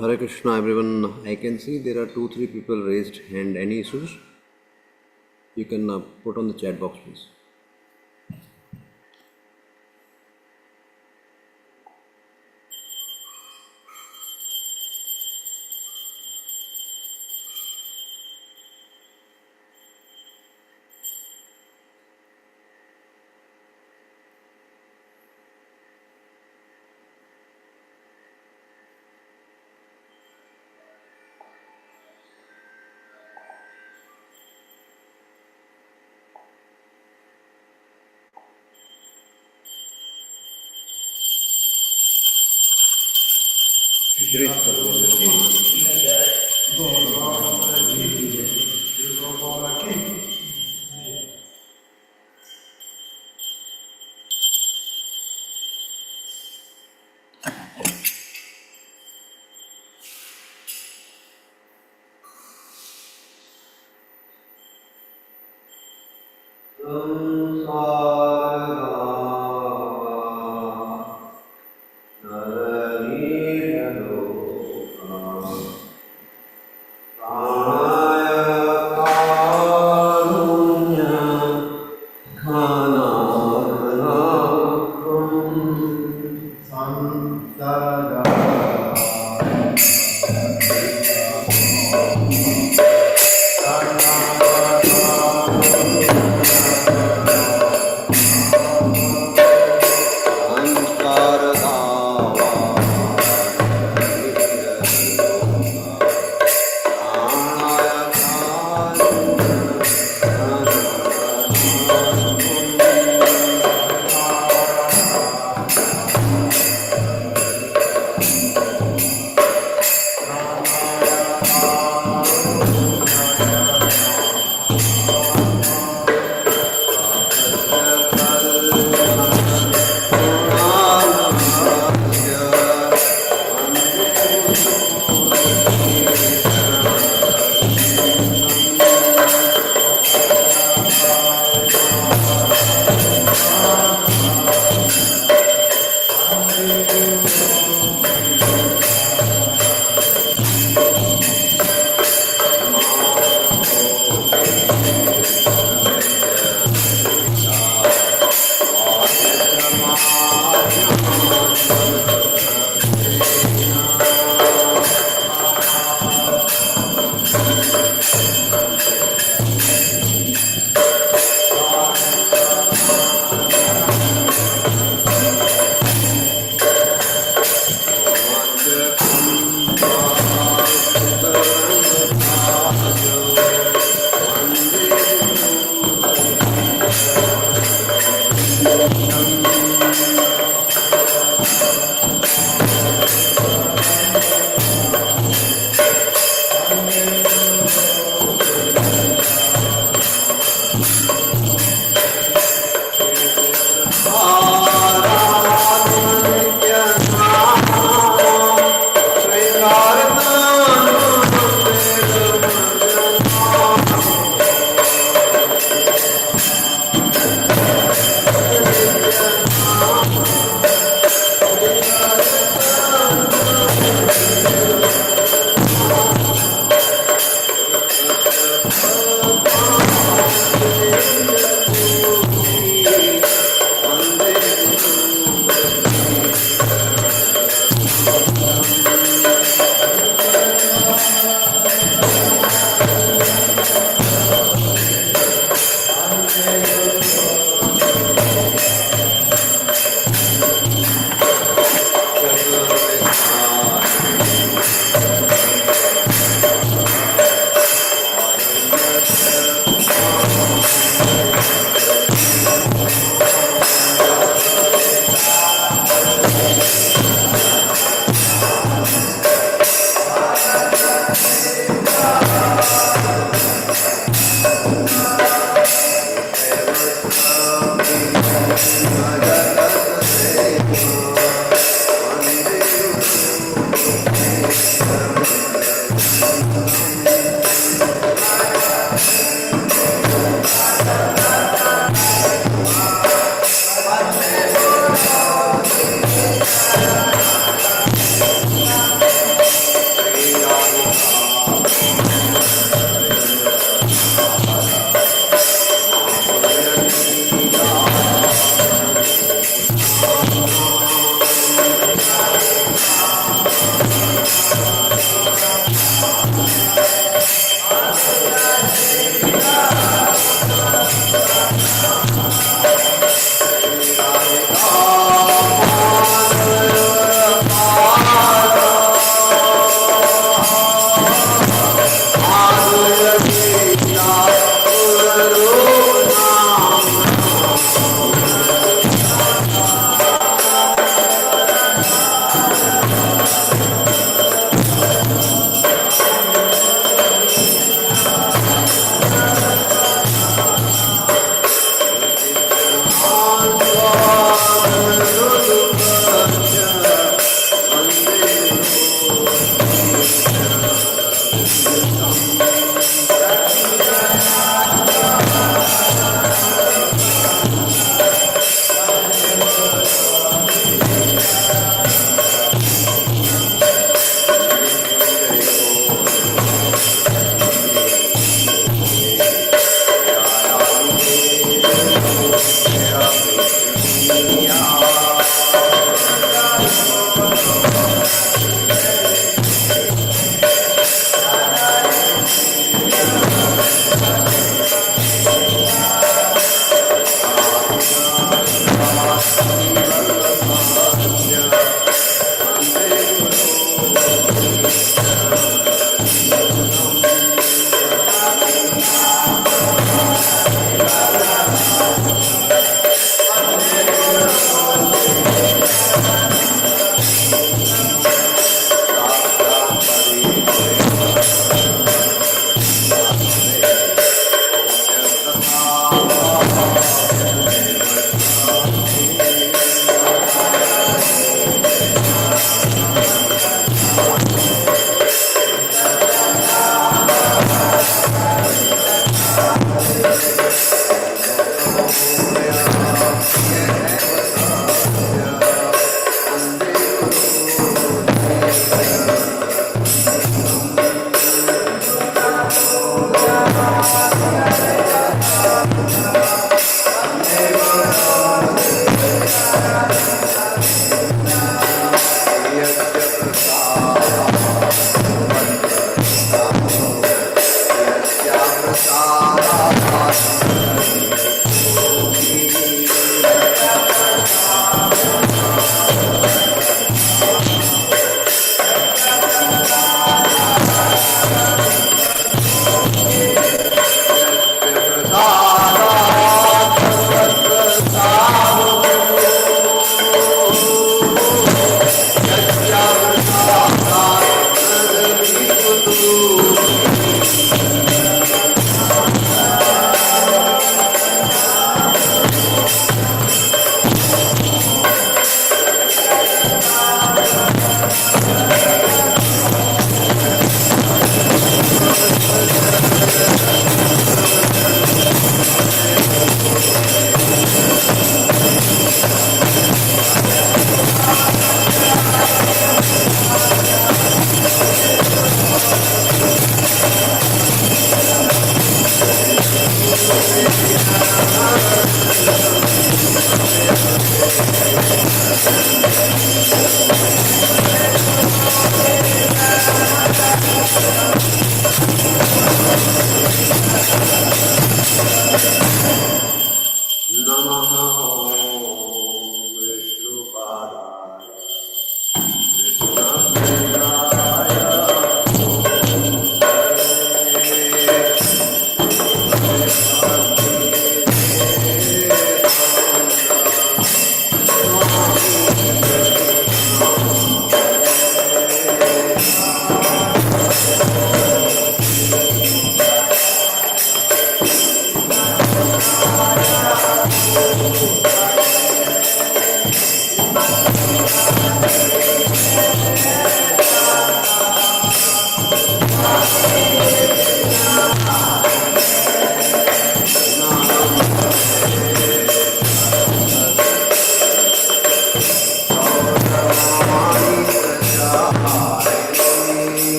Hare Krishna, everyone. I can see there are 2-3 people raised hand. Any issues? You can put on the chat box, please.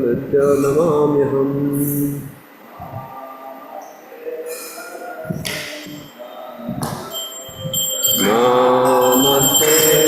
नित्य नमाम्यहम्। नमस्ते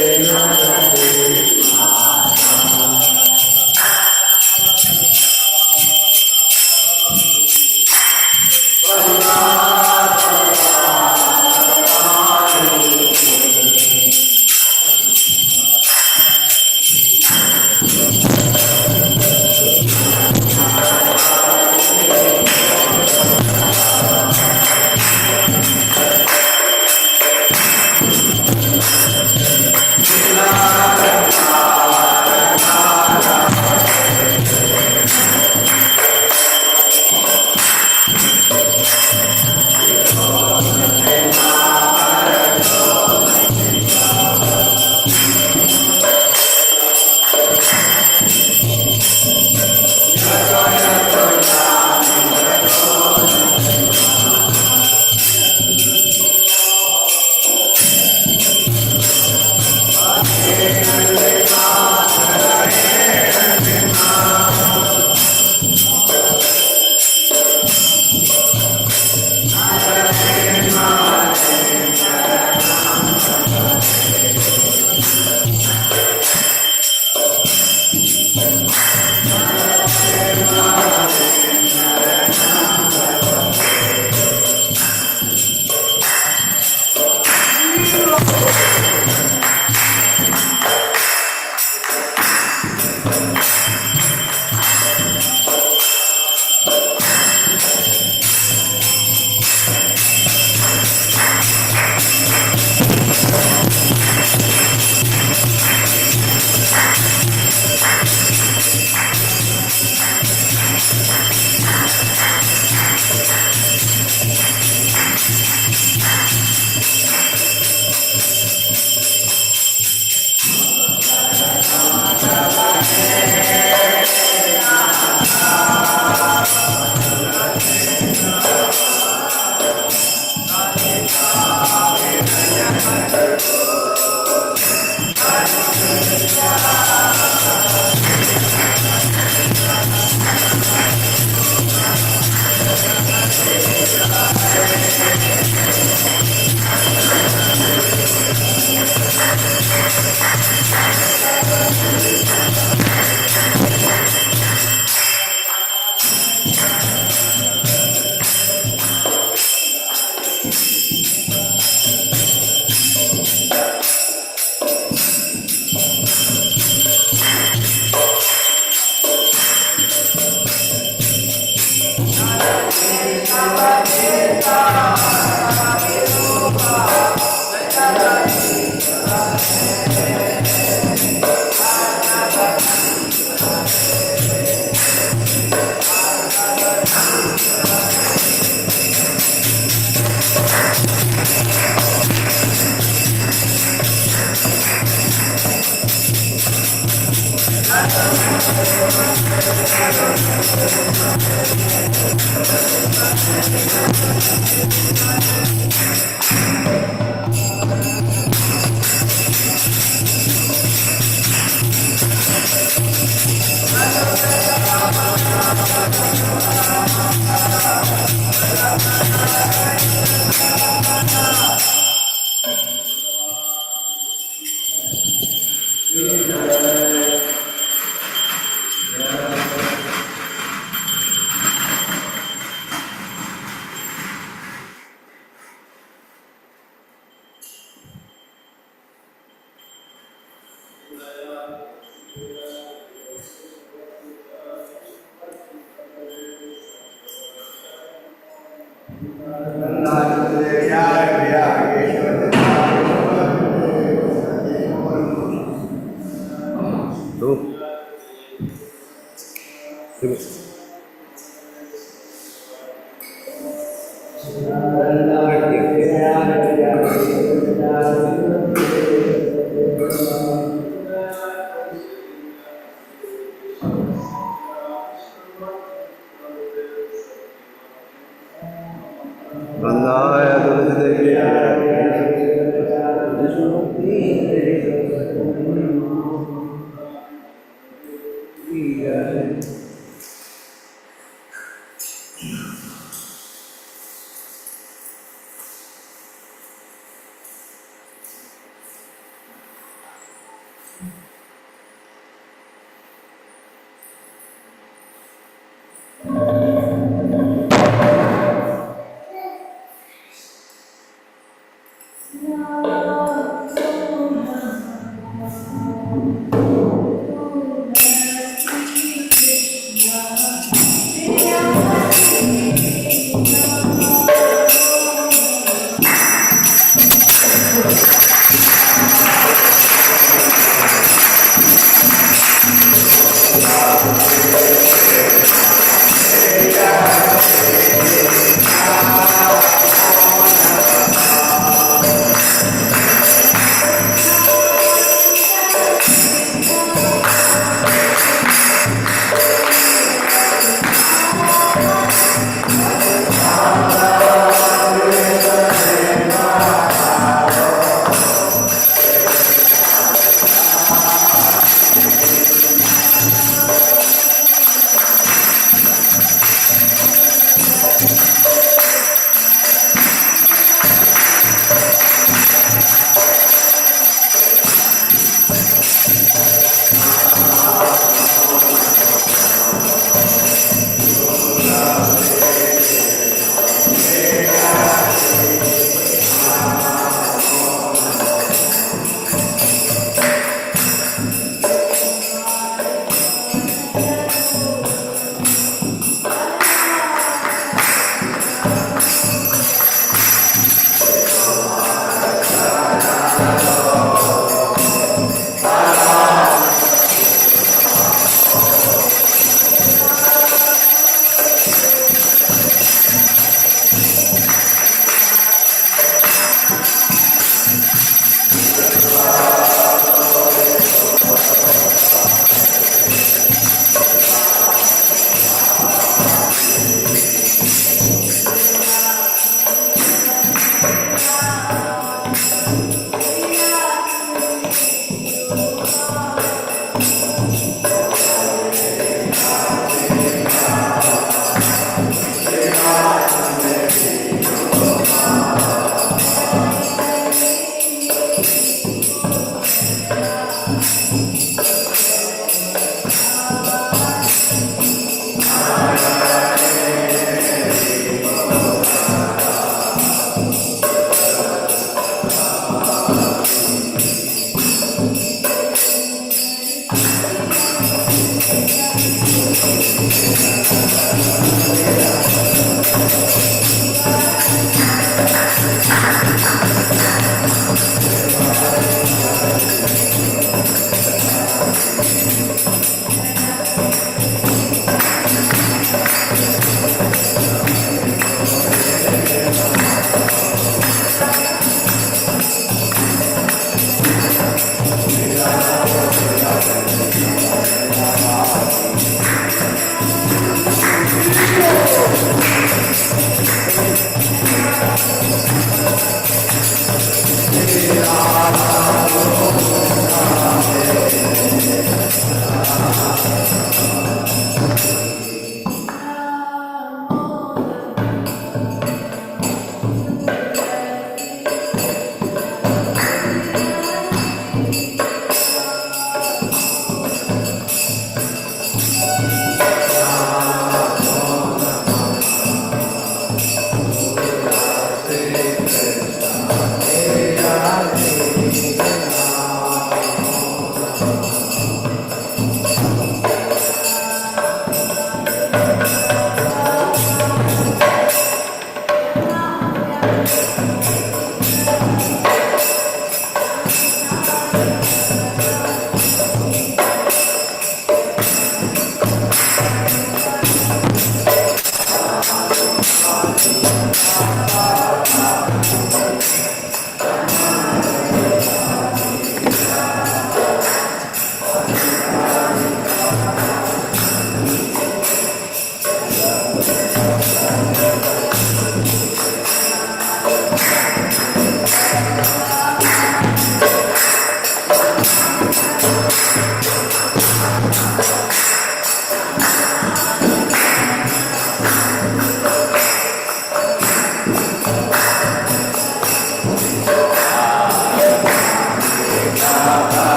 Two. Three. Vandaya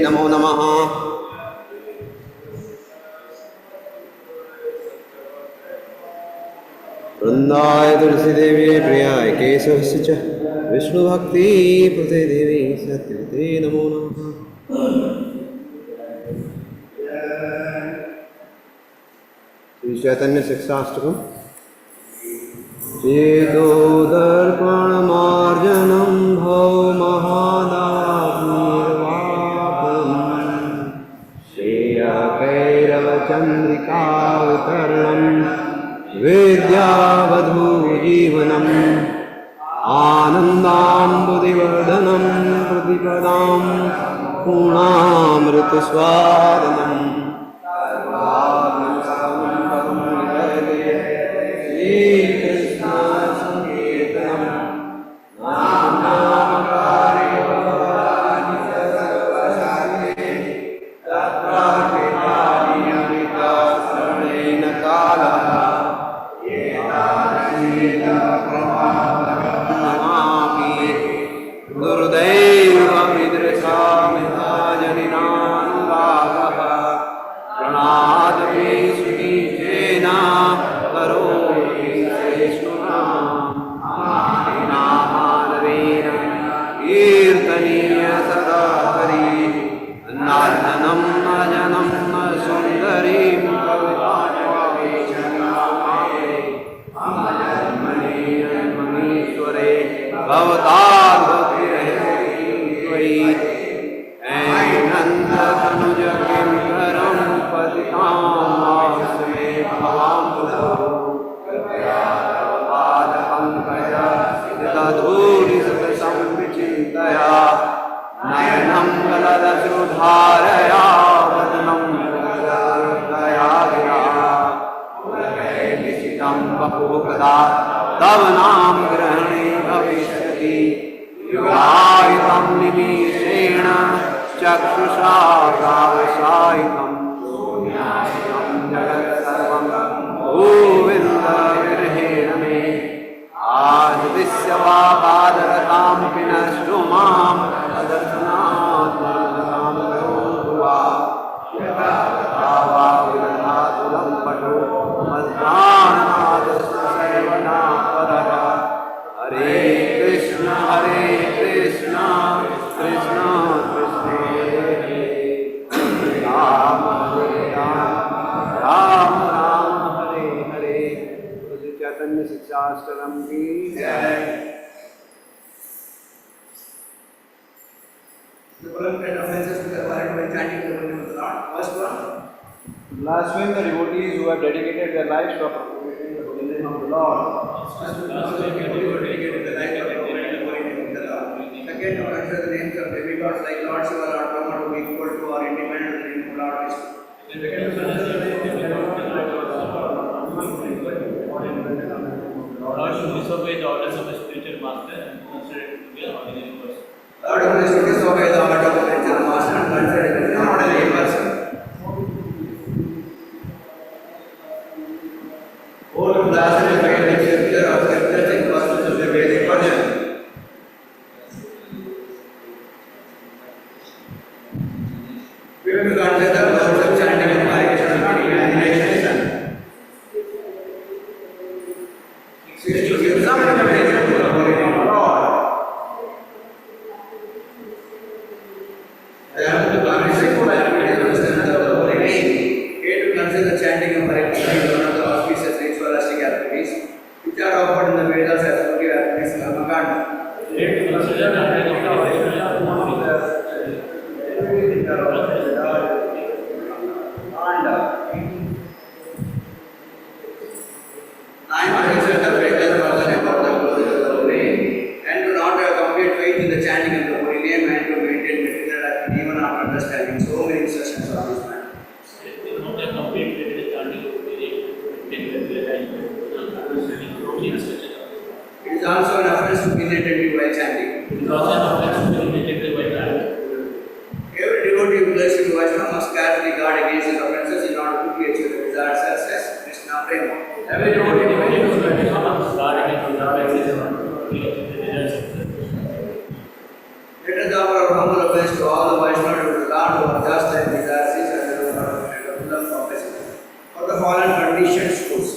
नमो नमः। वृंदाय तुलसी देवी प्रियाय केशवस्य च विष्णुभक्ति प्रदे देवी सत्यवते नमो नमः। श्री चैतन्य शिक्षाष्टकम। चेतो दर्पणमार्जनं भव महादाग्निर्वापनं श्रेयकैरवचन्द्रिकावतरणं विद्यावधूजीवनम् आनन्दाम्बुदिवर्धनं प्रतिपदां पूर्णामृतस्वादनम् प्रणादमे सुनीचेना तं बपुः कदा तव नाम ग्रहणे भविष्यति युगायितं निमीषेण चक्षुषा गावसायितं जगत्सर्वं गोविन्दविरहेण मे आज विश्ववापादरतामपि नष्टो मां तदर्शनात् मरणं भूत्वा यथावाविदधातुलं पठो मद्गाननादस्य सेवनापरः हरे कृष्ण कृष्ण कृष्ण हरे हरे राम हरे राम राम हरे हरे। चैतन्य शिक्षाश्रम की जय। The proliferate offenses which are violated by chanting the name of the Lord. First one, Blaspheme the devotees who have dedicated their lives to appropriating the holy name of the Lord. dedicated the life of the holy name of the Lord. Second, to consider the names of demigods like Lord Shiva, Lord Brahma to be equal to or independent of the name of Lord Vishnu. Lord should disobey the orders of a spiritual master and consider it to be an ordinary person. Lord should disobey the order of the spiritual master and consider it to be an ordinary person. Or to blaspheme the scripture of scriptures in verses of the Vedic version. We have to consider the words of chanting and meditation and imagination. Six, to give some information to the holy name of Lord. Seven, to consider the holy name. Eight, to consider the chanting and meditation as one of the auspicious ritualistic activities which are offered in the Vedas as Yogi activities Karma Kanda. Eight, to consider the chanting of meditation as one of the Nine, to consider the prayers for the name of the holy name and to not have complete faith in the chanting of the holy name and to maintain meditation even after understanding so many instructions on this matter. not a complete faith in the chanting of the name, maintain the life, understanding only instruction. It is also an offense to be inattentive while chanting. It is also an offense to be rejected by God. Every devotee who belongs to Vaishnava must carefully guard against his offenses in order to achieve the desired success. Krishna Prema. Every devotee who belongs to Vaishnava must guard against his offenses in order to achieve the desired success. Let us offer our humble offense to all the Vaishnavas to the Lord who are just and desire cease and the Lord of the for the fallen conditioned schools.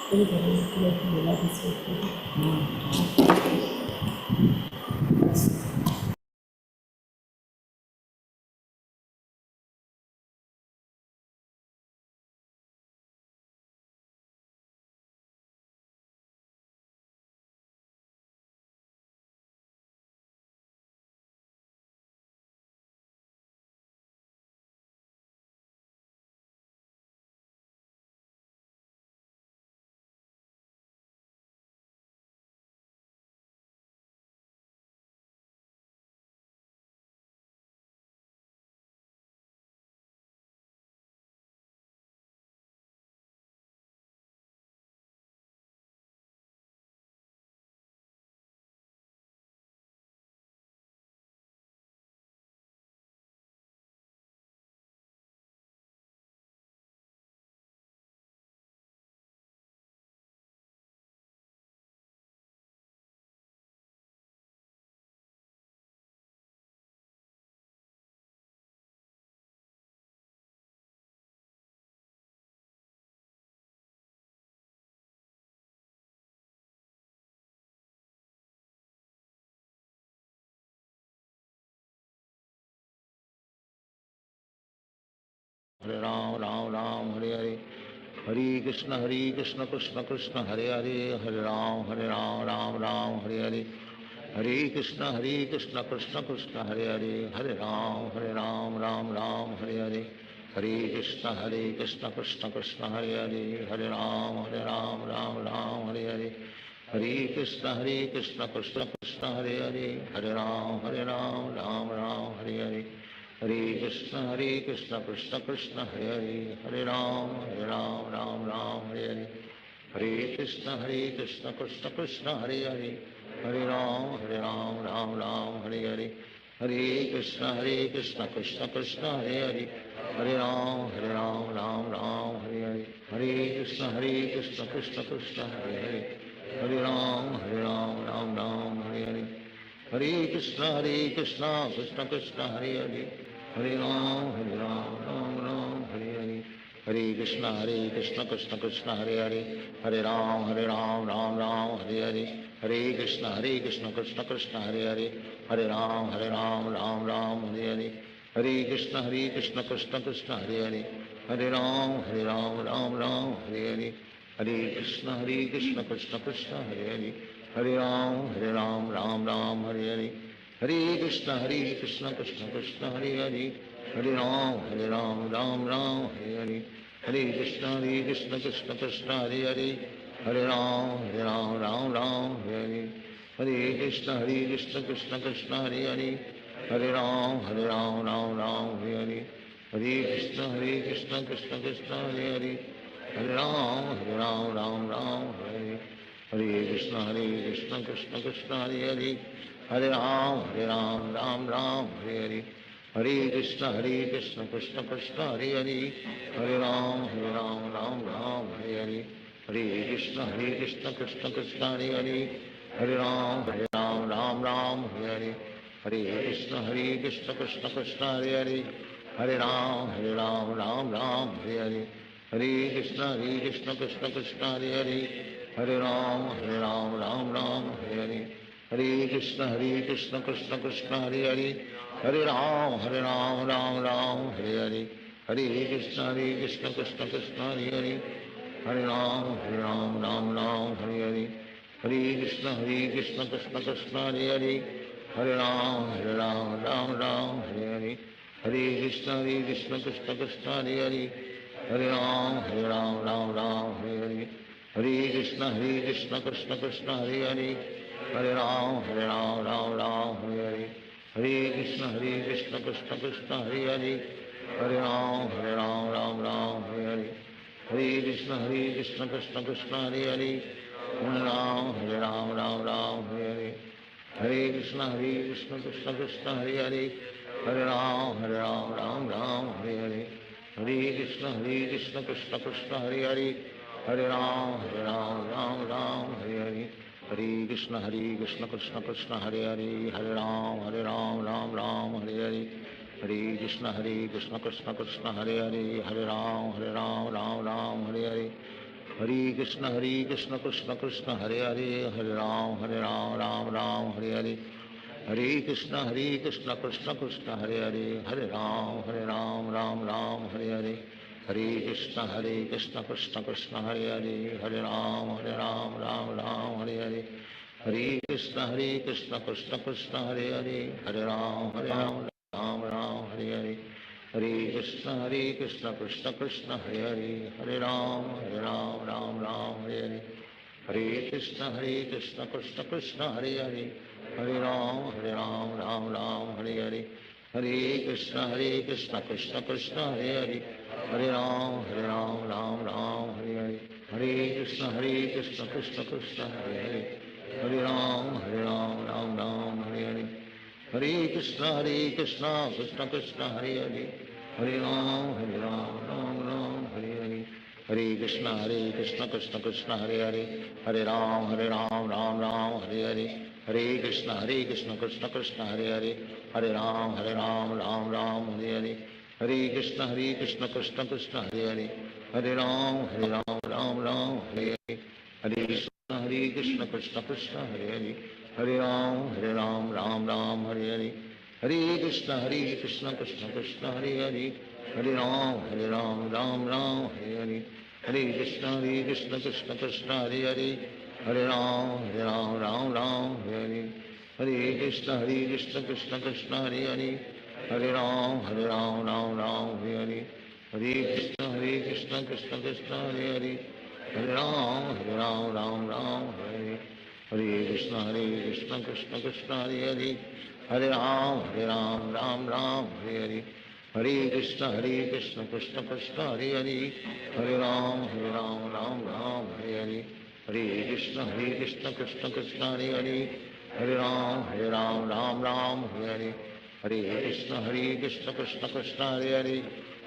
Field data will have to Hare Ram, Ram Ram, Hare Hare, Hare Krishna Krishna Krishna Hare Hare, Hare Ram Ram Ram Hare Hare, Hare Krishna Krishna Krishna Hare Hare, Hare Ram Ram Ram Hare Hare, Hare Krishna Krishna Krishna Hare Hare, Hare Ram Ram Ram Hare Hare, Hare Krishna Krishna Krishna Hare Hare, Hare Ram Ram Ram Hare Hare, Hare Krishna Krishna Hare Hare, Hare Ram Ram Ram Hare Hare, Hare Krishna Krishna Krishna Hare Hare, Hare Ram Ram Ram Hare Hare, Hare Krishna Krishna Krishna Hare Hare, Hare Ram Ram Hare Hare, Hare Krishna Krishna Krishna Hare Hare, Hare Ram Ram Ram Hare Hare, Hare Krishna Krishna Krishna Hare Hare, Hare Ram Ram Ram Hare Hare, Hare Krishna Krishna Krishna Hare Hare, Hare Ram Ram Ram Hare Hare, Hare Krishna Krishna Krishna Hare Hare, Hare Ram Ram Ram Hare Hare, Hare Krishna Krishna Krishna Hare Hare, Hare Ram Ram Hare Hare, Hare Krishna Krishna Krishna Hare Hare, Hare Ram Ram Hare Hare, Hare Krishna Krishna Krishna Hare Hare, Hare Ram Ram Hare Hare, Hare Krishna Krishna Krishna Hare Hare, Hare Ram Ram Hare Hare, Hare Krishna Krishna Krishna Hare Hare, Hare Ram Ram Hare Hare, Hare Krishna Krishna Krishna Hare Hare, Hare Ram Ram Hare Hare, Hare Krishna Krishna Krishna Hare Hare, Hare Ram Ram Hare Hare, Hare Krishna Krishna Krishna Hare Hare, Hare Ram Ram Hare Hare, Hare Krishna Krishna Krishna Hare Hare, Hare Ram Ram Hare Hare, Hare Krishna Krishna Krishna Hare Hare, Hare Ram Ram Hare Hare, Hare Krishna Krishna Krishna Hare Hare, Hare Ram Ram Hare Hare, Hare Krishna Krishna Krishna Hare Hare, Hare Ram Ram Hare Hare, Hare Krishna Krishna Krishna Hare Hare, Hare Ram Ram Hare Hare, Hare Krishna Krishna Krishna Hare Hare, Hare Ram Ram Hare Hare, Hare Krishna Krishna Krishna Hare Hare, Hare Ram Ram Hare Hare, Hare Krishna Krishna Krishna Hare Hare, Hare Ram Ram Hare Hare, Hare Krishna Krishna Krishna Hare Hare, Hare Ram Ram Hare Hare, Hare Krishna Krishna Krishna Hare Hare, Hare Ram Ram Hare Hare, Hare Krishna Krishna Krishna Hare Hare, Hare Ram Ram Hare Hare, Hare Krishna Krishna Krishna Hare Hare, Hare Ram Ram Hare Hare, Hare Krishna Krishna Krishna Hare Hare, Hare Ram Ram Hare Hare, Hare Krishna Krishna Krishna Hare Hare, Hare Ram Ram Hare Hare, Hare Krishna Krishna Krishna Hare Hare, Hare Ram Ram Hare Hare, Hare Krishna Krishna Krishna Hare Hare, Hare Ram Ram Hare Hare, Hare Krishna Krishna Krishna Hare Hare, Hare Ram Ram Hare Hare, Hare Krishna Krishna Krishna Hare Hare, Hare Ram Ram Hare Hare, Hare Krishna Krishna Krishna Hare Hare, Hare Ram Ram Hare Hare, Hare Krishna Krishna Krishna Hare Hare, Hare Ram Ram Hare Hare, Hare Krishna Krishna Krishna Hare Hare, Hare Ram Ram Hare Hare, Hare Krishna Krishna Krishna Hare Hare, Hare Ram Ram Hare Hare, Hare Krishna Krishna Krishna Hare Hare, Hare Ram Ram Hare Hare, Hare Krishna Krishna Krishna Hare Hare, Hare Ram Ram Hare Hare, Hare Krishna Krishna Krishna Hare Hare, Hare Ram Ram Hare Hare, Hare Krishna Krishna Krishna Hare Hare, Hare Ram Hare Hare, Hare Krishna Krishna Krishna Hare Hare, Hare Ram Hare Hare, Hare Krishna Krishna Krishna Hare Hare, Hare Ram Ram Hare Hare, Hare Krishna Krishna Krishna Hare Hare, Hare Ram Ram Ram Hare Hare, Hare Krishna Krishna Krishna Hare Hare, Hare Ram Ram Ram Hare Hare, Hare Krishna Krishna Krishna Hare Hare, Hare Ram Ram Ram Hare Hare, Hare Krishna Krishna Krishna Hare Hare, Hare Ram Ram Hare Hare, Hare Krishna Krishna Krishna Hare Hare, Hare Ram Ram Hare Hare, Hare Krishna Krishna Krishna Hare Hare, Hare Ram Ram Hare Hare, Hare Krishna Krishna Krishna Hare Hare,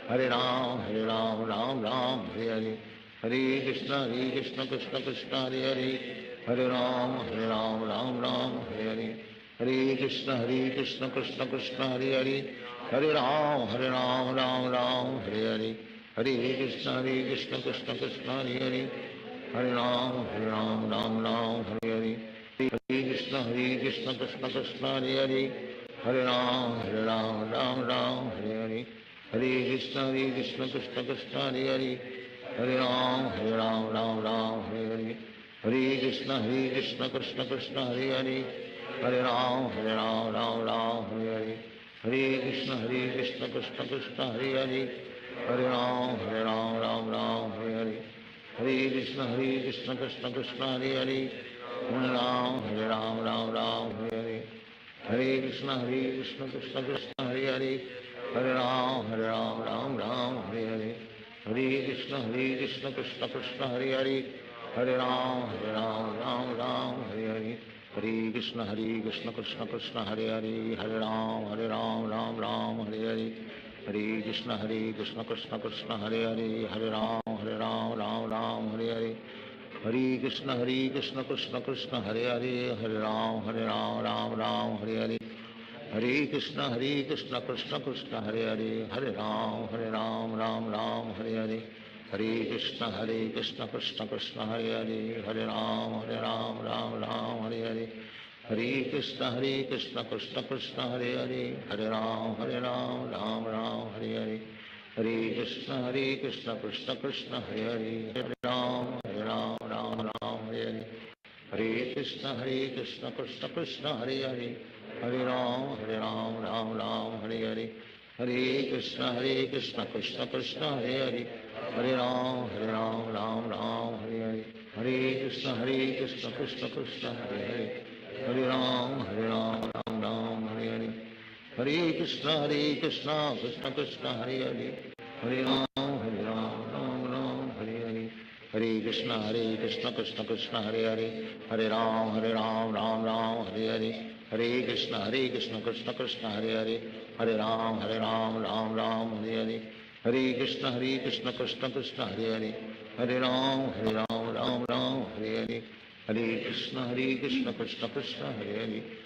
Hare Ram Ram Hare Hare, Hare Krishna Krishna Krishna Hare Hare, Hare Ram Ram Hare Hare, Hare Krishna Krishna Krishna Hare Hare, Hare Ram Ram Hare Hare, Hare Krishna Krishna Krishna Hare Hare, Hare Ram Ram Hare Hare, Hare Krishna Krishna Krishna Hare Hare, Hare Ram Ram Hare Hare, Hare Krishna Krishna Krishna Hare Hare, Hare Ram Ram Hare Hare, Hare Krishna Krishna Krishna Hare Hare, Hare Ram Ram Hare Hare, Hare Krishna Krishna Krishna Hare Hare, Hare Ram Ram Hare Hare, Hare Krishna Krishna Krishna Hare Hare, Hare Ram Ram Hare Hare, Hare Krishna Krishna Krishna Hare Hare, Hare Ram Ram Hare Hare, Hare Krishna Krishna Krishna Hare Hare, Hare Ram Ram Hare Hare, Hare Krishna Krishna Krishna Hare Hare, Hare Ram Ram Hare Hare, Hare Krishna Krishna Krishna Hare Hare, Hare Ram Ram Hare Hare, Hare Krishna Krishna Krishna Hare Hare, Hare Ram Ram Hare Hare, Hare Krishna Krishna Krishna Hare Hare, Hare Ram Ram Hare Hare, Hare Krishna Krishna Krishna Hare Hare, Hare Ram Ram Hare Hare, Hare Krishna Krishna Krishna Hare Hare, Hare Ram Ram Hare Hare, Hare Krishna Krishna Krishna Hare Hare, Hare Ram Ram Hare Hare, Hare Krishna Krishna Krishna Hare Hare, Hare Ram Ram Hare Hare, Hare Krishna Krishna Krishna Hare Hare, Hare Ram Ram Hare Hare, Hare Krishna Krishna Krishna Hare Hare, Hare Ram Ram Hare Hare, Hare Krishna Krishna Krishna Hare Hare, Hare Ram Ram Hare Hare, Hare Krishna Krishna Krishna Hare Hare, Hare Ram Ram Hare Hare, Hare Krishna Krishna Krishna Hare Hare, Hare Ram Ram Hare Hare, Hare Krishna Krishna Krishna Hare Hare, Hare Ram Ram Hare Hare, Hare Krishna Krishna Krishna Hare Hare, Hare Ram Ram Hare Hare, Hare Krishna Krishna Krishna Hare Hare,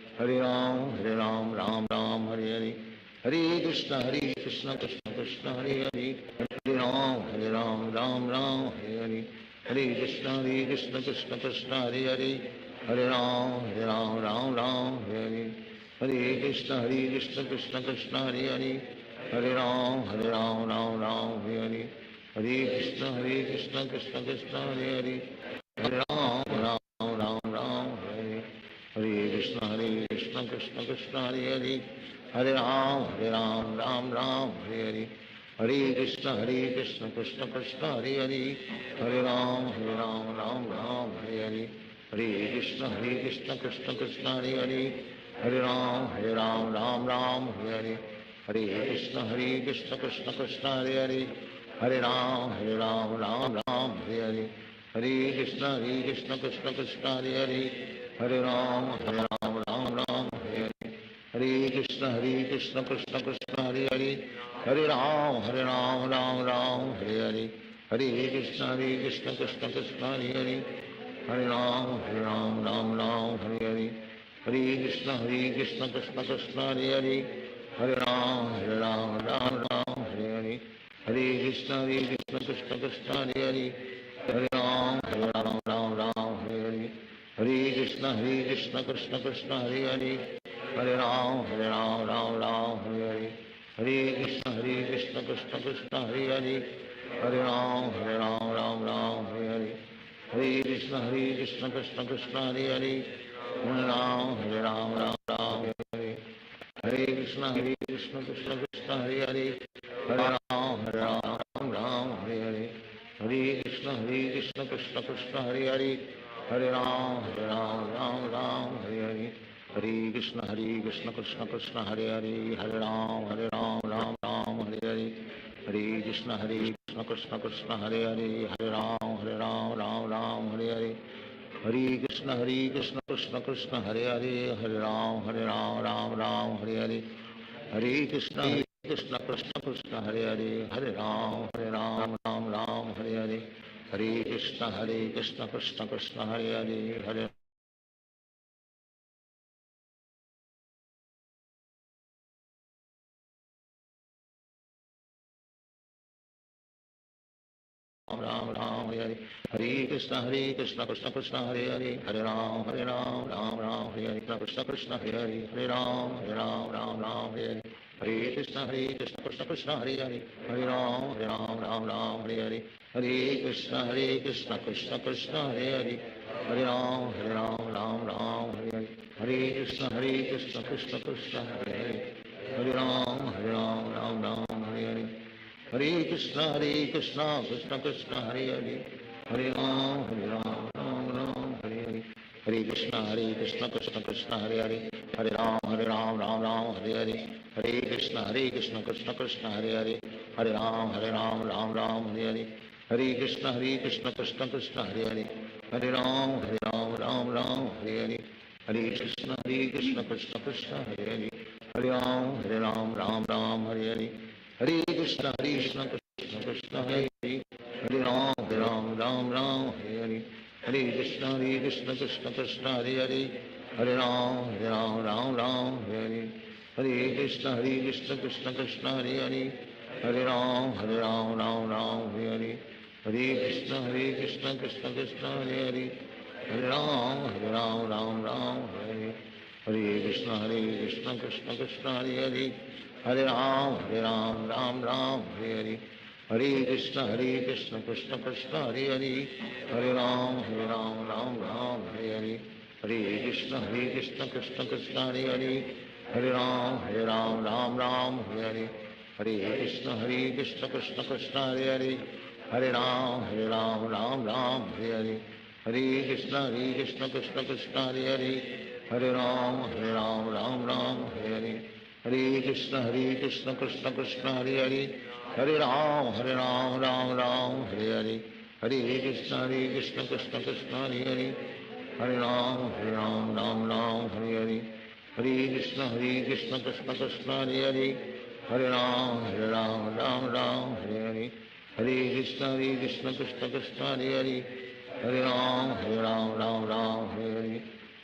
Hare Ram Ram Hare Hare, Hare Krishna Krishna Krishna Hare Hare, Hare Ram Ram Hare Hare, Hare Krishna Krishna Krishna Hare Hare, Hare Ram Ram Hare Hare, Hare Krishna Krishna Krishna Hare Hare, Hare Ram Ram Hare Hare, Hare Krishna Krishna Krishna Hare Hare, Hare Ram Ram Hare Hare, Hare Krishna Krishna Krishna Hare Hare, Hare Ram Hare Hare, Hare Krishna Krishna Krishna Hare Hare, Hare Ram Hare Hare, Hare Krishna Krishna Krishna Hare Hare, Hare Ram Hare Hare, Hare Krishna Krishna Krishna Hare Hare, Hare Ram Hare Hare, Hare Krishna Krishna Krishna Hare Hare, Hare Ram Hare Hare, Hare Krishna Krishna Krishna Hare Hare, Hare Ram Hare Hare, Hare Krishna Krishna Krishna Hare Hare, Hare Ram Hare Hare, Hare Krishna Krishna Krishna Hare Hare, Hare Ram Hare Hare, Hare Krishna Krishna Krishna Hare Hare, Hare Ram Hare Hare, Hare Krishna Krishna Krishna Hare Hare, Hare Ram Ram Hare Hare, Hare Krishna Krishna Krishna Hare Hare, Hare Ram Ram Hare Hare, Hare Krishna Krishna Krishna Hare Hare, Hare Ram Ram Hare Hare, Hare Krishna Krishna Krishna Hare Hare, Hare Ram Ram Hare Hare, Hare Krishna Krishna Krishna Hare Hare, Hare Ram Hare Hare, Hare Krishna Krishna Krishna Hare Hare, Hare Ram Hare Hare, Hare Krishna Krishna Krishna Hare Hare, Hare Ram Hare Hare Hare, Hare Krishna Krishna Krishna Hare Hare, Hare Ram Hare Hare, Hare Krishna Krishna Krishna Hare Hare, Hare Ram Hare Hare, Hare Krishna Krishna Krishna Hare Hare, Hare Ram Hare Hare Hare, Krishna Krishna Hare Hare, Hare Ram Hare Hare, Hare Krishna Krishna Krishna Hare Hare, Hare Ram Hare Hare, Hare Krishna Krishna Krishna Hare Hare, Hare Ram Hare Hare, Hare Krishna Krishna Krishna Hare Hare, Hare Ram Hare Hare, Hare Krishna Krishna Krishna Hare Hare, Hare Ram Hare Hare, Hare Krishna Krishna Krishna Hare Hare, Hare Ram Hare Hare, Hare Krishna Krishna Krishna Hare Hare, Hare Ram Hare Hare, Hare Krishna Krishna Krishna Hare Hare, Hare Ram Hare Hare, Hare Krishna Krishna Krishna Hare Hare, Hare Ram Hare Hare, Hare Krishna Krishna Krishna Hare Hare, Hare Ram Hare Hare, Hare Krishna Krishna Krishna Hare Hare, Hare Ram Hare Hare, Hare Krishna Krishna Krishna Hare Hare, Hare Ram Hare Hare, Hare Krishna Krishna Krishna Hare Hare, Hare Ram Hare Hare, Hare Krishna Krishna Krishna Hare Hare, Hare Ram Hare Hare, Hare Krishna Krishna Krishna Hare Hare, Hare Ram Hare Hare, Hare Krishna Krishna Krishna Hare Hare, Hare Ram Hare Hare, Hare Krishna Krishna Krishna Hare Hare, Hare Ram Hare Hare, Hare Krishna Krishna Krishna Hare Hare, Hare Ram Hare Hare, Hare Krishna Krishna Krishna Hare Hare, Hare Ram Hare Hare, Hare Krishna Krishna Krishna Hare Hare, Hare Ram Hare Hare, Hare Krishna Krishna Krishna Hare Hare, Hare Ram Hare Hare, Hare Krishna Krishna Krishna Hare Hare, Hare Ram Hare Hare, Hare Krishna Krishna Krishna Hare Hare, Hare Ram Hare Hare,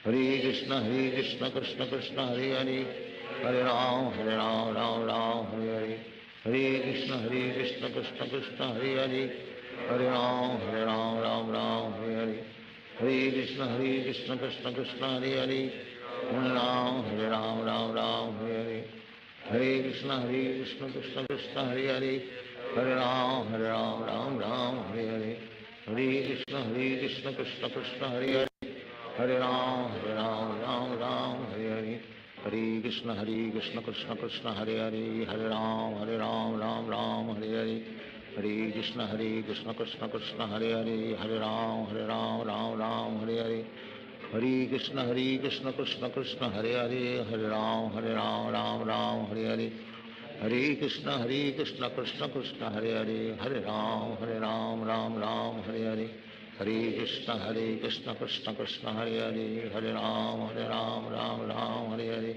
Hare Krishna Krishna Krishna Hare Hare, Hare Ram Hare Hare, Hare Krishna Krishna Krishna Hare Hare, Hare Ram Hare Hare, Hare Krishna Krishna Krishna Hare Hare, Hare Ram Hare Hare, Hare Krishna Krishna Krishna Hare Hare, Hare Ram Hare Hare, Hare Krishna Krishna Krishna Hare Hare, Hare Ram Hare Hare, Hare Krishna Krishna Krishna Hare Hare, Hare Ram Hare Hare, Hare Krishna Krishna Krishna Hare Hare, Hare Ram Hare Hare, Hare Krishna Krishna Krishna Hare Hare, Hare Ram Hare Hare,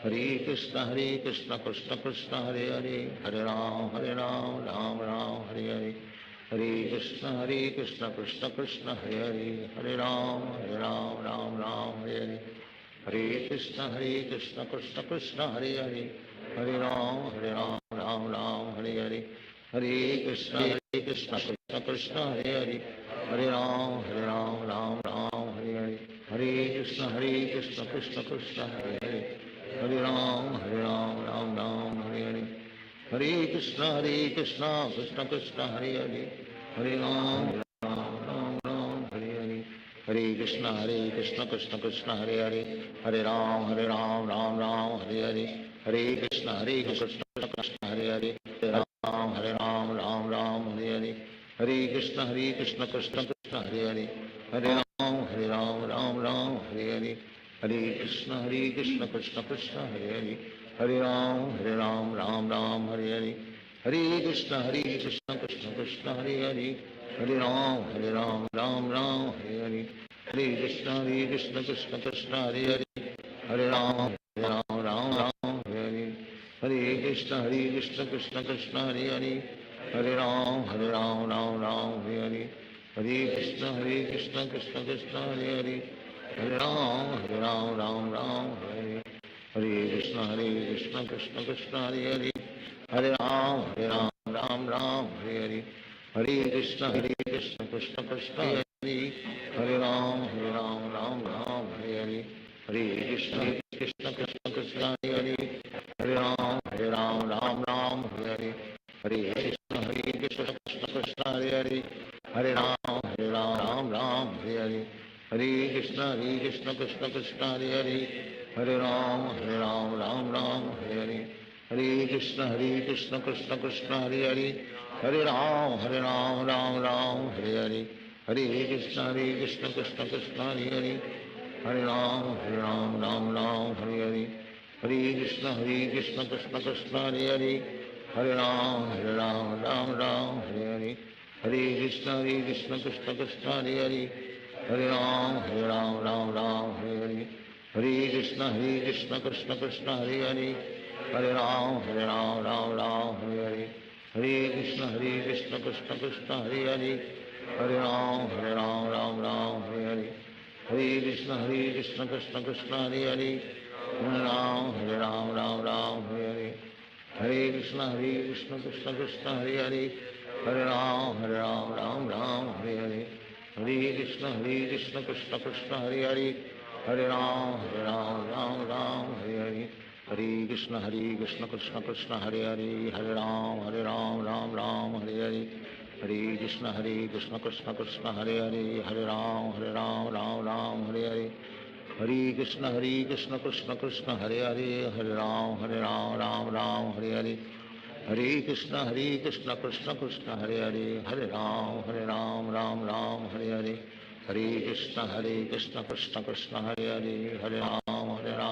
Hare Krishna Krishna Krishna Hare Hare, Hare Ram Hare Hare, Hare Krishna Krishna Krishna Hare Hare, Hare Ram Hare Hare, Hare Krishna Krishna Krishna Hare Hare, Hare Ram Hare Hare, Hare Krishna Krishna Krishna Hare Hare, Hare Ram Hare Hare, Hare Krishna Krishna Krishna Hare Hare, Hare Ram Hare Hare, Hare Krishna Krishna Krishna Hare Hare, Hare Ram Hare Hare, Hare Krishna Krishna Krishna Hare Hare, Hare Ram Ram Ram Hare Hare, Hare Krishna Krishna Krishna Hare Hare, Hare Ram Ram Ram Hare Hare, Hare Krishna Krishna Krishna Hare Hare, Hare Ram Ram Ram Hare Hare, Hare Krishna Krishna Krishna Hare Hare, Hare Ram Ram Ram Hare Hare, Hare Krishna Krishna Krishna Hare Hare, Hare Ram Ram Ram Hare Hare, Hare Krishna Krishna Krishna Hare Hare, Hare Ram Ram Ram Hare Hare, Hare Krishna Krishna Krishna Hare Hare, Hare Ram Ram Ram Hare Hare, Hare Krishna Krishna Krishna Hare Hare, Hare Ram Ram Ram Hare Hare, Hare Krishna Krishna Krishna Hare Hare, Hare Ram Ram Ram Hare Hare, Hare Krishna Krishna Krishna Hare Hare, Hare Ram Ram Hare Hare, Hare Krishna Krishna Krishna Hare Hare, Hare Ram Ram Hare Hare, Hare Krishna Krishna Krishna Hare Hare, Hare Ram Ram Hare Hare, Hare Krishna Krishna Krishna Hare Hare, Hare Ram Ram Hare Hare, Hare Krishna Krishna Krishna Hare Hare, Hare Ram Ram Hare Hare, Hare Krishna Krishna Krishna Hare Hare, Hare Ram Ram Hare Hare, Hare Krishna Krishna Krishna Hare Hare, Hare Ram Ram Hare Hare, Hare Krishna Krishna Krishna Hare Hare, Hare Ram Ram Hare Hare, Hare Krishna Krishna Krishna Hare Hare, Hare Ram Ram Hare Hare, Hare Krishna Krishna Krishna Hare Hare, Hare Ram Ram Hare Hare, Hare Krishna Krishna Krishna Hare Hare, Hare Ram Ram Hare Hare, Hare Krishna Krishna Krishna Hare Hare, Hare Ram Ram Hare Hare, Hare Krishna Krishna Krishna Hare Hare, Hare Ram Ram Hare Hare, Hare Krishna Krishna Krishna Hare Hare, Hare Ram Ram Hare Hare, Hare Krishna Krishna Krishna Hare Hare, Hare Ram Ram Hare Hare, Hare Krishna Krishna Krishna Hare Hare, Hare Ram Ram Hare Hare, Hare Krishna Krishna Krishna Hare Hare, Hare Ram Ram Hare Hare, Hare Krishna Krishna Krishna Hare Hare, Hare Ram Ram Hare Hare, Hare Krishna Krishna Krishna Hare Hare, Hare Ram Ram Hare Hare, Hare Krishna Krishna Krishna Hare Hare, Hare Ram Hare Hare, Hare Krishna Krishna Krishna Hare Hare, Hare Ram Hare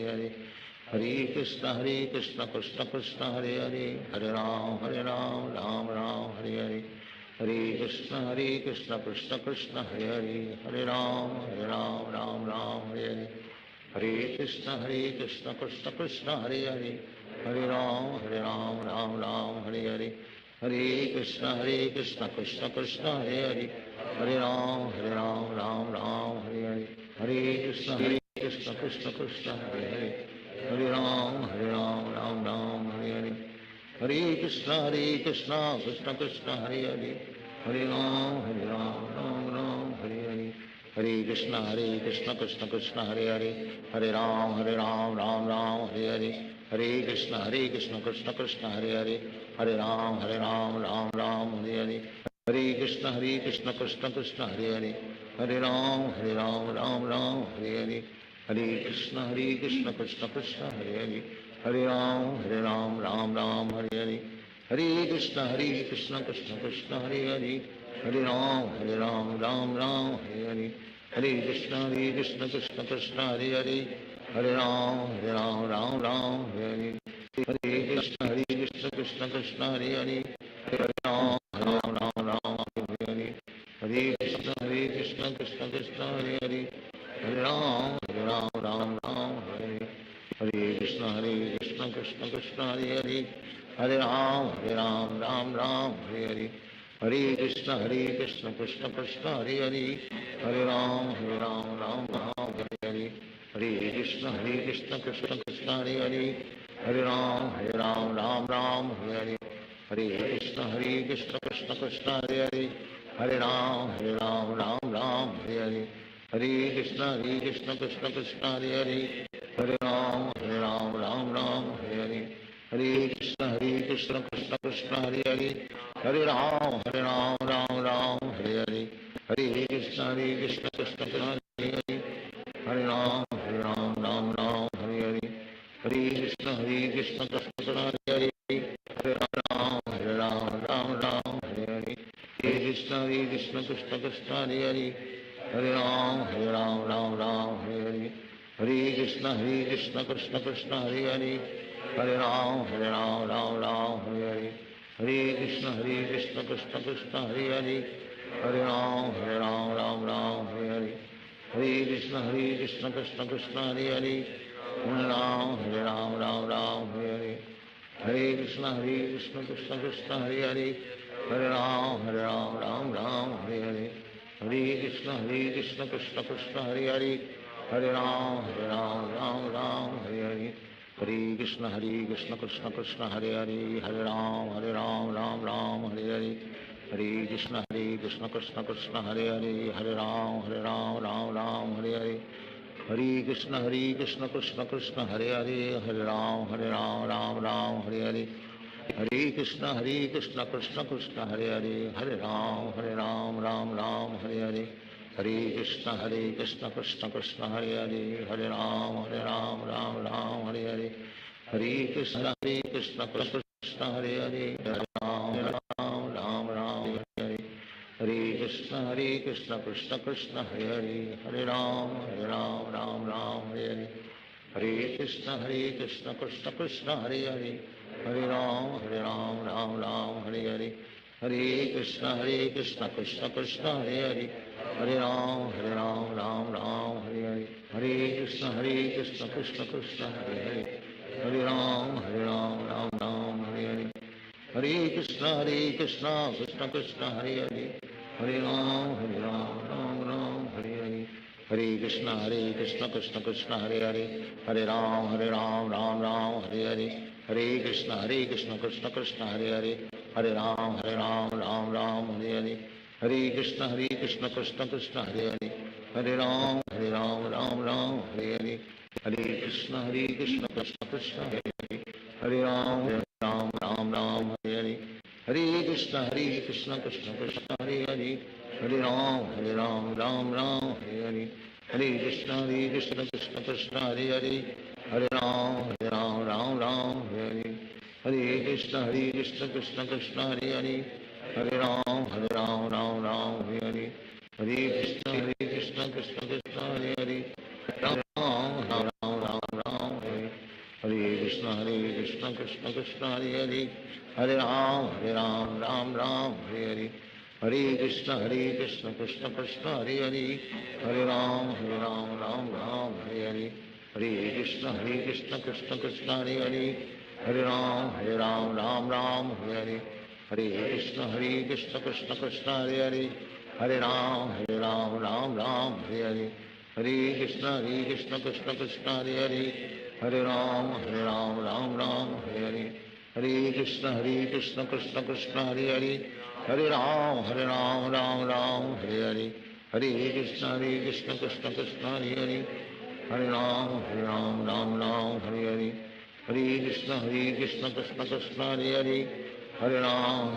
Hare, Hare Krishna Krishna Krishna Hare Hare, Hare Ram Hare Hare, Hare Krishna Krishna Krishna Hare Hare, Hare Ram Hare Hare, Hare Krishna Krishna Krishna Hare Hare, Hare Ram Hare Hare, Hare Krishna Krishna Krishna Hare Hare, Hare Ram Hare Hare, Hare Krishna Krishna Krishna Hare Hare, Hare Ram Hare Hare, Hare Krishna Krishna Krishna Hare Hare, Hare Ram Hare Hare, Hare Krishna Krishna Krishna Hare Hare, Hare Ram Hare Hare, Hare Krishna Krishna Krishna Hare Hare, Hare Ram Hare Hare, Hare Krishna Krishna Krishna Hare Hare, Hare Ram Hare Hare, Hare Krishna Krishna Krishna Hare Hare, Hare Ram Hare Hare, Hare Krishna Krishna Krishna Hare Hare, Hare Ram Hare Hare, Hare Krishna Krishna Krishna Hare Hare, Hare Ram Hare Hare, Hare Krishna Krishna Krishna Hare Hare, Hare Ram Hare Hare, Hare Krishna Krishna Krishna Hare Hare, Hare Ram Hare Hare, Hare Krishna Krishna Krishna Hare Hare, Hare Ram Hare Hare, Hare Krishna Krishna Krishna Hare Hare, Hare Ram Hare Hare, Hare Krishna Krishna Krishna Hare Hare, Hare Ram Hare Hare, Hare Krishna Krishna Krishna Krishna Hare Hare Hare Ram Ram Ram Hare Hare Hare Krishna Krishna Krishna Hare Hare Hare Ram Ram Ram Hare Hare Hare Krishna Krishna Krishna Hare Hare Hare Ram Ram Hare Hare Hare Krishna Krishna Krishna Hare Hare Hare Ram Ram Hare Hare Hare Krishna Krishna Krishna Hare Hare Hare Ram Ram Hare Hare Hare Krishna Krishna Krishna Hare Hare Hare Ram Ram Hare Hare Hare Krishna Krishna Krishna Hare Hare Hare Ram Ram Hare Hare Hare Krishna Krishna Krishna Hare Hare Hare Ram Ram Hare Hare Hare Krishna Krishna Krishna Hare Hare Hare Ram Ram Hare Hare Hare Krishna Krishna Krishna Hare Hare Hare Ram Ram Hare Hare Hare Krishna Krishna Krishna Hare Hare Hare Ram Ram Hare Hare Hare Krishna Krishna Krishna Hare Hare Hare Ram Ram Hare Hare Hare Krishna Krishna Krishna Hare Hare Hare Ram Ram Hare Hare Hare Krishna Krishna Krishna Hare Hare Hare Ram Ram Hare Hare Hare Krishna Krishna Krishna Hare Hare Hare Ram Ram Hare Hare Hare Krishna Krishna Krishna Hare Hare Hare Ram Ram Hare Hare Hare Krishna Krishna Krishna Hare Hare Hare Ram Ram Hare Hare Hare Krishna Krishna Krishna Hare Hare Hare Ram Ram Hare Hare Hare Krishna Krishna Krishna Hare Hare Hare Ram Ram Hare Hare Hare Krishna Krishna Krishna Hare Hare Hare Ram Ram Hare Hare Hare Krishna Krishna Krishna Hare Hare Hare Ram Ram Hare Hare Hare Krishna Krishna Krishna Hare Hare Hare Ram Ram Hare Hare Hare Krishna Krishna Krishna Hare Hare Hare Ram Ram Hare Hare Hare Krishna Krishna Krishna Hare Hare Hare Ram Ram Hare Hare Hare Krishna Krishna Krishna Hare Hare Hare Ram Ram Hare Hare Hare Krishna Krishna Krishna Hare Hare Hare Ram Ram Hare Hare Hare Krishna Krishna Krishna Hare Hare Hare Ram Ram Hare Hare Hare Krishna Krishna Krishna Hare Hare Ram Ram Hare Hare Krishna Krishna Krishna Hare Hare Hare Ram Ram Hare Hare Hare Krishna Krishna Krishna Hare Hare Hare Ram Ram Hare Hare Hare Krishna Krishna Krishna Hare Hare Hare Ram Ram Hare Hare Hare Krishna Krishna Krishna Hare Hare Hare Ram Ram Hare Hare Hare Krishna Krishna Krishna Hare Hare Hare Ram Ram Hare Hare Hare Krishna Krishna Krishna Hare Hare Hare Ram Ram Hare Hare Hare Krishna Krishna Krishna Hare Hare Hare Ram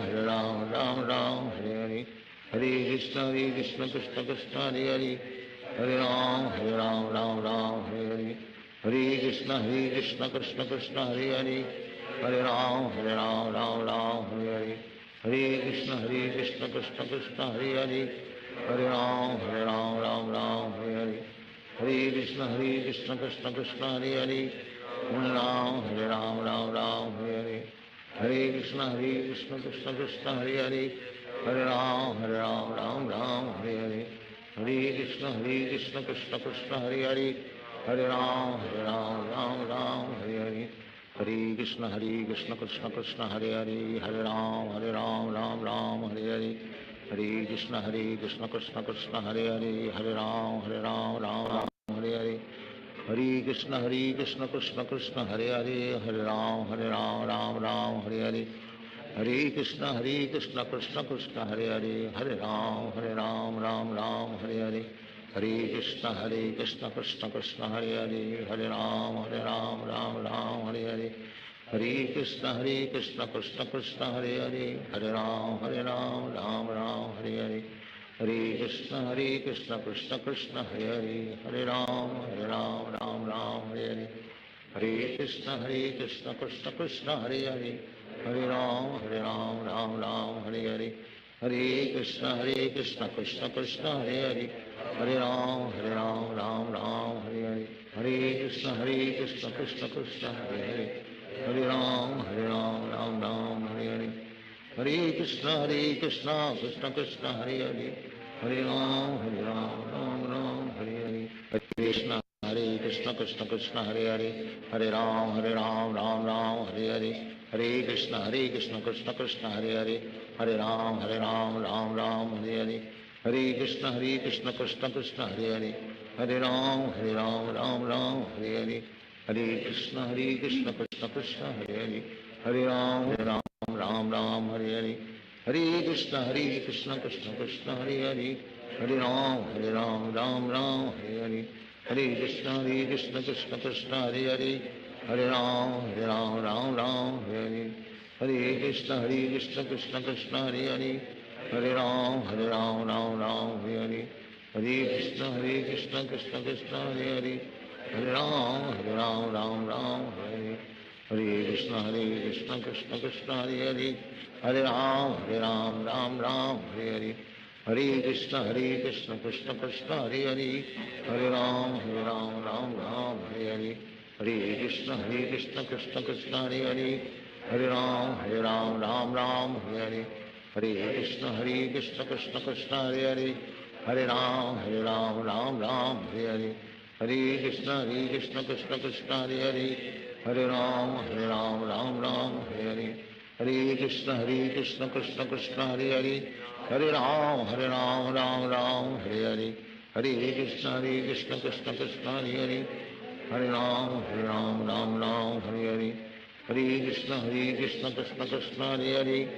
Ram Hare Hare Hare Krishna Krishna Krishna Hare Hare Hare Ram Hare Hare Hare Krishna Krishna Krishna Hare Hare Hare Ram Hare Hare Hare Krishna Krishna Krishna Hare Hare Hare Ram Hare Hare Hare Krishna Krishna Krishna Hare Hare Hare Ram Hare Hare Hare Krishna Krishna Krishna Hare Hare Hare Ram Hare Hare Hare Krishna Krishna Krishna Hare Hare Hare Ram Hare Hare Hare Krishna Krishna Krishna Hare Hare Hare Ram Hare Hare Hare Krishna Krishna Krishna Hare Hare Hare Ram Ram Hare Hare Hare Krishna Krishna Krishna Hare Hare Hare Ram Hare Hare Hare Krishna Krishna Krishna Hare Hare Hare Ram Hare Hare Hare Krishna Krishna Krishna Hare Hare Hare Ram Ram Hare Hare Hare Krishna Krishna Krishna Hare Hare Hare Ram Ram Hare Hare Hare Krishna Krishna Krishna Hare Hare, Hare Ram Ram Ram Hare Hare, Hare Krishna Krishna Krishna Hare Hare, Hare Ram Ram Hare Hare, Hare Krishna Krishna Krishna Hare Hare, Hare Ram Ram Hare Hare, Hare Krishna Krishna Krishna Hare Hare, Hare Ram Ram Hare Hare, Hare Krishna Krishna Krishna Hare Hare, Hare Ram Ram Hare Hare, Hare Krishna Krishna Krishna Hare Hare, Hare Ram Ram Hare Hare, Hare Krishna Krishna Krishna Hare Hare, Hare Ram Ram Hare Hare, Hare Krishna Krishna Krishna Hare Hare, Hare Ram Ram Hare Hare, Hare Krishna Krishna Krishna Hare Hare, Hare Ram Hare Hare, Hare Krishna Krishna Krishna Hare Hare, Hare Ram Hare Hare, Hare Krishna Krishna Krishna Hare Hare, Hare Ram Hare Hare, Hare Krishna Krishna Krishna Hare Hare, Hare Ram Hare Hare, Hare Krishna Krishna Krishna Hare Hare, Hare Ram Hare Hare, Hare Krishna Krishna Krishna Hare Hare, Hare Ram Hare Hare, Hare Krishna Krishna Krishna Hare Hare, Hare Ram Hare Hare, Hare Krishna Krishna Krishna Hare Hare, Hare Ram Hare Hare, Hare Krishna Krishna Krishna Hare Hare, Hare Ram Hare Hare, Hare Krishna Krishna Krishna Hare Hare, Hare Ram Hare Hare, Hare Krishna Krishna Krishna Hare Hare, Hare Ram Hare Hare, Hare Krishna Krishna Krishna Hare Hare, Hare Ram Hare Hare, Hare Krishna Krishna Krishna Hare Hare, Hare Ram Hare Hare, Hare Krishna Krishna Krishna Hare Hare, Hare Ram Hare Hare, Hare Krishna Krishna Krishna Hare Hare, Hare Ram Hare Hare, Hare Krishna Krishna Krishna Hare Hare, Hare Ram Hare Hare, Hare Krishna Krishna Krishna Hare Hare,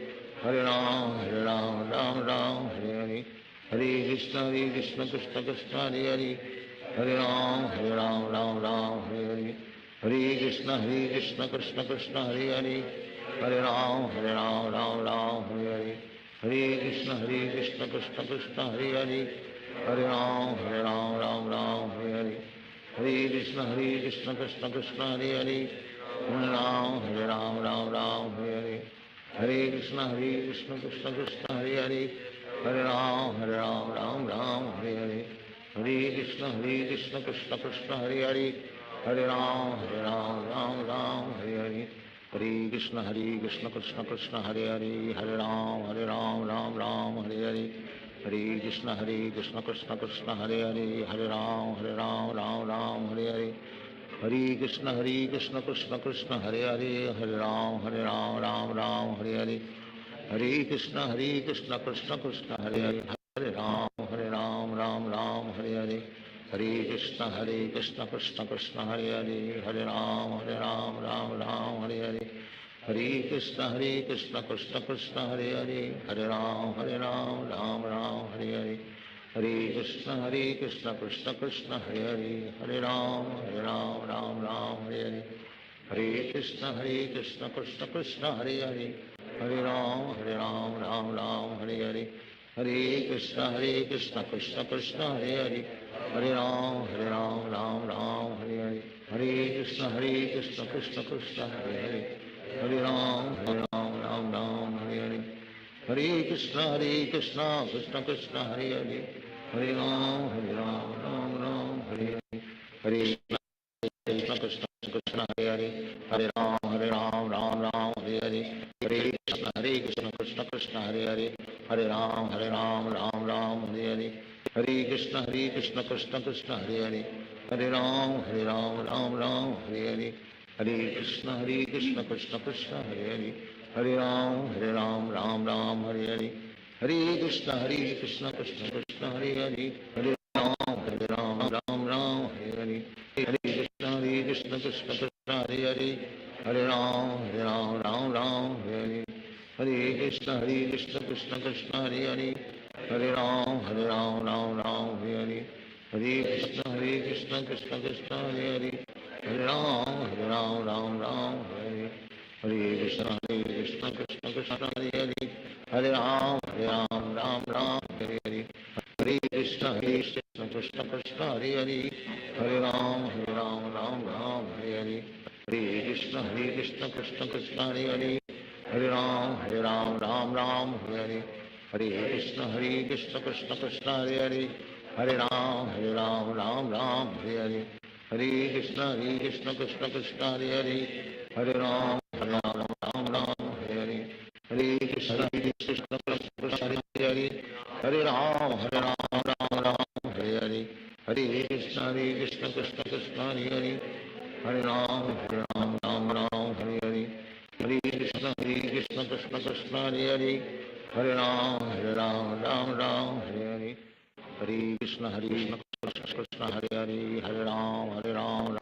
Hare Ram Hare Hare, Hare Krishna Krishna Krishna Hare Hare, Hare Ram Hare Hare, Hare Krishna Krishna Krishna Hare Hare, Hare Ram Hare Hare, Hare Krishna Krishna Krishna Hare Hare, Hare Ram Hare Hare, Hare Krishna Krishna Krishna Hare Hare, Hare Ram Hare Hare, Hare Krishna Krishna Krishna Hare Hare, Hare Ram Hare Hare, Hare Krishna Krishna Krishna Hare Hare, Hare Ram Hare Hare, Hare Krishna Krishna Krishna Hare Hare, Hare Ram Hare Hare Hare, Hare Krishna Krishna Krishna Hare Hare, Hare Ram Hare Hare Hare, Hare Krishna Krishna Krishna Hare Hare, Hare Ram Hare Hare Hare, Hare Krishna Krishna Krishna Hare Hare, Hare Ram Hare Hare Hare, Hare Krishna Krishna Krishna Hare Hare, Hare Ram Hare Hare Hare, Hare Krishna Krishna Krishna Hare Hare, Hare Ram Hare Hare Hare, Hare Krishna Krishna Krishna Hare Hare, Hare Ram Hare Hare, Hare Krishna Krishna Krishna Hare Hare, Hare Ram Hare Hare, Hare Krishna Krishna Krishna Hare Hare, Hare Ram Hare Hare, Hare Krishna Krishna Krishna Hare Hare, Hare Ram Hare Hare, Hare Krishna Krishna Krishna Hare Hare, Hare Ram Hare Hare, Hare Krishna Krishna Krishna Hare Hare, Hare Ram Hare Hare, Hare Krishna Krishna Krishna Hare Hare, Hare Ram Hare Hare, Hare Krishna Krishna Krishna Hare Hare, Hare Ram Hare Hare, Hare Krishna Krishna Krishna Hare Hare, Hare Ram Hare Hare, Hare Krishna Krishna Krishna Hare Hare, Hare Ram Hare Hare, Hare Krishna Krishna Krishna Hare Hare Hare Ram Ram Ram Hare Hare Hare Krishna Krishna Krishna Hare Hare Hare Ram Ram Ram Hare Hare Hare Krishna Krishna Krishna Hare Hare Hare Ram Ram Ram Hare Hare Hare Krishna Krishna Krishna Hare Hare Hare Ram Ram Ram Hare Hare Hare Krishna Krishna Krishna Hare Hare Hare Ram Ram Hare Hare Hare Krishna Krishna Krishna Hare Hare Hare Ram Hare Hare Hare Krishna Krishna Krishna Hare Hare Hare Ram Hare Hare Hare Krishna Krishna Krishna Hare Hare Hare Ram Ram Hare Hare Hare Krishna Krishna Hare Hare Hare Ram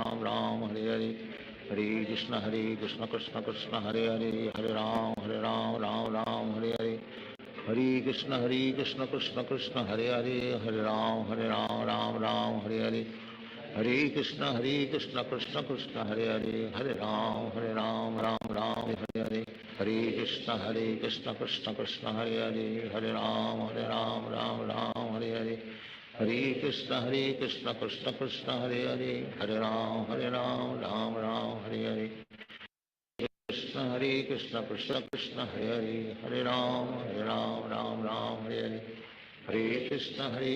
Ram Hare Hare Hare Krishna Krishna Krishna Hare Hare Hare Ram Ram Hare Hare Hare Krishna Krishna Krishna Hare Hare Hare Ram Ram Hare Hare Hare Krishna Krishna Krishna Hare Hare Hare Ram Ram Hare Hare Hare Krishna Krishna Krishna Hare Hare Hare Ram Ram Hare Hare Hare Krishna Krishna Krishna Hare Hare Hare Ram Hare Hare Krishna Krishna Krishna Hare Hare Hare Ram Hare Hare Hare Krishna Krishna Krishna Hare Hare Hare Ram Hare Hare Hare Krishna Krishna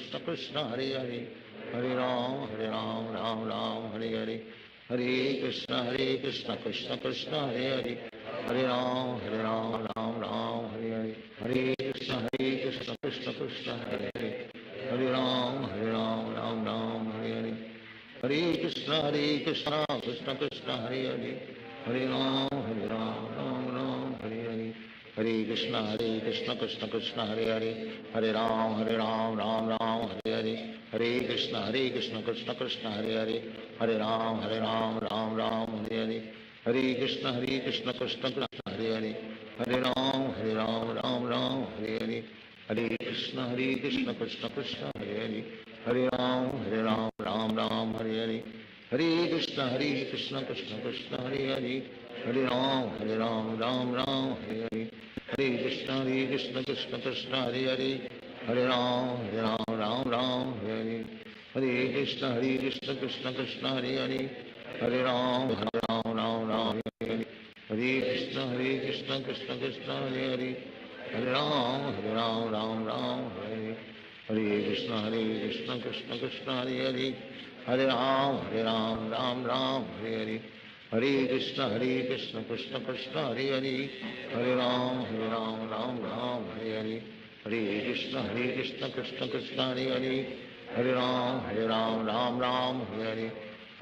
Krishna Hare Hare Hare Ram Hare Hare Hare Krishna Krishna Krishna Hare Hare Hare Ram Hare Hare Hare Krishna Krishna Krishna Hare Hare Hare Ram Hare Hare Hare Krishna Krishna Krishna Hare Hare Hare Ram Hare Hare Hare Krishna Krishna Krishna Hare Hare Hare Ram Hare Hare Hare Krishna Krishna Krishna Hare Hare Hare Ram Hare Hare Hare Krishna Krishna Krishna Hare Hare Hare Ram Hare Hare Hare Krishna Krishna Krishna Hare Hare Hare Ram Hare Hare Hare Krishna Krishna Krishna Hare Hare Hare Ram Hare Hare Hare Krishna Krishna Krishna Hare Hare Hare Ram Hare Hare Hare Krishna Krishna Krishna Hare Hare Hare Ram Hare Hare Hare Krishna Krishna Krishna Hare Hare Hare Ram Hare Hare Hare Krishna Krishna Krishna Hare Hare Hare Ram Hare Hare Hare Krishna Krishna Krishna Hare Hare Hare Ram Hare Hare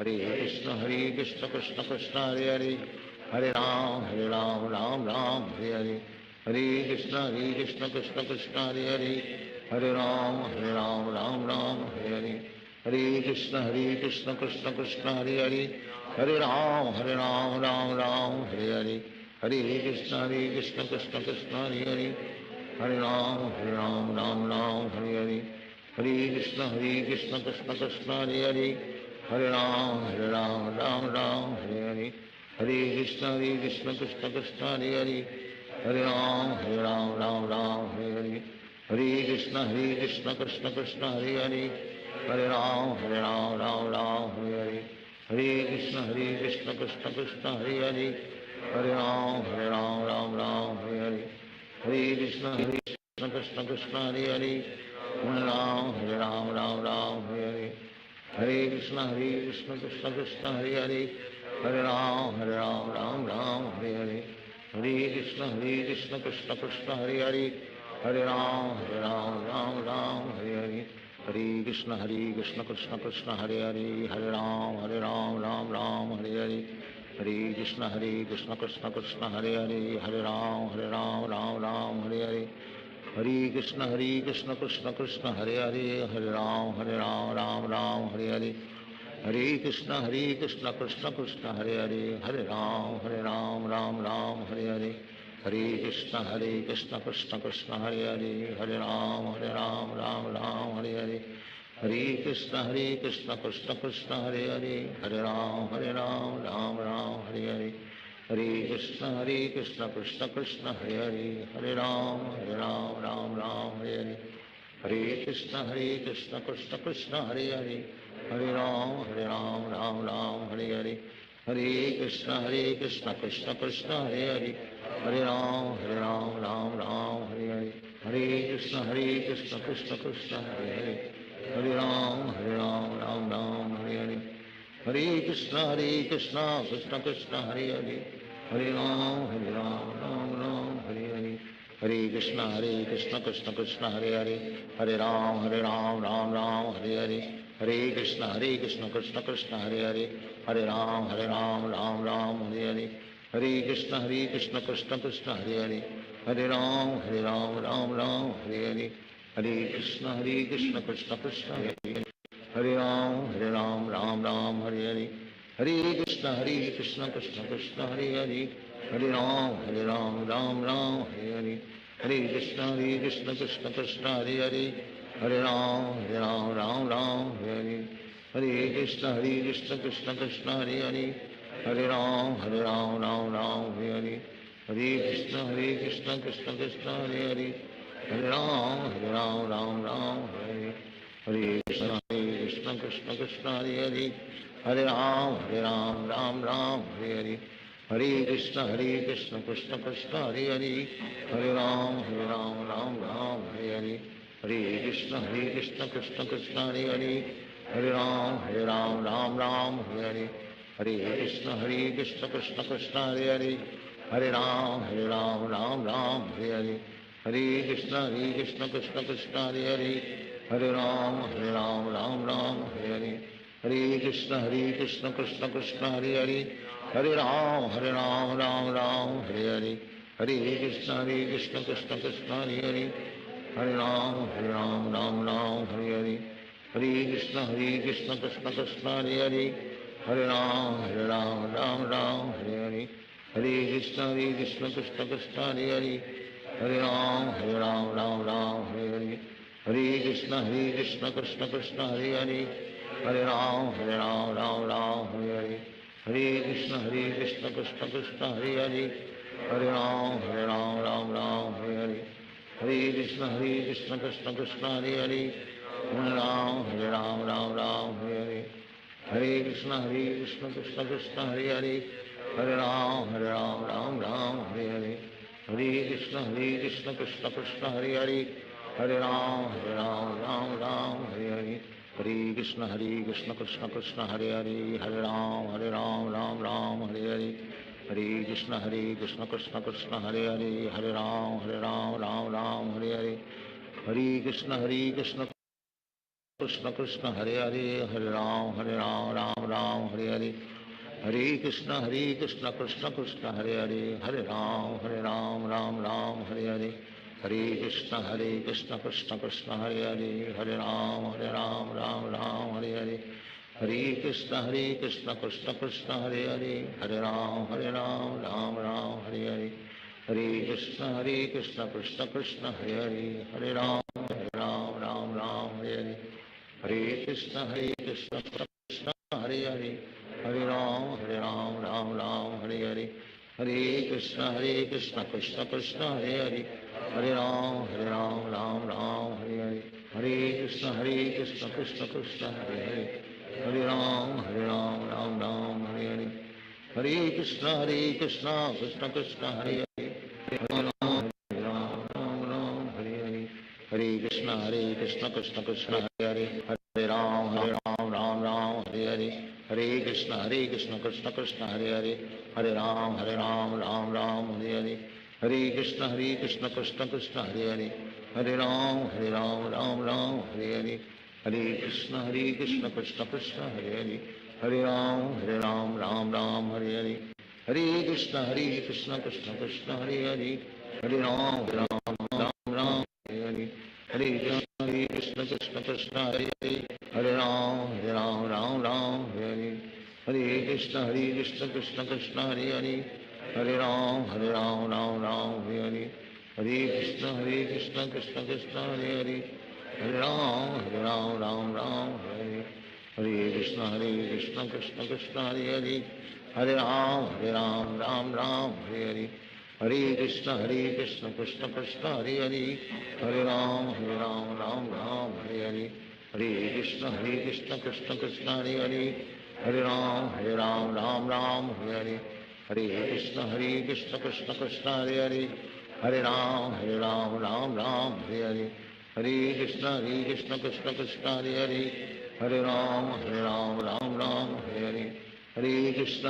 Hare Krishna Krishna Krishna Hare Hare Hare Ram Hare Hare Hare Krishna Krishna Krishna Hare Hare Hare Ram Hare Hare Hare Krishna Krishna Krishna Hare Hare Hare Ram Hare Hare Hare Krishna Krishna Krishna Hare Hare Hare Ram Hare Hare Hare Krishna Krishna Krishna Hare Hare Hare Ram Hare Hare Hare Krishna Krishna Krishna Hare Hare Hare Ram Hare Hare Hare Krishna Krishna Krishna Hare Hare Hare Ram Hare Hare Hare Krishna Krishna Krishna Hare Hare Hare Ram Hare Hare Hare Krishna Krishna Krishna Hare Hare Hare Ram Hare Hare Hare Krishna Krishna Krishna Hare Hare Hare Ram Hare Hare Hare Krishna Krishna Krishna Hare Hare Hare Ram Hare Hare Hare Krishna Krishna Krishna Hare Hare Hare Ram Hare Hare Hare Krishna Krishna Krishna Hare Hare Hare Ram Hare Hare Hare Krishna Krishna Krishna Hare Hare Hare Ram Hare Hare Hare Krishna Krishna Krishna Hare Hare Hare Ram Hare Hare Hare Krishna Krishna Krishna Hare Hare Hare Ram Hare Hare Hare Krishna Krishna Krishna Hare Hare Hare Ram Hare Hare Hare Krishna Krishna Krishna Hare Hare, Hare Ram Ram Ram Hare Hare. Hare Krishna Krishna Krishna Hare Hare, Hare Ram Ram Ram Hare Hare. Hare Krishna Krishna Krishna Hare Hare, Hare Ram Ram Ram Hare Hare. Hare Krishna Krishna Krishna Hare Hare, Hare Ram Ram Ram Hare Hare. Hare Krishna Krishna Krishna Hare Hare, Hare Ram Ram Ram Hare Hare. Hare Krishna Krishna Krishna Hare Hare, Hare Ram Ram Ram Hare Hare. Hare Krishna Krishna Krishna Hare Hare, Hare Ram Ram Ram Hare Hare. Hare Krishna Krishna Krishna Hare Hare, Hare Ram Ram Ram Hare Hare. Hare Krishna Krishna Krishna Hare Hare, Hare Ram Ram Ram Hare Hare. Hare Krishna Krishna Krishna Hare Hare, Hare Ram Ram Ram Hare Hare. Hare Krishna Krishna Krishna Hare Hare, Hare Ram Ram Ram Hare Hare. Hare Krishna Krishna Krishna Hare Hare, Hare Ram Ram Ram Hare Hare. Hare Krishna Krishna Krishna Hare Hare, Hare Ram Ram Ram Hare Hare. Hare Krishna Krishna Krishna Hare Hare, Hare Ram Ram Ram Hare Hare. Hare Krishna Krishna Krishna Hare Hare, Hare Ram Ram Ram Hare Hare. Hare Krishna Krishna Krishna Hare Hare, Hare Ram Ram Ram Hare Hare. Hare Krishna Krishna Krishna Hare Hare, Hare Ram Ram Ram Hare Hare. Hare Krishna Krishna Krishna Hare Hare, Hare Ram Ram Ram Hare Hare. Hare Krishna Krishna Krishna Hare Hare, Hare Ram Ram Ram Hare Hare. Hare Krishna Krishna Krishna Hare Hare, Hare Ram Ram Ram Hare Hare. Hare Krishna Krishna Krishna Hare Hare, Hare Ram Ram Hare Hare. Hare Krishna Krishna Krishna Hare Hare, Hare Ram Ram Hare Hare. Hare Krishna Krishna Krishna Hare Hare, Hare Ram Ram Hare Hare. Hare Krishna Krishna Krishna Hare Hare, Hare Ram Ram Hare Hare. Hare Krishna Krishna Krishna Hare Hare, Hare Ram Ram Hare Hare. Hare Krishna Krishna Krishna Hare Hare, Hare Ram Ram Hare Hare. Hare Krishna Krishna Krishna Hare Hare, Hare Ram Ram Hare Hare. Hare Krishna Krishna Krishna Hare Hare, Hare Ram Ram Hare Hare. Hare Krishna Krishna Krishna Hare Hare, Hare Ram Ram Hare Hare. Hare Krishna Krishna Krishna Hare Hare, Hare Ram Ram Hare Hare. Hare Krishna Krishna Krishna Hare Hare, Hare Ram Ram Hare Hare. Hare Krishna Krishna Krishna Hare Hare, Hare Ram Ram Hare Hare. Hare Krishna Krishna Krishna Hare Hare, Hare Ram Ram Hare Hare. Hare Krishna Krishna Krishna Hare Hare, Hare Ram Ram Hare Hare. Hare Krishna Krishna Hare Hare, Hare Ram Ram Hare Hare. Hare Krishna Krishna Krishna Hare Hare, Hare Ram Ram Hare Hare. Hare Krishna Krishna Krishna Hare Hare, Hare Ram Ram Hare Hare. Hare Krishna Krishna Krishna Hare Hare, Hare Ram Ram Hare Hare. Hare Krishna Krishna Krishna Hare Hare, Hare Ram Ram Hare Hare. Hare Krishna Krishna Krishna Hare Hare, Hare Ram Ram Hare Hare. Hare Krishna Krishna Krishna Hare Hare, Hare Ram Ram Hare Hare. Hare Krishna Krishna Krishna Hare Hare, Hare Ram Ram Hare Hare. Hare Krishna Krishna Krishna Hare Hare, Hare Ram Ram Hare Hare. Hare Krishna Krishna Hare Hare, Hare Ram Ram Hare Hare. Hare Krishna Krishna Krishna Hare Hare, Hare Ram Ram Hare Hare. Hare Krishna Krishna Krishna Hare Hare, Hare Ram Ram Hare Hare. Hare Krishna Krishna Krishna Hare Hare, Hare Ram Ram Ram Hare Hare, Hare Krishna Krishna Krishna Hare Hare, Hare Ram Ram Ram Hare Hare, Hare Krishna Krishna Krishna Hare Hare, Hare Ram Ram Ram Hare Hare, Hare Krishna Krishna Krishna Hare Hare, Hare Ram Ram Ram Hare Hare, Hare Krishna Krishna Krishna Hare Hare, Hare Ram Ram Ram Hare Hare, Hare Krishna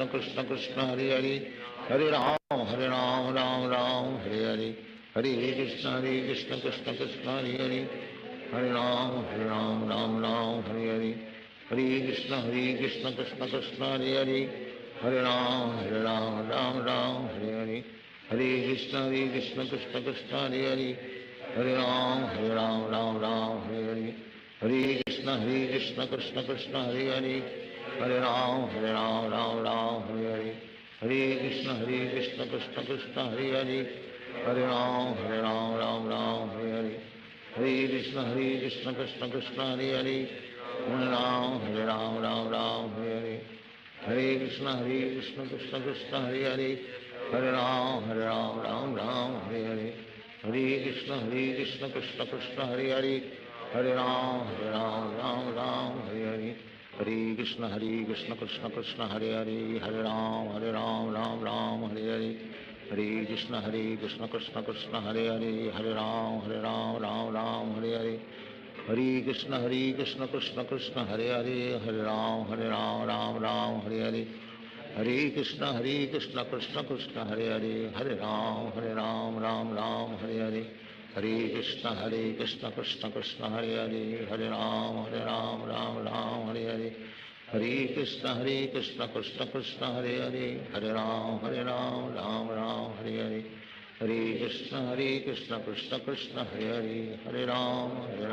Krishna Krishna Hare Hare, Hare Ram Ram Ram Hare Hare, Hare Krishna Krishna Krishna Hare Hare, Hare Ram Ram Ram Hare Hare, Hare Krishna Krishna Krishna Hare Hare, Hare Ram Ram Ram Hare Hare, Hare Krishna Krishna Krishna Hare Hare, Hare Ram Ram Ram Hare Hare, Hare Krishna Krishna Krishna Hare Hare, Hare Ram Ram Ram Hare Hare, Hare Krishna Krishna Krishna Hare Hare, Hare Ram Ram Ram Hare Hare, Hare Krishna Krishna Krishna Hare Hare, Hare Ram Ram Ram Hare Hare, Hare Krishna Krishna Krishna Hare Hare, Hare Ram Ram Ram Hare Hare, Hare Krishna Krishna Krishna Hare Hare, Hare Ram Ram Ram Hare Hare, Hare Krishna Krishna Krishna Hare Hare, Hare Ram Ram Ram Hare Hare, Hare Krishna Krishna Krishna Hare Hare, Hare Ram Ram Ram Hare Hare, Hare Krishna Krishna Krishna Hare Hare, Hare Ram Ram Ram Hare Hare, Hare Krishna Krishna Krishna Hare Hare, Hare Ram Ram Ram Hare Hare, Hare Krishna Krishna Krishna Hare Hare, Hare Ram Ram Ram Hare Hare, Hare Krishna Krishna Krishna Hare Hare, Hare Ram Ram Ram Hare Hare, Hare Krishna Krishna Krishna Hare Hare, Hare Ram Ram Ram Hare Hare, Hare Krishna Krishna Krishna Hare Hare, Hare Ram Ram Ram Hare Hare, Hare Krishna Krishna Krishna Hare Hare, Hare Ram Ram Ram Hare Hare, Hare Krishna Krishna Krishna Hare Hare, Hare Ram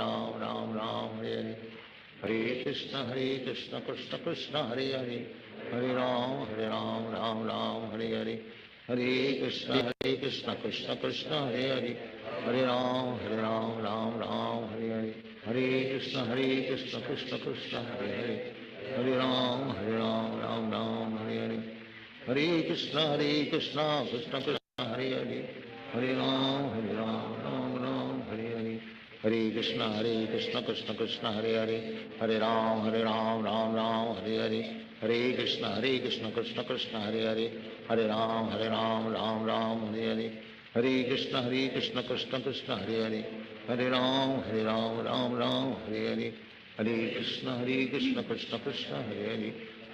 Ram Ram Hare Hare, Hare Krishna Krishna Krishna Hare Hare, Hare Ram Ram Ram Hare Hare, Hare Krishna Krishna Krishna Hare Hare, Hare Ram Ram Ram Hare Hare, Hare Krishna Krishna Krishna Hare Hare, Hare Ram Ram Ram Hare Hare, Hare Krishna Krishna Krishna Hare Hare, Hare Ram Ram Ram Hare Hare, Hare Krishna Krishna Krishna Hare Hare, Hare Ram Ram Ram Hare Hare, Hare Krishna Krishna Krishna Hare Hare,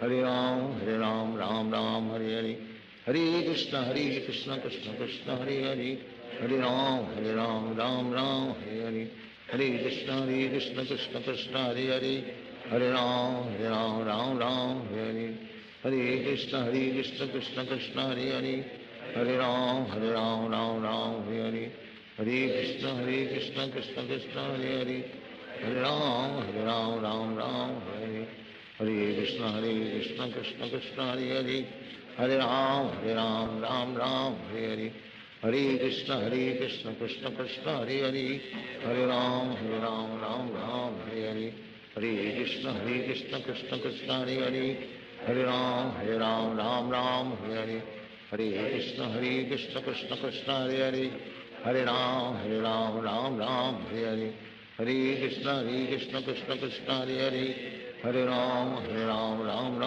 Hare Ram Ram Ram Hare Hare, Hare Krishna Krishna Krishna Hare Hare, Hare Ram Ram Ram Hare Hare, Hare Krishna Krishna Krishna Hare Hare, Hare Ram Ram Ram Hare Hare, Hare Krishna Krishna Krishna Hare Hare, Hare Ram Ram Ram Hare Hare, Hare Krishna Krishna Krishna Hare Hare, Hare Ram Ram Ram Hare Hare, Hare Krishna Krishna Krishna Hare Hare, Hare Ram Ram Ram Hare Hare, Hare Krishna Krishna Krishna Hare Hare, Hare Ram Ram Ram Hare Hare, Hare Krishna Krishna Krishna Hare Hare, Hare Ram Ram Ram Hare Hare, Hare Krishna Krishna Krishna Hare Hare, Hare Ram Ram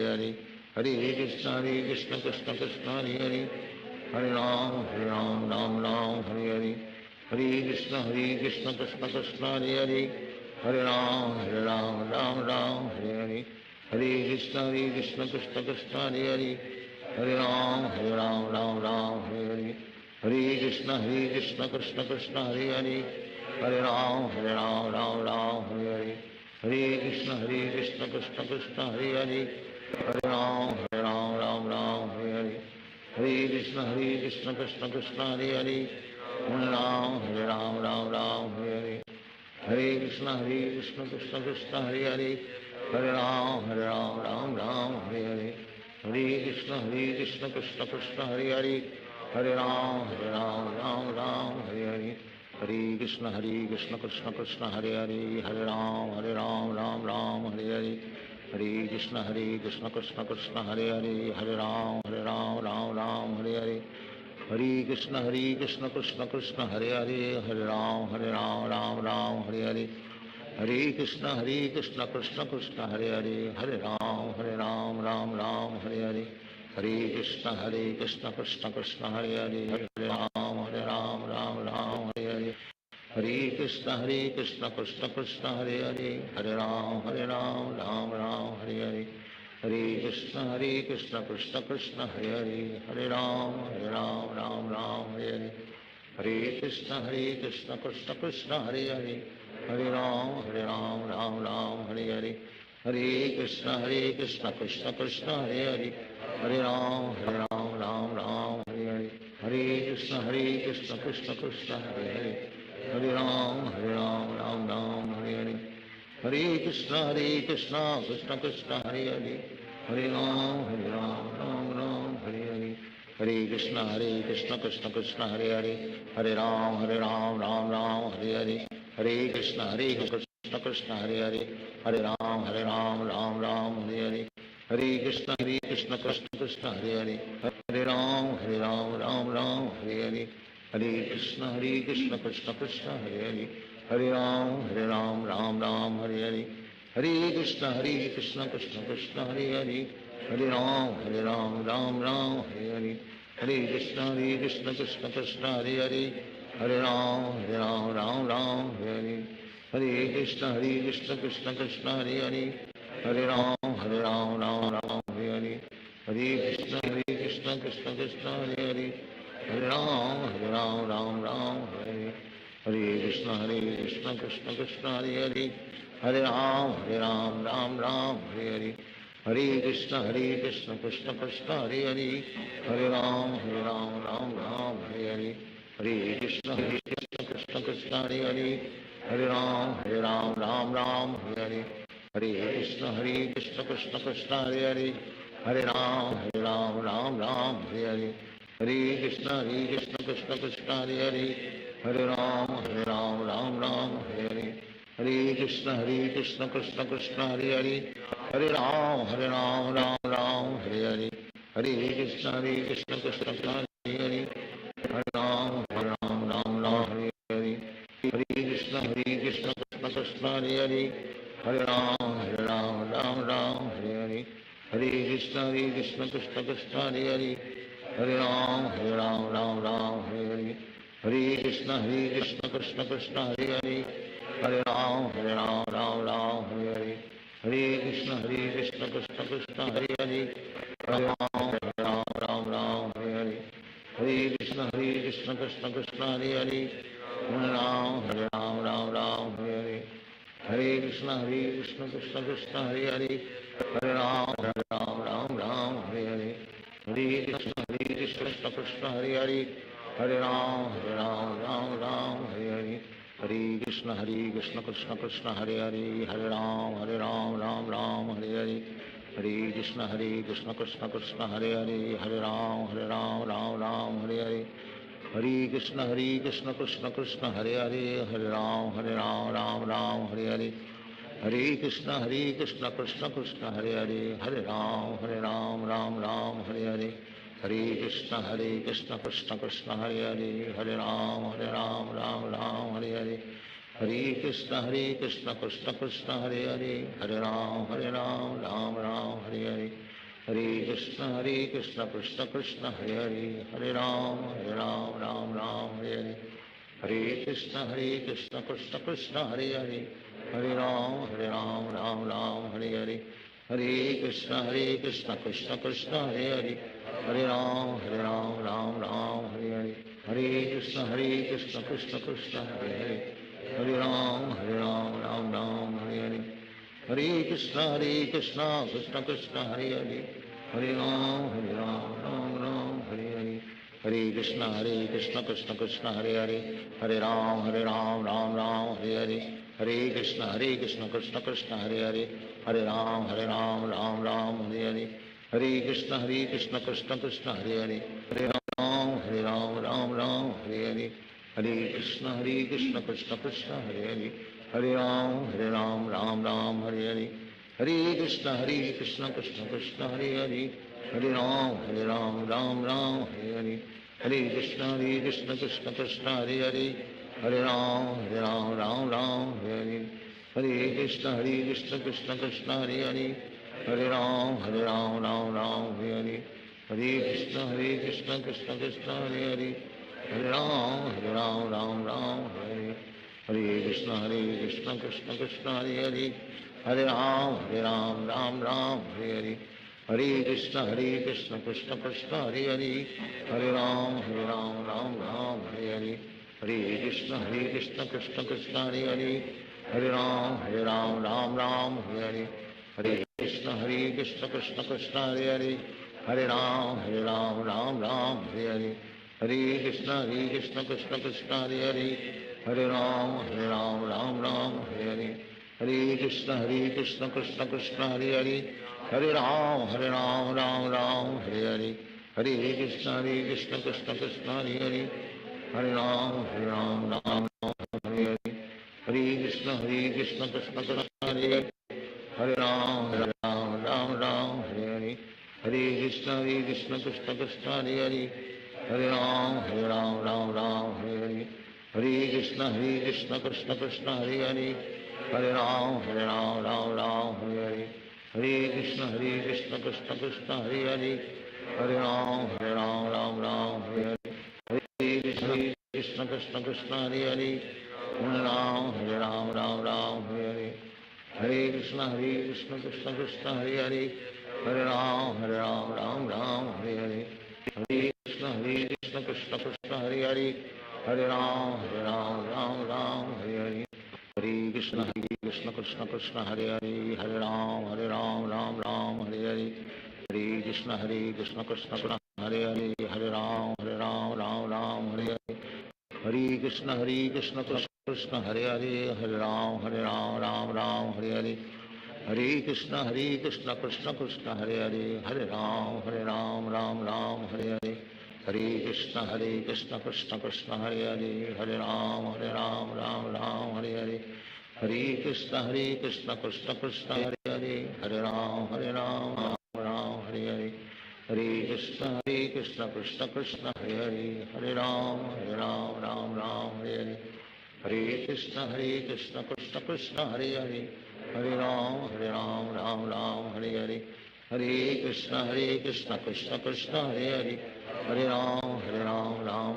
Ram Hare Hare, Hare Krishna Krishna Krishna Hare Hare, Hare Ram Ram Ram Hare Hare, Hare Krishna Krishna Krishna Hare Hare, Hare Ram Ram Ram Hare Hare, Hare Krishna Krishna Krishna Hare Hare, Hare Ram Ram Ram Hare Hare, Hare Krishna Krishna Krishna Hare Hare, Hare Ram Ram Ram Hare Hare, Hare Krishna Krishna Krishna Hare Hare, Hare Ram Ram Ram Hare Hare, Hare Krishna Krishna Krishna Hare Hare, Hare Ram Ram Ram Hare Hare, Hare Krishna Krishna Krishna Hare Hare, Hare Ram Ram Ram Hare Hare, Hare Krishna Krishna Krishna Hare Hare, Hare Ram Ram Ram Hare Hare, Hare Krishna Krishna Krishna Hare Hare, Hare Ram, Ram Ram, Hare Hare. Hare Krishna Krishna Krishna Hare Hare, Hare Ram, Ram Ram, Hare Hare. Hare Krishna Krishna Krishna Hare Hare, Hare Ram, Ram Hare Hare. Hare Krishna Krishna Krishna Hare Hare, Hare Ram, Ram Hare Hare. Hare Krishna Krishna Krishna Hare Hare, Hare Ram, Ram Hare Hare. Hare Krishna Krishna Krishna Hare Hare, Hare Ram, Ram Hare Hare. Hare Krishna Krishna Krishna Hare Hare, Hare Ram, Ram Hare Hare. Hare Krishna Krishna Krishna Hare Hare, Hare Ram, Ram Hare Hare. Hare Krishna Krishna Krishna Hare Hare, Hare Ram, Ram Hare Hare. Hare Krishna Krishna Krishna Hare Hare, Hare Ram, Ram Hare Hare. Hare Krishna Krishna Krishna Hare Hare, Hare Ram, Ram Hare Hare. Hare Krishna Krishna Krishna Hare Hare, Hare Ram, Ram Hare Hare. Hare Krishna Krishna Krishna Hare Hare, Hare Ram, Ram Hare Hare. Hare Krishna Krishna Krishna Hare Hare, Hare Ram, Ram Hare Hare. Hare Krishna Krishna Krishna Hare Hare, Hare Ram, Ram Hare Hare. Hare Krishna Krishna Krishna Hare Hare, Hare Ram, Ram Hare Hare. Hare Krishna Krishna Krishna Hare Hare, Hare Ram, Ram Hare Hare. Hare Krishna Krishna Krishna Hare Hare, Hare Ram, Ram Hare Hare. Hare Krishna Krishna Krishna Hare Hare, Hare Ram, Ram Hare Hare. Hare Krishna Krishna Krishna Hare Hare, Hare Ram, Ram Hare. Hare Krishna Krishna Krishna Hare Hare, Hare Ram, Ram Hare Hare. Hare Krishna Krishna Krishna Hare Hare, Hare Ram, Ram Hare Hare. Hare Krishna Krishna Krishna Hare Hare, Hare Ram, Ram Hare Hare. Hare Krishna Krishna Krishna Hare Hare, Hare Ram, Ram Hare Hare. Hare Krishna Krishna Krishna Hare Hare, Hare Ram, Hare Hare. Hare Krishna Krishna Krishna Hare Hare, Hare Ram, Hare Hare. Hare Krishna Krishna Krishna Hare Hare, Hare Ram, Hare Hare. Hare Krishna Krishna Krishna Hare Hare, Hare Ram, Hare Hare. Hare Krishna Krishna Krishna Hare Hare, Hare Ram, Hare Hare. Hare Krishna Krishna Krishna Hare Hare, Hare Ram, Hare Hare. Hare Krishna Krishna Krishna Hare Hare, Hare Ram, Hare Hare. Hare Krishna Krishna Krishna Hare Hare, Hare Ram, Hare Hare. Hare Krishna Krishna Krishna Hare Hare, Hare Ram, Hare Hare. Hare Krishna Krishna Krishna Hare Hare, Hare Ram, Hare Hare. Hare Krishna Krishna Krishna Hare Hare, Hare Ram, Hare Hare. Hare Krishna Krishna Krishna Hare Hare, Hare Ram, Hare Hare. Hare Krishna Krishna Krishna Hare Hare, Hare Ram, Hare Hare. Hare Krishna Krishna Krishna Hare Hare, Hare Ram, Hare Hare. Hare Krishna Krishna Krishna Hare Hare, Hare Ram, Hare Hare. Hare Krishna Krishna Krishna Hare Hare, Hare Ram, Hare Hare. Hare Krishna Krishna Krishna Hare Hare, Hare Ram, Hare Hare. Hare Krishna Krishna Krishna Hare Hare, Hare Ram, Hare Hare. Hare Krishna Krishna Krishna Hare Hare, Hare Ram, Hare Hare. Hare Krishna Krishna Krishna Hare Hare, Hare Ram, Hare Hare. Hare Krishna Krishna Krishna Hare Hare, Hare Ram, Hare Hare. Hare Krishna Krishna Krishna Hare Hare, Hare Ram, Hare Hare. Hare Krishna Krishna Krishna Hare Hare, Hare Ram, Hare Hare. Hare Krishna Krishna Krishna Hare Hare, Hare Ram, Hare Ram Hare Hare, Hare Krishna Krishna Krishna Hare Hare, Hare Ram Ram Hare Hare, Hare Krishna Krishna Krishna Hare Hare, Hare Ram Ram Hare Hare, Hare Krishna Krishna Krishna Hare Hare, Hare Ram Ram Hare Hare, Hare Krishna Krishna Krishna Hare Hare, Hare Ram Ram Hare Hare, Hare Krishna Krishna Krishna Hare Hare, Hare Ram Ram Hare Hare, Hare Krishna Krishna Krishna Hare Hare, Hare Ram Ram Hare Hare, Hare Krishna Krishna Krishna Hare Hare, Hare Ram Ram Hare Hare, Hare Krishna Krishna Krishna Hare Hare, Hare Ram Ram Hare Hare, Hare Krishna Krishna Krishna Hare Hare, Hare Ram Ram Hare Hare, Hare Krishna Krishna Krishna Hare Hare, Hare Ram Ram Hare Hare, Hare Krishna Krishna Krishna Hare Hare, Hare Ram Ram Hare Hare, Hare Krishna Krishna Krishna Hare Hare, Hare Ram Ram Hare Hare, Hare Krishna Krishna Krishna Hare Hare, Hare Ram Ram Hare Hare, Hare Krishna Krishna Krishna Hare Hare, Hare Ram Ram Hare Hare, Hare Krishna Krishna Krishna Hare Hare, Hare Ram Ram Hare Hare, Hare Krishna Krishna Krishna Hare Hare, Hare Ram Ram Hare Hare, Hare Krishna Krishna Krishna Hare Hare, Hare Ram Ram Hare Hare, Hare Krishna Krishna Krishna Hare Hare, Hare Ram Ram Hare Hare, Hare Krishna Krishna Krishna Hare Hare, Hare Ram Ram Hare Hare, Hare Krishna Krishna Krishna Hare Hare, Hare Ram Ram Hare Hare, Hare Krishna Krishna Krishna Hare Hare, Hare Ram Ram Hare Hare, Hare Krishna Krishna Krishna Hare Hare, Hare Ram Ram Hare Hare, Hare Krishna Krishna Krishna Hare Hare, Hare Ram Ram Hare Hare, Hare Krishna Krishna Krishna Hare Hare, Hare Ram Ram Hare Hare, Hare Krishna Krishna Krishna Hare Hare, Hare Ram Hare Hare, Hare Krishna Krishna Krishna Hare Hare, Hare Ram Ram Hare Hare, Hare Krishna Krishna Krishna Hare Hare, Hare Ram Ram Hare Hare, Hare Krishna Krishna Krishna Hare Hare, Hare Ram Ram Hare Hare, Hare Krishna Krishna Krishna Hare Hare, Hare Ram Ram Hare Hare, Hare Krishna Krishna Krishna Hare Hare, Hare Ram Ram Hare Hare, Hare Krishna Krishna Krishna Hare Hare, Hare Ram Ram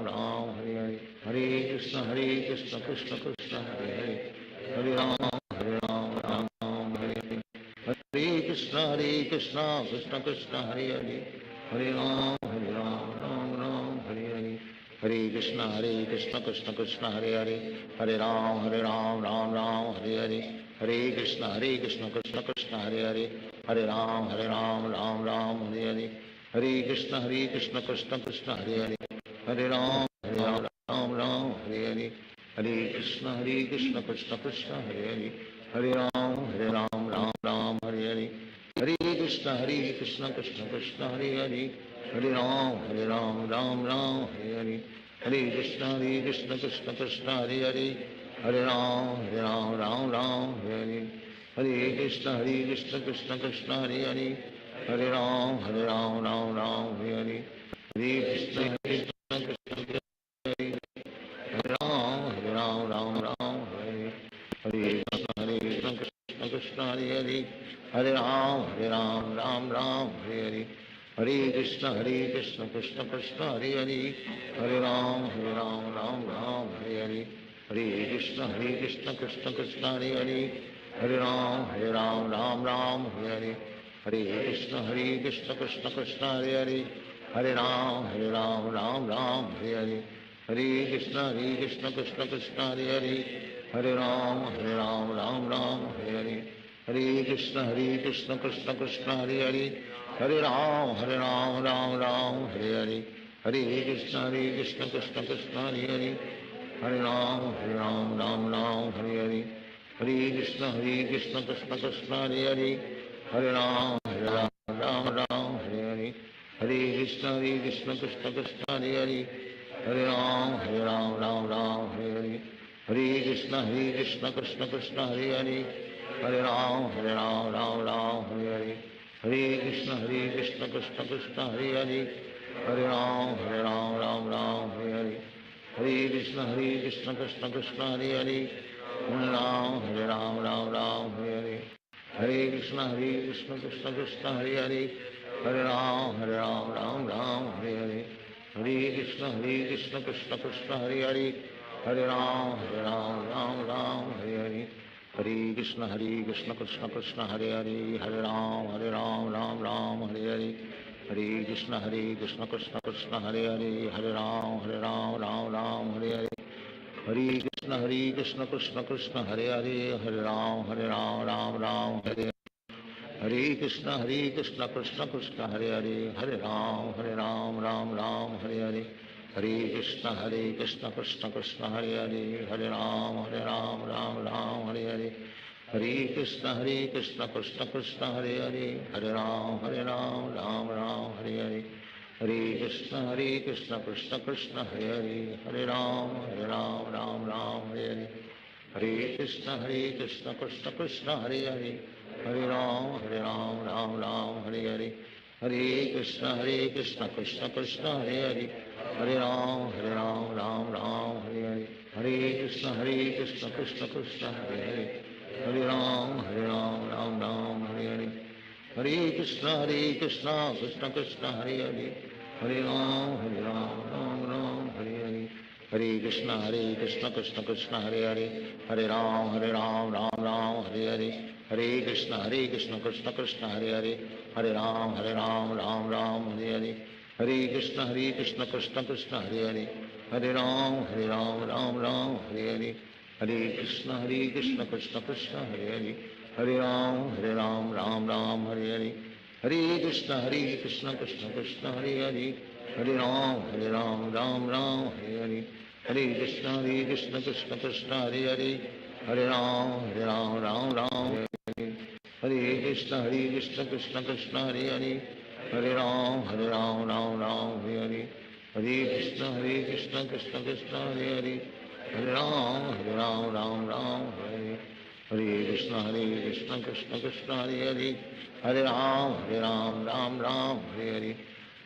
Hare Hare, Hare Krishna Krishna Krishna Hare Hare, Hare Ram Ram Hare Hare, Hare Krishna Krishna Krishna Hare Hare, Hare Ram Ram Hare Hare, Hare Krishna Krishna Krishna Hare Hare, Hare Ram Ram Hare Hare, Hare Krishna Krishna Krishna Hare Hare, Hare Ram Ram Hare Hare, Hare Krishna Krishna Krishna Hare Hare, Hare Ram Ram Hare Hare, Hare Krishna Krishna Krishna Hare Hare, Hare Ram Ram Hare Hare, Hare Krishna Krishna Krishna Hare Ram Ram Hare, Hare Krishna Krishna Hare Hare, Hare Ram Ram Hare Hare, Hare Krishna Krishna Krishna Hare Hare, Hare Ram Ram Hare Hare, Hare Krishna Krishna Krishna Hare Hare, Hare Ram Ram Hare Hare, Hare Krishna Krishna Krishna Hare Hare, Hare Ram Ram Hare Hare, Hare Krishna Krishna Krishna Hare Hare, Hare Ram Ram Hare Hare, Hare Krishna Krishna Krishna Hare Hare, Hare Ram Ram Hare Hare, Hare Krishna Krishna Krishna Hare Hare, Hare Ram Ram Hare Hare, Hare Krishna Krishna Krishna Hare Hare, Hare Ram Ram Hare Hare, Hare Krishna Krishna Krishna Hare Hare, Hare Ram, Ram Ram, Hare Hare. Hare Krishna Krishna Krishna Hare Hare. Hare Ram, Ram Ram, Hare Hare. Hare Krishna Krishna Krishna Hare Hare. Hare Ram, Ram Ram, Hare Hare. Hare Krishna Krishna Krishna Hare Hare. Hare Ram, Ram Ram, Hare Hare. Hare Krishna Krishna Krishna Hare Hare. Hare Ram, Ram Ram, Hare Hare. Hare Krishna Krishna Krishna Hare Hare. Hare Ram, Ram Hare Hare. Hare Krishna Krishna Krishna Hare Hare. Hare Ram, Ram Hare Hare. Hare Krishna Krishna Krishna Hare Hare. Hare Ram, Ram Hare Hare. Hare Krishna Krishna Krishna Hare Hare. Hare Ram, Ram Hare Hare. Hare Krishna Krishna Krishna Hare Hare. Hare Ram, Ram Hare Hare. Hare Krishna Krishna Krishna Hare Hare. Hare Ram, Ram Hare Hare. Hare Krishna Krishna Krishna Hare Hare. Hare Ram, Ram Hare Hare. Hare Krishna Krishna Krishna Hare Hare. Hare Ram, Ram Hare Hare. Hare Krishna Krishna Krishna Hare Hare. Hare Ram, Ram Hare Hare. Hare Krishna Krishna Krishna Hare Hare. Hare Ram, Ram Hare Hare. Hare Krishna Krishna Krishna Hare Hare. Hare Ram, Ram Hare Hare. Hare Krishna Krishna Krishna Hare Hare. Hare Ram, Ram Hare Hare. Hare Krishna Krishna Krishna Hare Hare. Hare Ram, Ram Hare Hare. Hare Krishna Krishna Krishna Hare Hare. Hare Ram, Ram Hare Hare. Hare Krishna Krishna Krishna Hare Hare. Hare Ram, Ram Hare Hare. Hare Krishna Krishna Krishna Hare Hare. Hare Ram, Ram Hare Hare. Hare Krishna Krishna Krishna Hare Hare. Hare Ram, Ram Hare Hare. Hare Krishna Krishna Krishna Hare Hare. Hare Ram, Ram Hare Hare. Hare Krishna Krishna Krishna Hare Hare. Hare Ram, Ram Hare Hare. Hare Krishna Krishna Krishna Hare Hare. Hare Ram, Ram Hare Hare. Hare Krishna Krishna Krishna Hare Hare. Hare Ram, Ram Hare Hare. Hare Krishna Krishna Krishna Hare Hare. Hare Ram, Ram Hare Hare.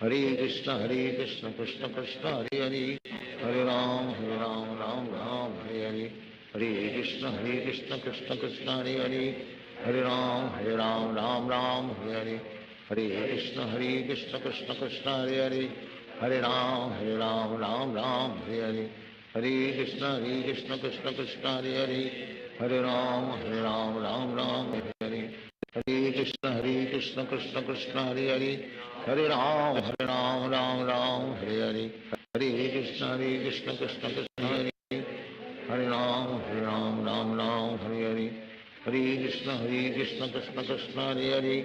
Hare Krishna Krishna Krishna Hare Hare. Hare Ram, Ram Hare Hare. Hare Krishna Krishna Krishna Hare Hare. Hare Ram, Ram Hare Hare. Hare Krishna Krishna Krishna Hare Hare. Hare Ram, Ram Hare Hare. Hare Krishna Krishna Krishna Hare Hare. Hare Ram, Ram Hare Hare. Hare Krishna Krishna Krishna Hare Hare. Hare Ram, Ram Hare Hare. Hare Krishna Krishna Krishna Hare Hare. Hare Ram, Ram Hare Hare. Hare Krishna Krishna Krishna Hare Hare.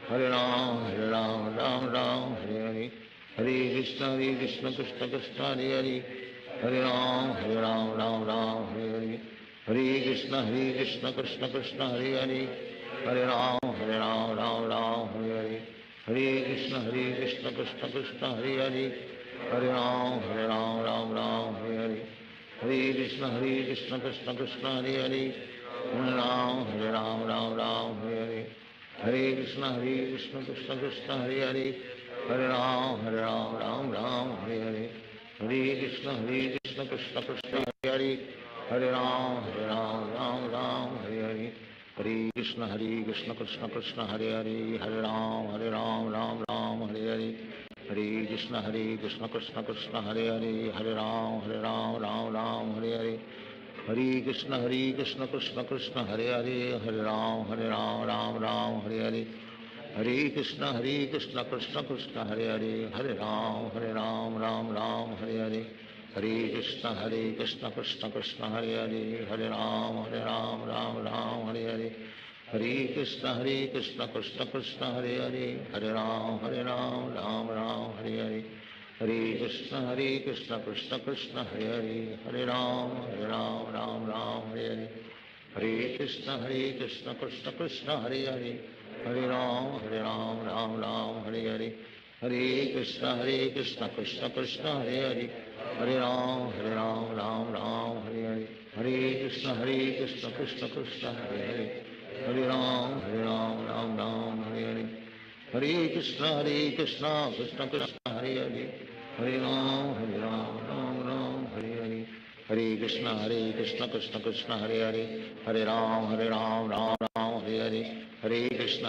Hare Ram, Ram Hare Hare. Hare Krishna Krishna Krishna Hare Hare. Hare Ram, Ram Hare Hare. Hare Krishna Krishna Krishna Hare Hare. Hare Ram, Ram Hare Hare. Hare Krishna Krishna Krishna Hare Hare. Hare Ram, Ram Hare Hare. Hare Krishna Krishna Krishna Hare Hare. Hare Ram, Ram Hare Hare. Hare Krishna Krishna Krishna Hare Hare. Hare Ram, Ram Hare Hare. Hare Krishna Krishna Krishna Hare Hare. Hare Ram, Ram Hare Hare. Hare Krishna Krishna Krishna Hare Hare. Hare Ram, Ram Hare Hare. Hare Krishna Krishna Krishna Hare Hare. Hare Ram, Ram Hare Hare. Hare Krishna Krishna Krishna Hare Hare. Hare Ram, Ram Hare Hare. Hare Krishna Krishna Krishna Hare Hare. Hare Ram, Ram Hare Hare. Hare Krishna Krishna Krishna Hare Hare. Hare Ram, Ram Hare Hare. Hare Krishna Krishna Krishna Hare Hare. Hare Ram, Ram Hare Hare. Hare Krishna Krishna Krishna Hare Hare. Hare Ram, Ram Hare Hare. Hare Krishna Krishna Krishna Hare Hare. Hare Ram Ram Ram Hare Hare, Hare Krishna Krishna Krishna Hare Hare, Hare Ram Ram Ram Hare Hare, Hare Krishna Krishna Krishna Hare Hare, Hare Ram Ram Ram Hare Hare, Hare Krishna Krishna Krishna Hare Hare, Hare Ram Ram Ram Hare Hare, Hare Krishna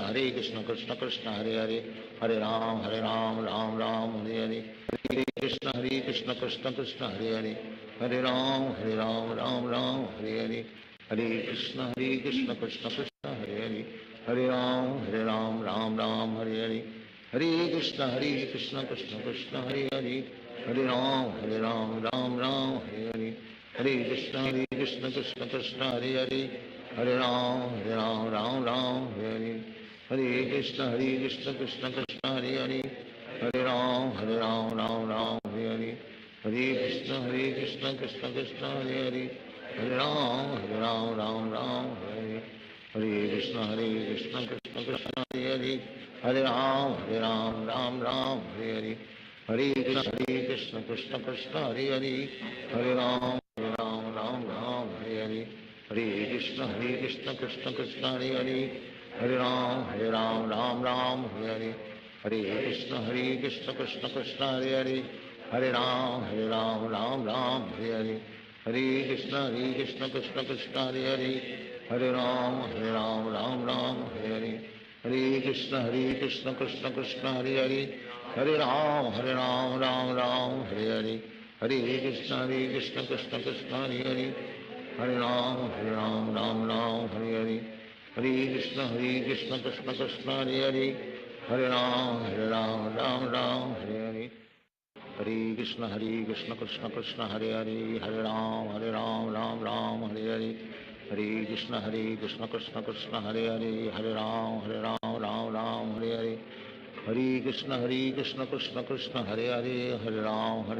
Krishna Krishna Hare Hare, Hare Ram Ram Ram Hare Hare, Hare Krishna Krishna Krishna Hare Hare, Hare Ram Ram Ram Hare Hare, Hare Krishna Krishna Krishna Hare Hare, Hare Ram Ram Ram Hare Hare, Hare Krishna Krishna Krishna Hare Hare, Hare Ram Ram Ram Hare Hare, Hare Krishna Krishna Krishna Hare Hare, Hare Ram Ram Ram Hare Hare, Hare Krishna Krishna Krishna Hare Hare, Hare Ram Ram Ram Hare Hare, Hare Krishna Krishna Krishna Hare Hare, Hare Ram Ram Ram Hare Hare, Hare Krishna Krishna Krishna Krishna Hare Hare, Hare Ram Ram Ram Hare Hare, Hare Krishna Krishna Krishna Hare Hare, Hare Ram Ram Ram Hare Hare, Hare Krishna Krishna Krishna Hare Hare, Hare Ram Ram Ram Hare Hare, Hare Krishna Krishna Krishna Hare Hare, Hare Ram Ram Ram Hare Hare, Hare Krishna Krishna Krishna Hare Hare, Hare Ram Ram Ram Hare Hare, Hare Krishna Krishna Krishna Hare Hare, Hare Ram Ram Ram Hare Hare, Hare Krishna Krishna Krishna Hare Hare, Hare Ram Ram Ram Hare Hare, Hare Krishna Krishna Krishna Hare Hare, Hare Ram Ram Ram Hare Hare, Hare Krishna Krishna Krishna Hare Hare, Hare Ram Ram Ram Hare Hare, Hare Krishna Krishna Krishna Hare Hare, Hare Ram Ram Ram Hare Hare, Hare Krishna Krishna Krishna Hare Hare, Hare Ram Ram Ram Hare Hare, Hare Krishna Krishna Krishna Hare Hare, Hare Ram Ram Ram Hare Hare, Hare Krishna Krishna Krishna Hare Hare, Hare Ram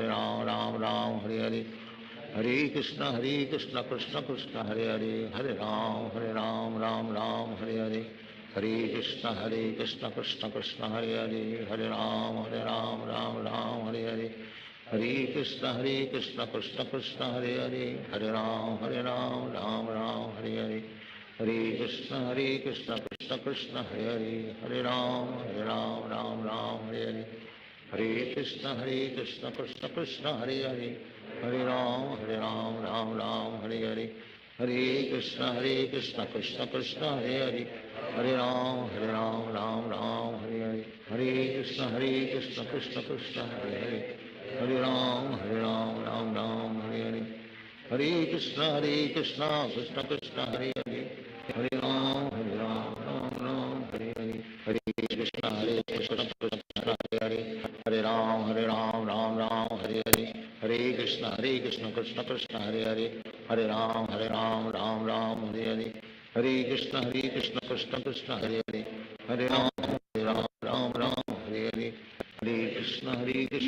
Ram Ram Hare Hare, Hare Krishna Krishna Krishna Hare Hare, Hare Ram Ram Ram Hare Hare, Hare Krishna Krishna Krishna Hare Hare, Hare Ram Ram Ram Hare Hare, Hare Krishna Krishna Krishna Hare Hare, Hare Ram Ram Ram Hare Hare, Hare Krishna Krishna Krishna Hare Hare, Hare Ram Ram Ram Hare Hare, Hare Krishna Krishna Krishna Hare Hare, Hare Ram Ram Ram Hare Hare, Hare Krishna Krishna Krishna Hare Hare, Hare Ram Ram Ram Hare Hare, Hare Krishna Krishna Krishna Hare Hare, Hare Ram Ram Ram Hare Hare, Hare Krishna Krishna Krishna Hare Hare, Hare Ram Ram Ram Hare Hare, Hare Krishna Krishna Krishna Hare Hare, Hare Ram Ram Ram Hare Hare, Hare Krishna Krishna Krishna Hare Hare, Hare Ram Ram Hare Hare, Hare Krishna Krishna Krishna Hare Hare, Hare Ram Ram Hare Hare, Hare Krishna Krishna Krishna Hare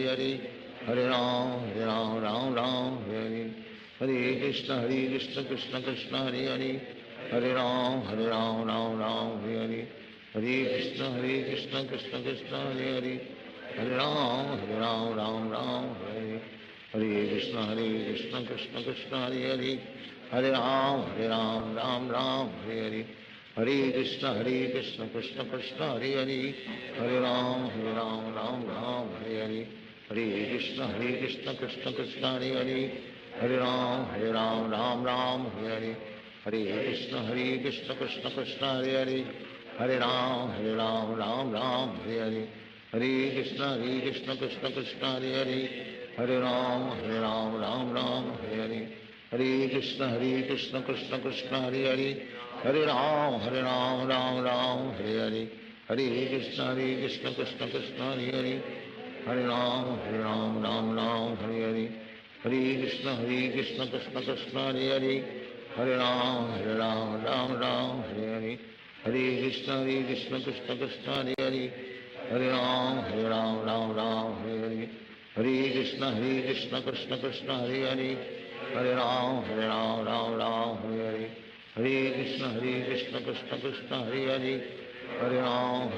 Hare, Hare Ram Ram Ram Hare Hare, Hare Krishna Krishna Krishna Hare Hare, Hare Ram Ram Ram Hare Hare, Hare Krishna Krishna Krishna Hare Hare, Hare Ram Ram Ram Hare Hare, Hare Krishna Krishna Krishna Hare Hare, Hare Ram Ram Ram Hare Hare, Hare Krishna Krishna Krishna Hare Hare, Hare Ram Ram Ram Hare Hare, Hare Krishna Krishna Krishna Hare Hare, Hare Ram Ram Ram Hare Hare, Hare Krishna Krishna Krishna Hare Hare, Hare Ram Ram Ram Hare Hare, Hare Krishna Krishna Krishna Hare Hare, Hare Ram Ram Ram Hare Hare, Hare Krishna Krishna Krishna Hare Hare, Hare Ram Ram Ram Hare Hare, Hare Krishna Krishna Krishna Hare Hare, Hare Ram Ram Ram Hare Hare, Hare Krishna Krishna Krishna Hare Hare, Hare Ram Ram Ram Hare Hare, Hare Krishna Krishna Krishna Hare Hare, Hare Ram Ram Ram Hare Hare, Hare Krishna Krishna Krishna Hare Hare, Hare Ram, Ram Ram, Hare Hare. Hare Krishna, Krishna Krishna, Hare Hare. Hare Ram,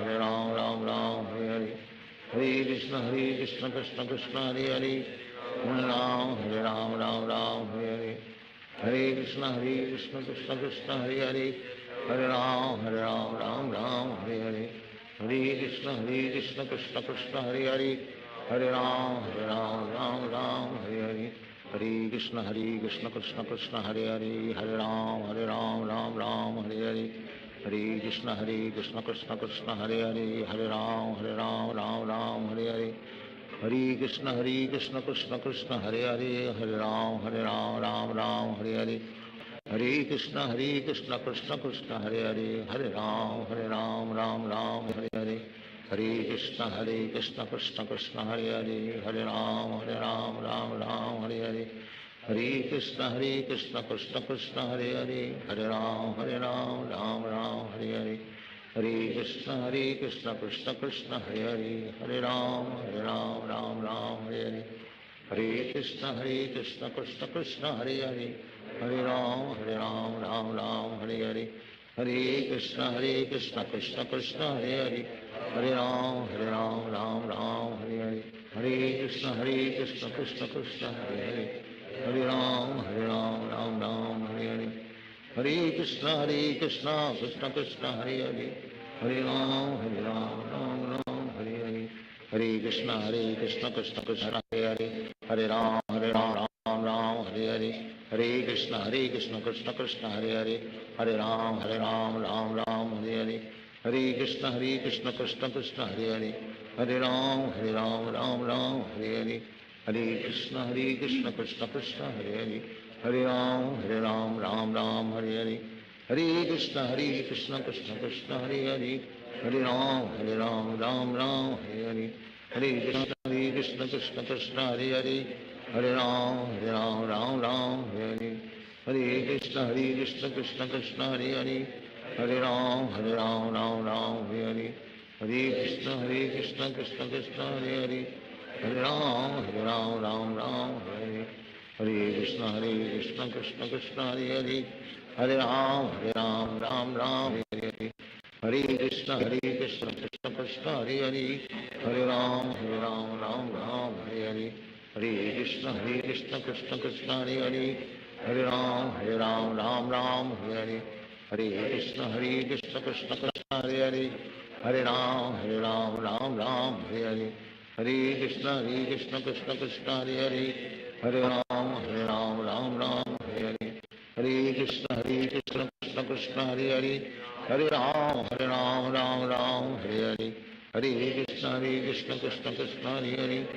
Ram Ram, Hare Hare. Hare Krishna, Krishna Krishna, Hare Hare. Hare Ram, Ram Ram, Hare Hare. Hare Krishna, Krishna Krishna, Hare Hare. Hare Ram, Ram Ram, Hare Hare. Hare Krishna, Krishna Krishna, Hare Hare. Hare Ram, Ram Hare Hare. Hare Krishna, Krishna Krishna, Hare Hare. Hare Ram, Ram Hare Hare. Hare Krishna, Krishna Krishna, Hare Hare. Hare Ram, Ram Hare Hare. Hare Krishna, Krishna Krishna, Hare Hare. Hare Ram, Ram Hare Hare. Hare Krishna, Krishna Krishna, Hare Hare. Hare Ram, Ram Hare Hare. Hare Krishna, Krishna Krishna, Hare Hare. Hare Ram, Ram Hare Hare. Hare Krishna, Krishna Krishna, Hare Hare. Hare Ram, Ram Hare Hare. Hare Krishna, Krishna Krishna, Hare Hare. Hare Ram, Ram Hare Hare. Hare Krishna, Krishna Krishna, Hare Hare. Hare Ram, Ram Hare Hare. Hare Krishna, Krishna Krishna, Hare Hare. Hare Ram, Ram Hare Hare. Hare Krishna, Krishna Krishna, Hare Hare. Hare Ram, Ram Hare Hare. Hare Krishna, Krishna Krishna, Hare Hare. Hare Ram, Ram Hare Hare. Hare Krishna, Krishna Krishna, Hare Hare. Hare Ram, Ram Hare Hare. Hare Krishna, Krishna Krishna, Hare Hare. Hare Ram, Ram Hare Hare. Hare Krishna, Krishna Krishna, Hare Hare. Hare Ram, Ram Hare Hare. Hare Krishna, Krishna Krishna, Hare Hare. Hare Ram, Ram Hare Hare. Hare Krishna, Krishna Krishna, Hare Hare. Hare Ram, Ram Hare Hare. Hare Krishna, Krishna Krishna, Hare Hare. Hare Ram, Ram Hare Hare. Hare Krishna, Krishna Krishna, Hare Hare. Hare Ram, Ram Hare Hare. Hare Krishna, Krishna Krishna, Hare Hare. Hare Ram, Ram Hare Hare. Hare Krishna, Krishna Krishna, Hare Hare. Hare Ram, Ram Hare Hare. Hare Krishna, Krishna Krishna, Hare Hare. Hare Ram, Ram Hare Hare. Hare Krishna, Krishna Krishna, Hare Hare. Hare Ram, Ram Hare Hare. Hare Krishna, Krishna Krishna, Hare Hare. Hare Ram, Ram Hare Hare. Hare Krishna, Krishna Krishna, Hare Hare. Hare Ram, Ram Hare Hare. Hare Krishna, Krishna Krishna, Hare Hare. Hare Ram, Hare Hare. Hare Krishna, Krishna Krishna, Hare Hare.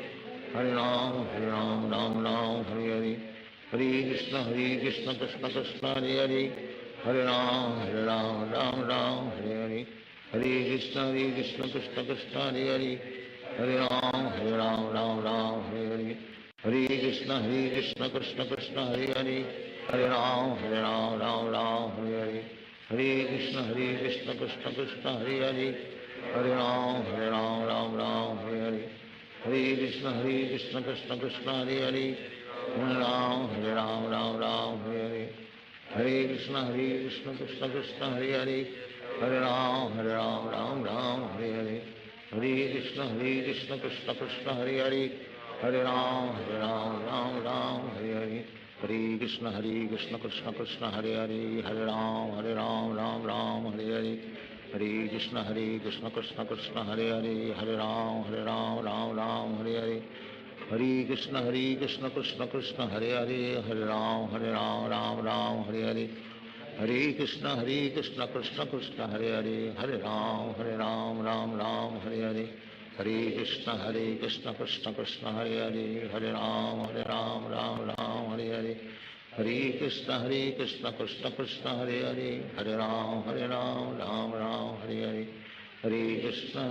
Hare Ram, Hare Hare. Hare Krishna, Krishna Krishna, Hare Hare. Hare Ram, Hare Hare. Hare Krishna, Krishna Krishna, Hare Hare. Hare Ram, Hare Hare. Hare Krishna, Krishna Krishna, Hare Hare. Hare Ram, Hare Hare. Hare Krishna, Krishna Krishna, Hare Hare. Hare Ram, Hare Hare. Hare Krishna, Krishna Krishna, Hare Hare. Hare Ram, Hare Hare. Hare Krishna, Krishna Krishna, Hare Hare. Hare Ram, Hare Hare. Hare Krishna, Krishna Krishna, Hare Hare. Hare Ram, Hare Hare. Hare Krishna, Krishna Krishna, Hare Hare. Hare Ram, Hare Hare. Hare Krishna, Krishna Krishna, Hare Hare. Hare Ram, Hare Hare. Hare Krishna, Krishna Krishna, Hare Hare. Hare Ram, Hare Hare. Hare Krishna, Krishna Krishna, Hare Hare. Hare Ram, Ram Hare Hare. Hare Krishna, Krishna Krishna, Hare Hare. Hare Ram, Ram Hare Hare. Hare Krishna, Krishna Krishna, Hare Hare. Hare Ram, Ram Hare Hare. Hare Krishna,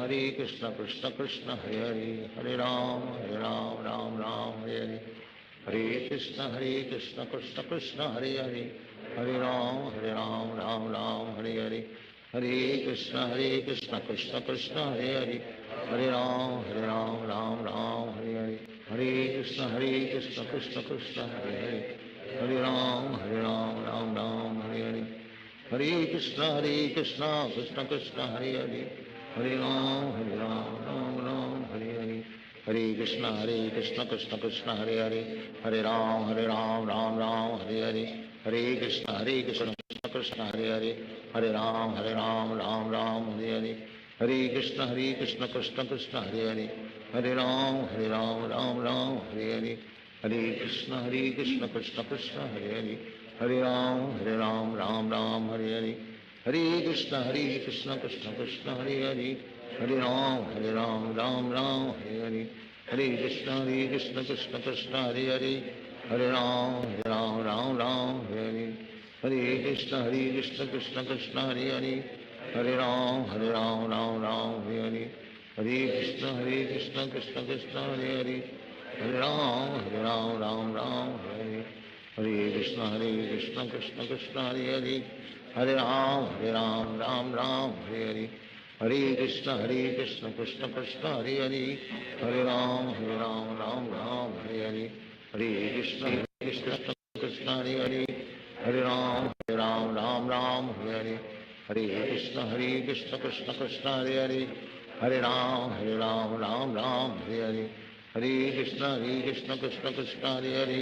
Krishna Krishna, Hare Hare. Hare Ram, Ram Hare Hare. Hare Krishna, Krishna Krishna, Hare Hare. Hare Ram, Ram Hare Hare. Hare Krishna, Krishna Krishna, Hare Hare. Hare Ram, Ram Hare Hare. Hare Krishna, Krishna Krishna, Hare Hare. Hare Ram, Ram Ram, Hare Hare. Hare Krishna, Krishna Krishna, Hare Hare. Hare Ram, Ram Ram, Hare Hare. Hare Krishna, Krishna Krishna, Hare Hare. Hare Ram, Ram Ram, Hare Hare. Hare Krishna, Krishna Krishna, Hare Hare. Hare Ram, Ram Ram, Hare Hare. Hare Krishna, Krishna Krishna, Hare Hare. Hare Ram, Ram Ram, Hare Hare. Hare Krishna, Krishna Krishna, Hare Hare. Hare Ram, Ram Ram, Hare Hare. Hare Krishna, Krishna Krishna, Hare Hare. Hare Ram, Ram Ram, Hare Hare. Hare Krishna, Krishna Krishna, Hare Hare. Hare Ram, Ram Ram, Hare Hare. Hare Krishna, Krishna Krishna, Hare Hare. Hare Ram, Ram Ram, Hare Hare. Hare Krishna, Krishna Krishna, Hare Hare. Hare Ram, Ram Ram, Hare Hare. Hare Krishna, Krishna Krishna, Hare Hare. Hare Ram, Ram Ram, Hare Hare. Hare Krishna, Krishna Krishna, Hare Hare. Hare Ram, Ram Ram, Hare Hare. Hare Krishna, Krishna Krishna, Hare Hare. Hare Ram, Ram Ram, Hare Hare. Hare Krishna, Krishna Krishna, Hare Hare. Hare Ram, Ram Ram, Hare Hare. Hare Krishna, Krishna Krishna, Hare Hare. Hare Ram, Ram Ram, Hare Hare. Hare Krishna, Krishna Krishna, Hare Hare.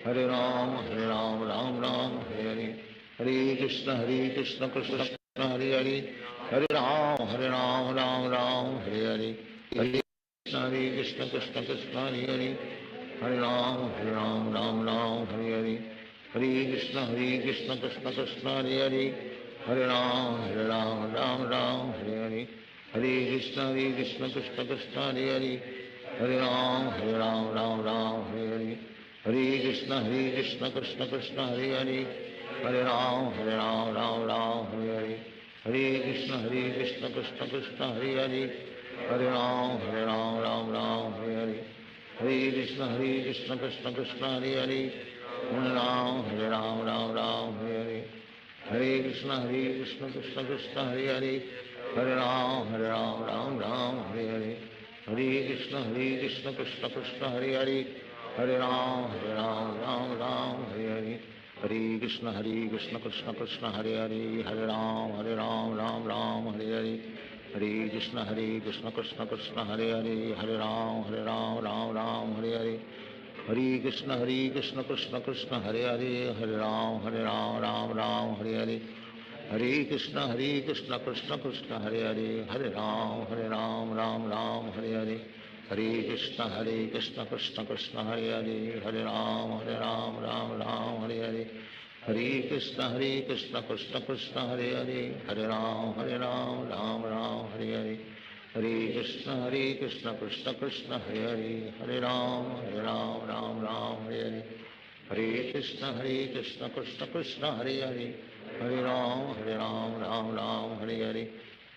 Hare Ram, Ram Ram, Hare Hare. Hare Krishna, Krishna Krishna, Hare Hare. Hare Ram, Ram Ram, Hare Hare. Hare Krishna, Krishna Krishna, Hare Hare. Hare Ram, Ram Ram, Hare Hare. Hare Krishna, Krishna Krishna, Hare Hare. Hare Ram, Ram Ram, Hare Hare. Hare Krishna, Krishna Krishna, Hare Hare. Hare Ram, Ram Ram, Hare Hare. Hare Krishna, Krishna Krishna, Hare Hare. Hare Ram, Ram Ram, Hare Hare. Hare Krishna, Krishna Krishna, Hare Hare. Hare Ram, Ram Ram, Hare Hare. Hare Krishna, Krishna Krishna, Hare Hare. Hare Ram, Ram Ram, Hare Hare. Hare Krishna, Krishna Krishna, Hare Hare. Hare Ram, Ram Ram, Hare Hare. Hare Krishna, Krishna Krishna, Hare Hare. Hare Ram, Ram Ram, Hare Hare. Hare Krishna, Krishna Krishna, Hare Hare. Hare Ram, Ram Hare Hare. Hare Krishna, Krishna Krishna, Hare Hare. Hare Ram, Ram Hare Hare. Hare Krishna, Krishna Krishna, Hare Hare. Hare Ram, Ram Hare Hare. Hare Krishna, Krishna Krishna, Hare Hare. Hare Ram, Ram Hare Hare. Hare Krishna, Krishna Krishna, Hare Hare. Hare Ram, Ram Hare Hare. Hare Krishna, Krishna Krishna, Hare Hare. Hare Ram, Ram Hare Hare. Hare Krishna, Krishna Krishna, Hare Hare. Hare Ram, Ram Hare Hare. Hare Krishna, Krishna Krishna, Hare Hare. Hare Ram, Ram Hare Hare.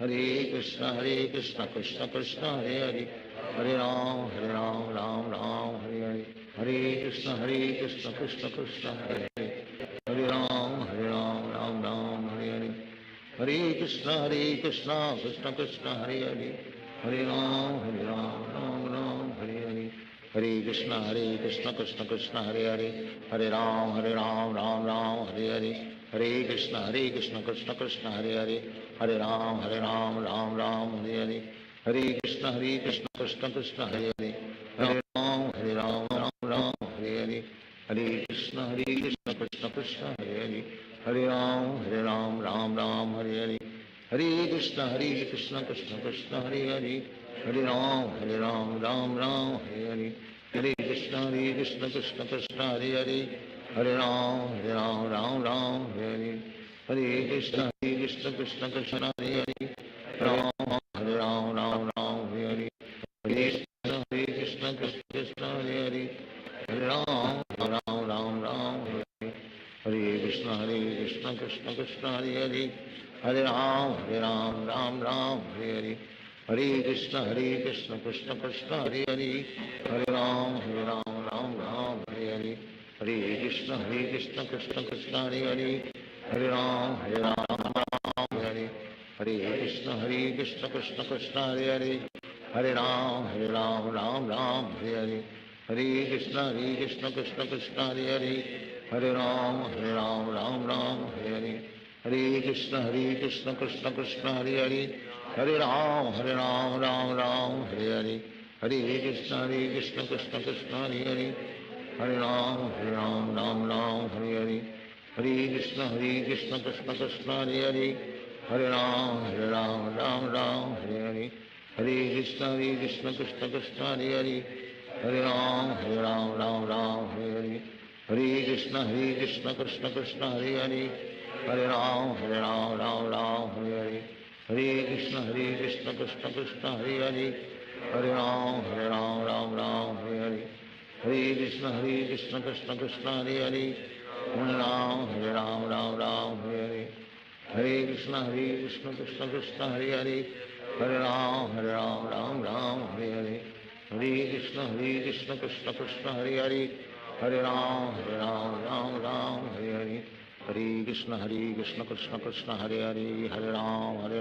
Hare Krishna, Krishna Krishna, Hare Hare. Hare Ram, Ram Hare Hare. Hare Krishna, Krishna Krishna, Hare Hare. Hare Ram, Ram Hare Hare. Hare Krishna, Krishna Krishna, Hare Hare. Hare Ram, Ram Hare Hare. Hare Krishna, Krishna Krishna, Hare Hare. Hare Ram, Ram Hare Hare. Hare Krishna, Krishna Krishna, Hare Hare. Hare Ram, Ram Hare Hare. Hare Krishna, Krishna Krishna, Hare Hare. Hare Ram, Ram Hare Hare. Hare Krishna, Krishna Krishna, Hare Hare. Hare Ram, Ram Hare Hare. Hare Krishna, Krishna Krishna, Hare Hare. Hare Ram, Ram Hare Hare. Hare Krishna, Krishna Krishna, Hare Hare. Ram, Ram Hare Hare. Hare Krishna, Krishna Krishna, Hare Hare. Hare Ram, Ram Hare Hare. Hare Krishna, Krishna Krishna, Hare Hare. Hare Ram, Ram Hare Hare. Hare Krishna, Krishna Krishna, Hare Hare. Hare Ram, Ram Hare Hare. Hare Krishna, Krishna Krishna, Hare Hare. Hare Ram, Ram Hare Hare. Hare Krishna, Krishna Krishna, Hare Hare. Hare Ram, Ram Hare Hare. Hare Krishna, Krishna Krishna, Hare Hare. Hare Ram Ram Ram Hare Hare, Hare Krishna Krishna Krishna Hare Hare, Hare Ram Ram Ram Hare Hare, Hare Krishna Krishna Krishna Hare Hare, Hare Ram Ram Ram Hare Hare, Hare Krishna Krishna Krishna Hare Hare, Hare Ram Ram Hare Hare, Hare Krishna Krishna Krishna Hare Hare, Hare Ram Ram Hare Hare, Hare Krishna Krishna Krishna Hare Hare, Hare Ram Ram Hare Hare, Hare Krishna Krishna Krishna Hare Hare, Hare Ram Ram Hare Hare, Hare Krishna Krishna Krishna Hare Hare, Hare Ram Hare Hare, Hare Krishna Krishna Krishna Hare Hare, Hare Ram Hare Hare, Hare Krishna Krishna Krishna Hare Hare, Hare Ram Hare Hare, Hare Krishna Krishna Krishna Hare Hare, Hare Ram Hare Hare,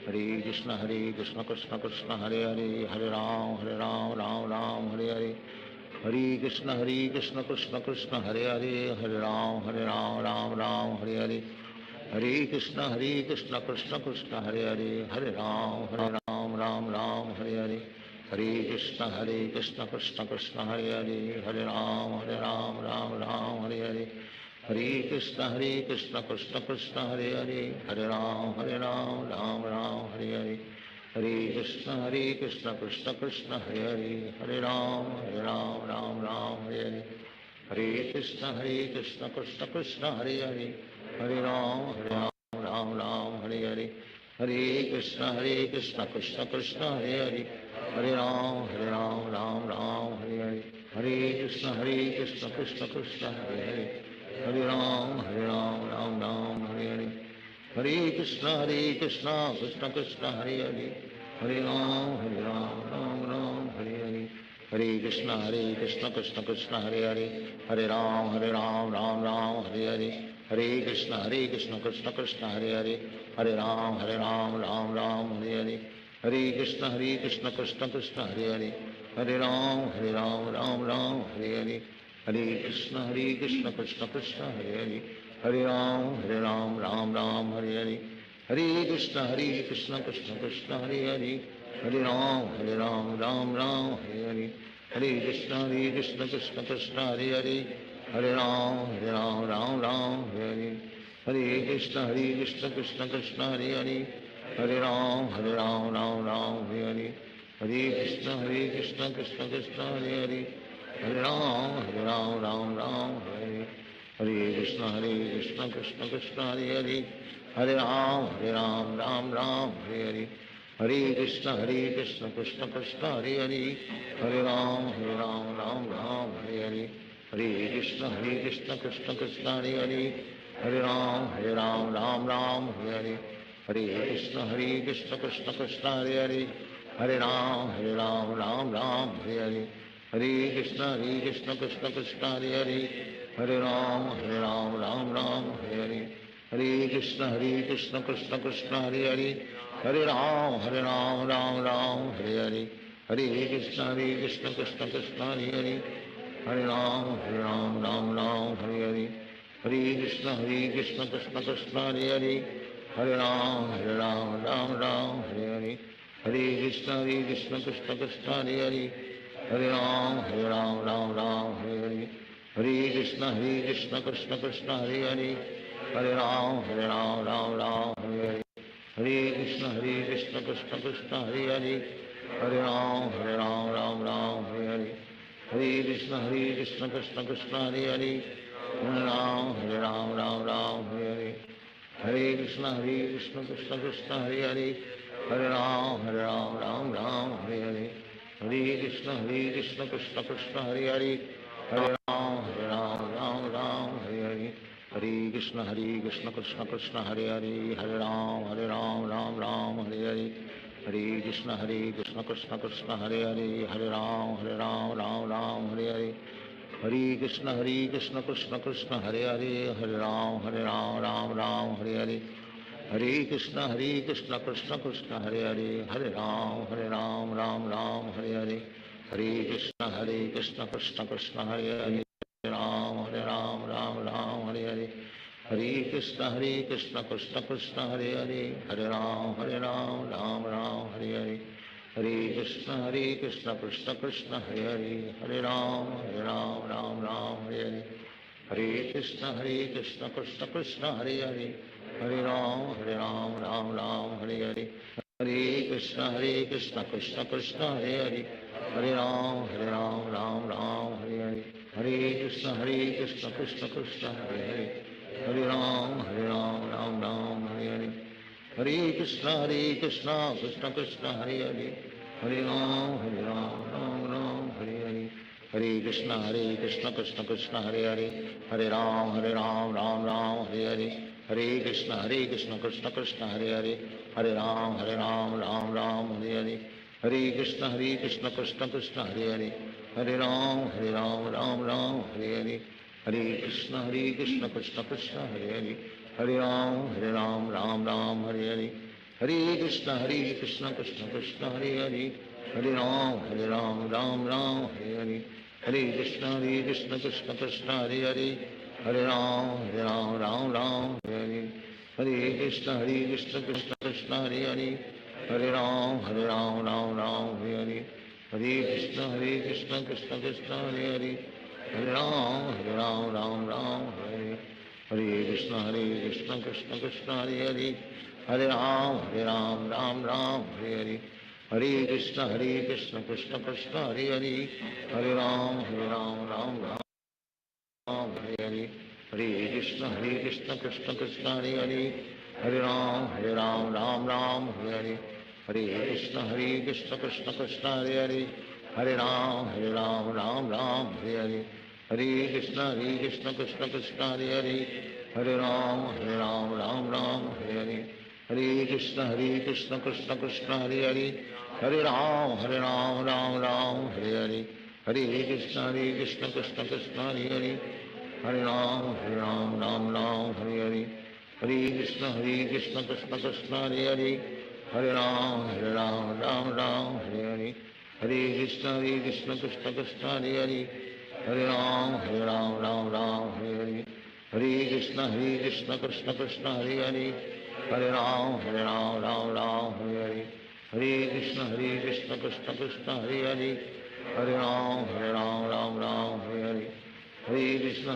Hare Krishna Krishna Krishna Hare Hare, Hare Ram Hare Hare, Hare Krishna Krishna Krishna Hare Hare, Hare Ram Hare Hare, Hare Krishna Krishna Krishna Hare Hare, Hare Ram Hare Hare, Hare Krishna Krishna Krishna Hare Hare, Hare Ram Hare Hare, Hare Krishna Krishna Krishna Hare Hare, Hare Ram Hare Hare, Hare Krishna Krishna Krishna Hare Hare, Hare Ram Hare Hare, Hare Krishna Krishna Krishna Hare Hare, Hare Ram Hare Hare, Hare Krishna Krishna Krishna Hare Hare, Hare Ram Hare Hare, Hare Krishna Krishna Krishna Hare Hare, Hare Ram Hare Hare, Hare Krishna Krishna Krishna Hare Hare, Hare Ram Hare Hare, Hare Krishna Krishna Krishna Hare Hare, Hare Ram Hare Hare, Hare Krishna Krishna Krishna Hare Hare, Hare Ram Hare Hare, Hare Krishna Krishna Krishna Hare Hare, Hare Ram Hare Hare, Hare Krishna Krishna Krishna Hare Hare, Hare Ram Hare Hare, Hare Krishna Krishna Krishna Hare Hare, Hare Ram Hare Hare, Hare Krishna Krishna Krishna Hare Hare, Hare Ram Hare Hare, Hare Krishna Krishna Krishna Hare Hare, Hare Ram Hare Hare, Hare Krishna Krishna Krishna Hare Hare, Hare Ram Hare Hare, Hare Krishna Krishna Krishna Hare Hare, Hare Ram Hare Hare, Hare Krishna Krishna Krishna Hare Hare, Hare Ram Hare Hare, Hare Krishna Krishna Krishna Hare Hare, Hare Ram Hare Hare, Hare Krishna Krishna Krishna Hare Hare, Hare Ram Hare Hare, Hare Krishna Krishna Krishna Hare Hare, Hare Ram Hare Hare, Hare Krishna Krishna Krishna Hare Hare, Hare Ram Hare Hare, Hare Krishna Krishna Krishna Hare Hare, Hare Ram Hare Hare, Hare Krishna Krishna Krishna Hare Hare, Hare Ram Hare Hare, Hare Krishna Krishna Krishna Hare Hare, Hare Ram Hare Hare, Hare Krishna Krishna Krishna Hare Hare, Hare Ram Hare Hare, Hare Krishna Krishna Krishna Hare Hare, Hare Ram Hare Hare, Hare Krishna Krishna Krishna Hare Hare, Hare Ram Hare Hare, Hare Krishna Krishna Krishna Hare Hare, Hare Ram Hare Hare, Hare Krishna Krishna Krishna Hare Hare, Hare Ram Hare Hare, Hare Krishna Krishna Krishna Hare Hare, Hare Ram Hare Hare, Hare Krishna Krishna Krishna Hare Hare, Hare Ram Hare Hare, Hare Krishna Krishna Krishna Hare Hare, Hare Ram Hare Hare, Hare Krishna Krishna Krishna Hare Hare, Hare Ram Hare Hare, Hare Krishna Krishna Krishna Hare Hare, Hare Hare Krishna Krishna Krishna Hare Hare, Hare Ram Ram Ram Hare Hare, Hare Krishna Krishna Krishna Hare Hare, Hare Ram Ram Hare Hare, Hare Krishna Krishna Krishna Hare Hare, Hare Ram Ram Hare Hare, Hare Krishna Krishna Krishna Hare Hare, Hare Ram Ram Hare Hare, Hare Krishna Krishna Krishna Hare Hare, Hare Ram Ram Hare Hare, Hare Krishna Krishna Krishna Hare Hare, Hare Ram Ram Hare Hare, Hare Krishna Krishna Krishna Hare Hare, Hare Ram Ram Hare Hare, Hare Krishna Krishna Krishna Hare Hare, Hare Ram Ram Hare Hare, Hare Krishna Krishna Krishna Hare Hare, Hare Ram Ram Hare Hare, Hare Krishna Krishna Krishna Hare Hare, Hare Ram Ram Hare Hare, Hare Krishna Krishna Krishna Hare Hare, Hare Ram Ram Hare Hare, Hare Krishna Krishna Krishna Hare Hare, Hare Ram Ram Hare Hare, Hare Krishna Krishna Krishna Hare Hare, Hare Ram Ram Hare Hare, Hare Krishna Krishna Krishna Hare Hare, Hare Ram Ram Hare, Hare Krishna Krishna Krishna Hare Hare, Hare Ram Ram Hare Hare, Hare Krishna Krishna Krishna Hare Hare, Hare Ram Hare Hare, Hare Krishna Krishna Krishna Hare Hare, Hare Ram Ram Hare Hare, Hare Krishna Krishna Krishna Hare Hare, Hare Ram Ram Hare Hare, Hare Krishna Krishna Krishna Hare Hare, Hare Ram Ram Hare Hare, Hare Krishna Krishna Krishna Hare Hare, Hare Ram Ram Hare Hare, Hare Krishna Krishna Krishna Hare Hare, Hare Ram Hare Hare, Hare Krishna Krishna Krishna Hare Hare, Hare Ram Hare Hare, Hare Krishna Krishna Krishna Hare Hare, Hare Ram Hare Hare, Hare Krishna Krishna Krishna Hare Hare, Hare Ram Hare Hare, Hare Krishna Krishna Krishna Hare Hare, Hare Ram Hare Hare, Hare Krishna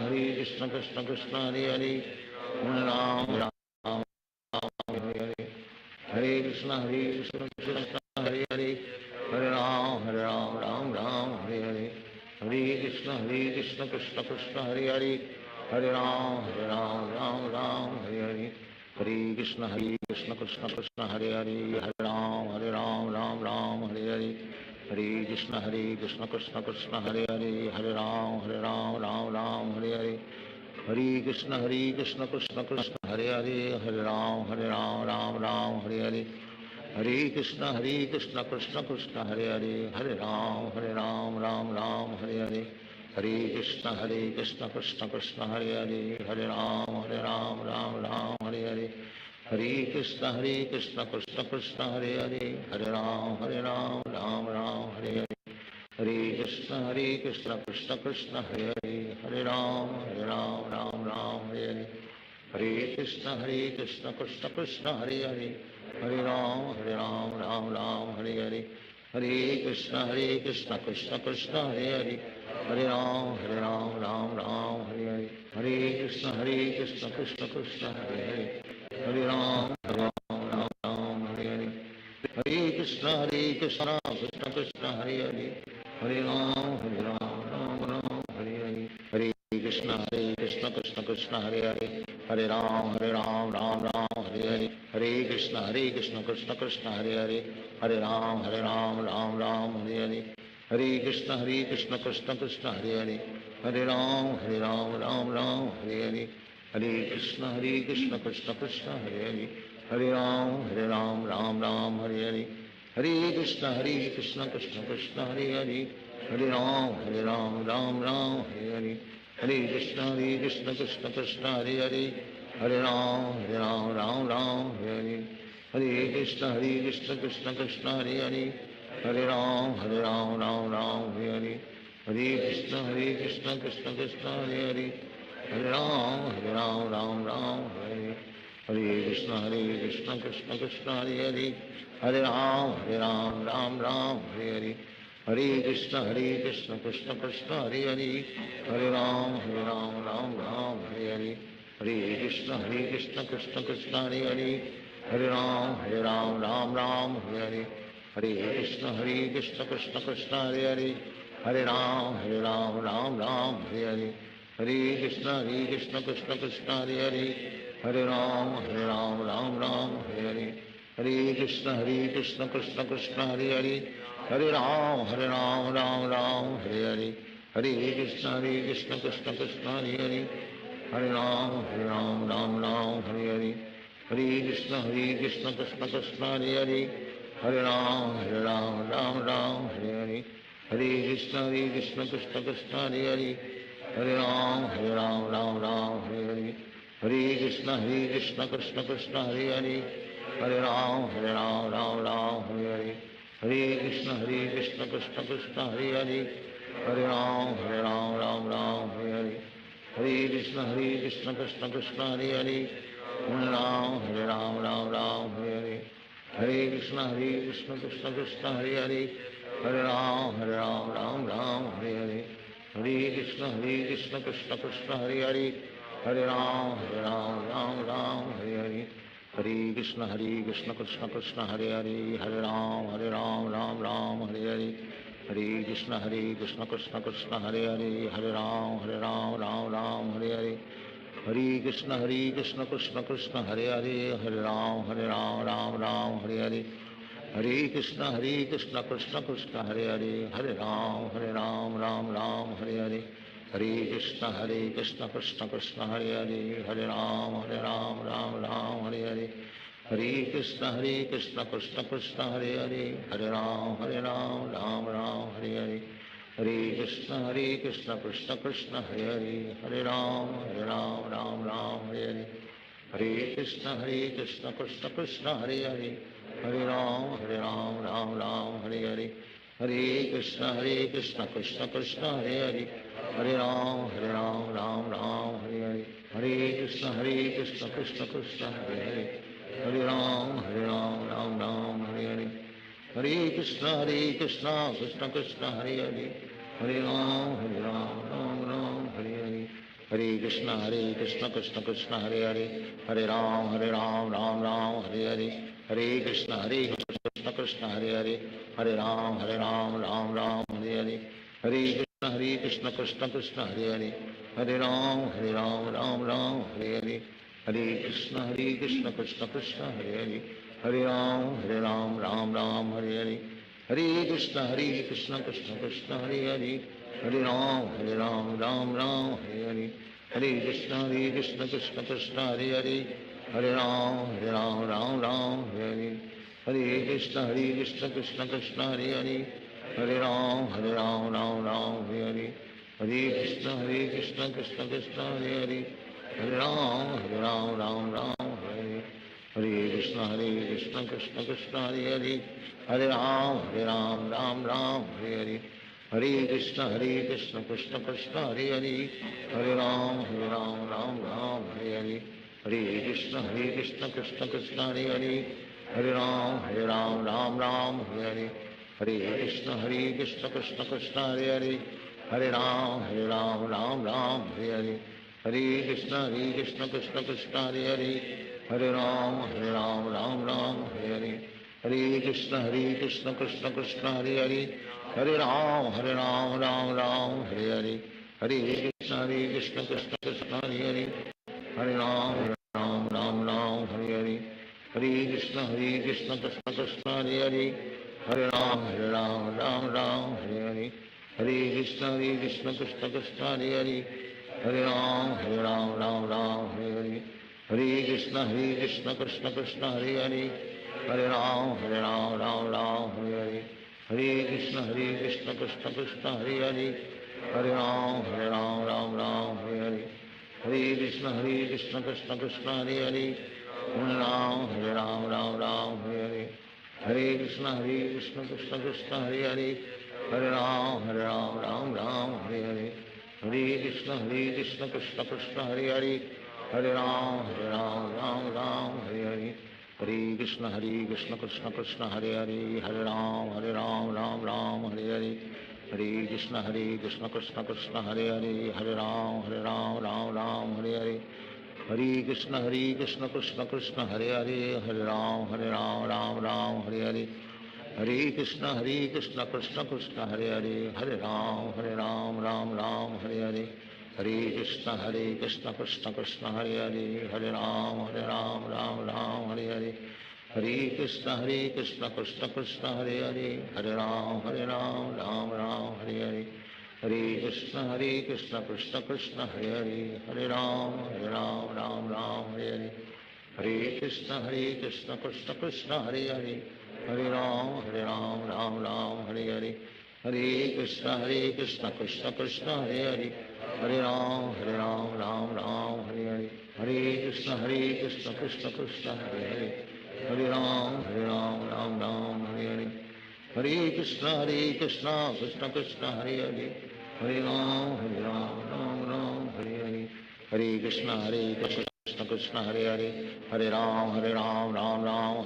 Krishna Krishna Hare Hare, Hare Ram Hare Hare, Hare Krishna Krishna Hare Hare, Hare Ram Hare Hare, Hare Krishna Krishna Krishna Hare Hare, Hare Ram Hare Hare, Hare Krishna Krishna Krishna Hare Hare, Hare Ram Hare Hare, Hare Krishna Krishna Krishna Hare Hare, Hare Ram Hare Hare, Hare Krishna Krishna Krishna Hare Hare, Hare Ram Hare Hare, Hare Krishna Krishna Krishna Hare Hare, Hare Ram Hare Hare, Hare Krishna Krishna Krishna Hare Hare, Hare Ram Hare Hare, Hare Krishna Krishna Krishna Hare Hare, Hare Ram Hare Hare, Hare Krishna Krishna Krishna Hare Hare, Hare Ram Hare Hare, Hare Krishna Krishna Krishna Hare Hare, Hare Ram Hare Hare, Hare Krishna Krishna Krishna Hare Hare, Hare Ram Hare Hare, Hare Krishna Krishna Krishna Hare Hare, Hare Ram Hare Hare, Hare Krishna Krishna Krishna Hare Hare, Hare Ram Hare Hare, Hare Krishna Krishna Krishna Hare Hare, Hare Ram Hare Hare, Hare Krishna Krishna Krishna Hare Hare, Hare Ram Hare Hare, Hare Krishna Krishna Krishna Hare Hare, Hare Ram Hare Hare, Hare Krishna Krishna Krishna Hare Hare, Hare Ram Hare Hare, Hare Krishna Krishna Krishna Hare Hare, Hare Ram Hare Hare, Hare Krishna Krishna Krishna Hare Hare, Hare Ram Hare Hare, Hare Krishna Krishna Krishna Hare Hare, Hare Ram Hare Hare, Hare Krishna Krishna Krishna Hare Hare, Hare Ram Ram Ram Hare Hare Krishna Krishna Krishna Hare Hare Hare Ram Ram Ram Hare Hare Krishna Krishna Krishna Hare Hare Hare Ram Ram Ram Hare Hare Krishna Krishna Krishna Hare Hare Hare Ram Ram Hare Hare Krishna Krishna Krishna Hare Hare Hare Ram Ram Hare Hare Krishna Krishna Krishna Hare Hare Hare Ram Ram Hare Hare Krishna Krishna Krishna Hare Hare Hare Ram Ram Hare Hare Krishna Krishna Krishna Hare Hare Hare Ram Ram Hare Hare Hare Krishna Krishna Krishna Hare Hare Hare Ram Hare Hare Hare Krishna Krishna Krishna Hare Hare Hare Ram Hare Hare Krishna Krishna Krishna Hare Hare Hare Ram Hare Hare Krishna Krishna Krishna Hare Hare Hare Ram Hare Hare Krishna Krishna Krishna Hare Hare Hare Ram Hare Hare Krishna Krishna Krishna Hare Hare Hare Ram Hare Hare Krishna Krishna Krishna Hare Hare Hare Ram Hare Hare Krishna Krishna Krishna Hare Hare Hare Ram Hare Hare Hare Krishna Krishna Krishna Hare Hare Hare Ram Hare Hare Hare Krishna Krishna Krishna Hare Hare Hare Ram Hare Hare Hare Krishna Krishna Krishna Hare Hare Hare Ram Hare Hare Hare Krishna Krishna Krishna Hare Hare Hare Ram Hare Hare Hare Krishna Krishna Krishna Hare Hare Hare Ram Hare Hare Hare Krishna Krishna Krishna Hare Hare Hare Ram Hare Hare Hare Krishna Krishna Krishna Hare Hare Hare Ram Hare Hare Hare Krishna Krishna Krishna Hare Hare Hare Ram Hare Hare Hare Krishna Krishna Krishna Hare Hare Hare Ram Hare Hare Hare Krishna Krishna Krishna Hare Hare Hare Ram Hare Hare Hare Krishna Krishna Krishna Hare Hare Hare Ram Hare Hare Hare Krishna Krishna Krishna Hare Hare Hare Ram Hare Hare Hare Krishna Krishna Krishna Hare Hare Hare Ram Hare Hare Hare Krishna Krishna Krishna Hare Hare Hare Ram Hare Hare Hare Krishna Krishna Krishna Hare Hare Hare Ram Hare Hare Hare Krishna Krishna Krishna Hare Hare Hare Ram Hare Hare Hare Krishna Krishna Krishna Hare Hare Hare Ram Hare Hare Hare Krishna Krishna Krishna Hare Hare Hare Ram Hare Hare Krishna Krishna Krishna Hare Hare Hare Ram Hare Hare Hare Krishna Krishna Krishna Hare Hare Hare Ram Hare Hare Hare Krishna Krishna Krishna Hare Hare Hare Ram Hare Hare Hare Krishna Krishna Krishna Hare Hare Hare Ram Hare Hare Hare Krishna Krishna Krishna Hare Hare Hare Ram Hare Hare Hare Krishna Krishna Krishna Hare Hare Hare Ram Hare Hare Hare Krishna Krishna Krishna Hare Hare Hare Ram Hare Hare Hare Krishna Krishna Krishna Hare Hare Hare Ram Hare Hare Hare Krishna Krishna Krishna Hare Hare Hare Ram Hare Hare Hare Krishna Krishna Krishna Hare Hare Hare Ram Hare Hare Hare Krishna Krishna Krishna Hare Hare Hare Ram Hare Hare Hare Krishna Krishna Krishna Hare Hare Hare Ram Hare Hare Hare Krishna Krishna Krishna Hare Hare Hare Ram Hare Hare Hare Krishna Krishna Krishna Hare Hare, Hare Ram Ram Ram Hare Hare. Hare Krishna Krishna Krishna Hare Hare, Hare Ram Ram Hare Hare. Hare Krishna Krishna Krishna Hare Hare, Hare Ram Ram Hare Hare. Hare Krishna Krishna Krishna Hare Hare, Hare Ram Hare Hare. Hare Krishna Krishna Krishna Hare Hare, Hare Ram Hare Hare. Hare Krishna Krishna Krishna Hare Hare, Hare Ram Hare Hare. Hare Krishna Krishna Krishna Hare Hare, Hare Ram Hare Hare. Hare Krishna Krishna Krishna Hare Hare, Hare Ram Hare Hare. Hare Krishna Krishna Krishna Hare Hare, Hare Ram Hare Hare. Hare Krishna Krishna Krishna Hare Hare, Hare Ram Hare Hare. Hare Krishna Krishna Krishna Hare Hare, Hare Ram Hare Hare. Hare Krishna Krishna Krishna Hare Hare, Hare Ram Hare Hare. Hare Krishna Krishna Krishna Hare Hare, Hare Ram Hare Hare. Hare Krishna Krishna Hare Hare, Hare Ram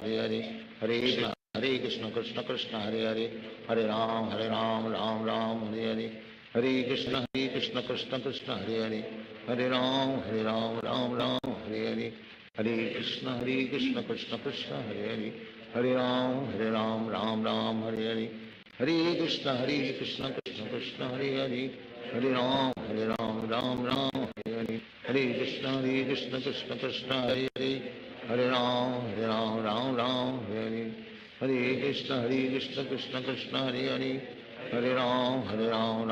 Hare Hare. Hare Krishna Krishna Krishna Hare Hare, Hare Ram Hare Hare. Hare Krishna Krishna Krishna Hare Hare, Hare Ram Hare Hare. Hare Krishna Krishna Krishna Hare Hare, Hare Ram Hare Hare. Hare Krishna Krishna Krishna Hare Hare, Hare Ram Hare Hare. Hare Krishna Krishna Krishna Hare Hare, Hare Ram Hare Hare. Hare Krishna Krishna Krishna Hare Hare, Hare Ram Hare Hare. Hare Krishna Krishna Krishna Hare Hare, Hare Ram Hare Hare.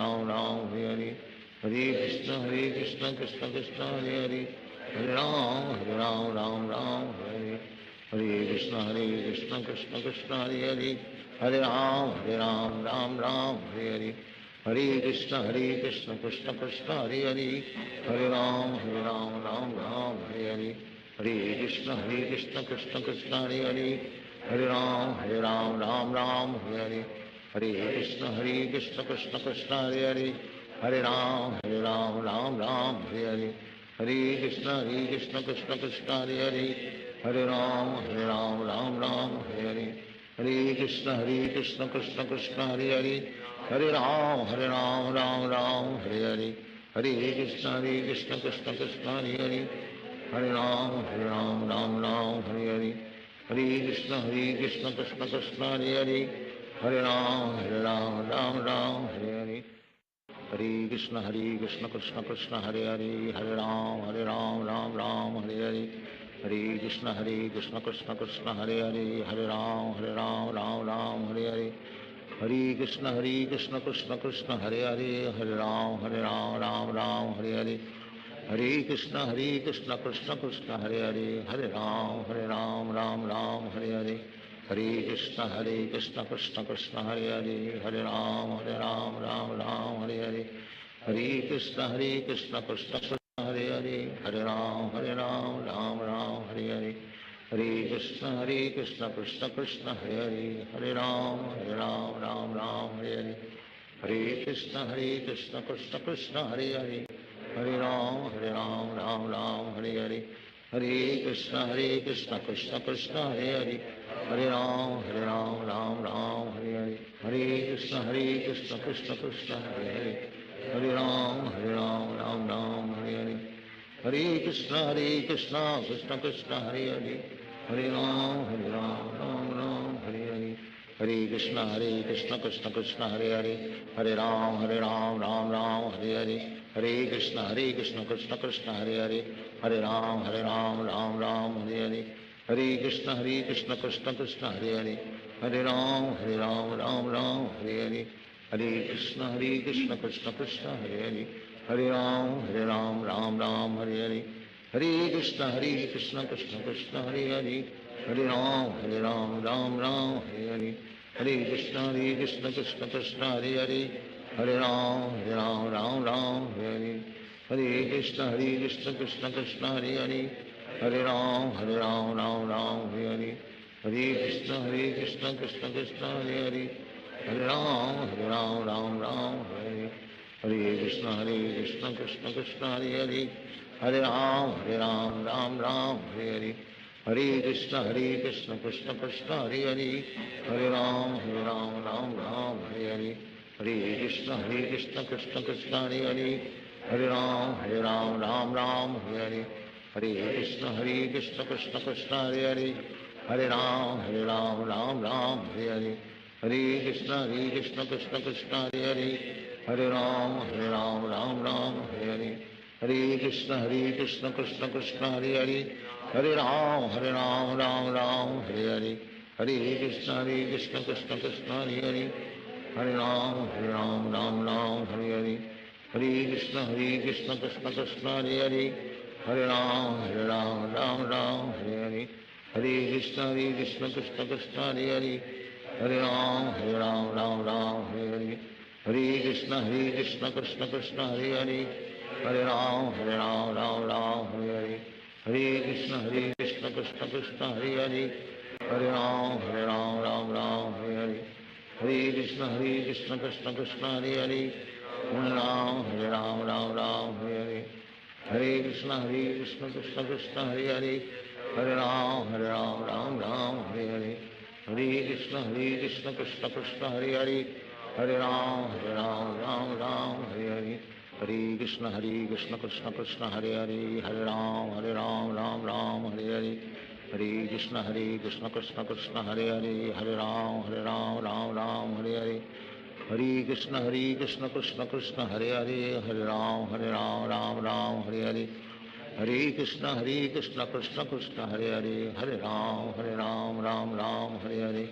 Hare Krishna Krishna Krishna Hare Hare, Hare Ram Hare Hare. Hare Krishna Krishna Krishna Hare Hare, Hare Ram Hare Hare. Hare Krishna Krishna Krishna Hare Hare, Hare Ram Hare Hare. Hare Krishna Krishna Krishna Hare Hare, Hare Ram Hare Hare. Hare Krishna Krishna Krishna Hare Hare, Hare Ram Hare Hare. Hare Krishna Krishna Krishna Hare Hare, Hare Ram Hare Hare. Hare Krishna Krishna Krishna Hare Hare, Hare Ram Hare Hare. Hare Krishna Krishna Krishna Hare Hare, Hare Ram Hare Hare. Hare Krishna Krishna Krishna Hare Hare, Hare Ram Hare Hare. Hare Krishna Krishna Krishna Hare Hare, Hare Ram Hare Hare. Hare Krishna Krishna Krishna Hare Hare, Hare Ram Hare Hare. Hare Krishna Krishna Krishna Hare Hare, Hare Ram Hare Hare. Hare Krishna Krishna Krishna Hare Hare, Hare Ram Hare Hare. Hare Krishna Krishna Krishna Hare Hare, Hare Ram Hare Hare. Hare Krishna Krishna Krishna Hare Hare, Hare Ram Hare Hare. Hare Krishna Krishna Krishna Hare Hare, Hare Ram Hare Hare. Hare Krishna Krishna Krishna Hare Hare, Hare Ram Hare Hare. Hare Krishna Krishna Krishna Hare Hare, Hare Ram Hare Hare. Hare Krishna Krishna Krishna Hare Hare, Hare Ram Hare Hare. Hare Krishna Krishna Krishna Hare Hare, Hare Ram Hare Hare. Hare Krishna Krishna Krishna Hare Hare, Hare Ram Hare Hare. Hare Krishna Krishna Krishna Hare Hare, Hare Ram Hare Hare. Hare Krishna Krishna Krishna Hare Hare, Hare Ram Hare Hare. Hare Krishna Krishna Krishna Hare Hare, Hare Ram Hare Hare. Hare Krishna Krishna Krishna Hare Hare, Hare Ram Hare Hare. Hare Krishna Krishna Krishna Hare Hare, Hare Ram Hare Hare. Hare Krishna Krishna Krishna Hare Hare, Hare Ram Ram Ram Hare Hare, Hare Krishna Krishna Krishna Hare Hare, Hare Ram Ram Ram Hare Hare, Hare Krishna Krishna Krishna Hare Hare, Hare Ram Ram Ram Hare Hare, Hare Krishna Krishna Krishna Hare Hare, Hare Ram Ram Ram Hare Hare, Hare Krishna Krishna Krishna Hare Hare, Hare Ram Ram Ram Hare Hare, Hare Krishna Krishna Krishna Hare Hare, Hare Ram Ram Ram Hare Hare, Hare Krishna Krishna Krishna Hare Hare, Hare Ram Ram Ram Hare Hare, Hare Krishna Krishna Krishna Hare Hare, Hare Ram Ram Ram Hare Hare, Hare Krishna Krishna Krishna Hare Hare, Hare Ram Ram Ram Hare Hare, Hare Krishna Krishna Krishna Hare Hare, Hare Ram Ram Ram Hare Hare, Hare Krishna Krishna Krishna Hare Hare, Hare Ram Ram Ram Hare Hare, Hare Krishna Krishna Krishna Hare Hare, Hare Ram Ram Ram Hare Hare, Hare Krishna Krishna Krishna Hare Hare, Hare Ram Ram Ram Hare Hare, Hare Krishna Krishna Krishna Hare Hare, Hare Ram Ram Ram Hare Hare, Hare Krishna Krishna Krishna Hare Hare, Hare Ram Ram Ram Hare Hare, Hare Krishna Krishna Krishna Hare Hare, Hare Ram Ram Ram Hare Hare, Hare Krishna Krishna Krishna Hare Hare, Hare Ram Ram Ram Hare Hare, Hare Krishna Krishna Krishna Hare Hare, Hare Ram Ram Ram Hare Hare, Hare Krishna Krishna Krishna Hare Hare, Hare Ram Ram Ram Hare Hare, Hare Krishna Krishna Krishna Hare Hare, Hare Ram Ram Ram Hare Hare, Hare Krishna Krishna Krishna Hare Hare, Hare Ram Ram Ram Hare Hare,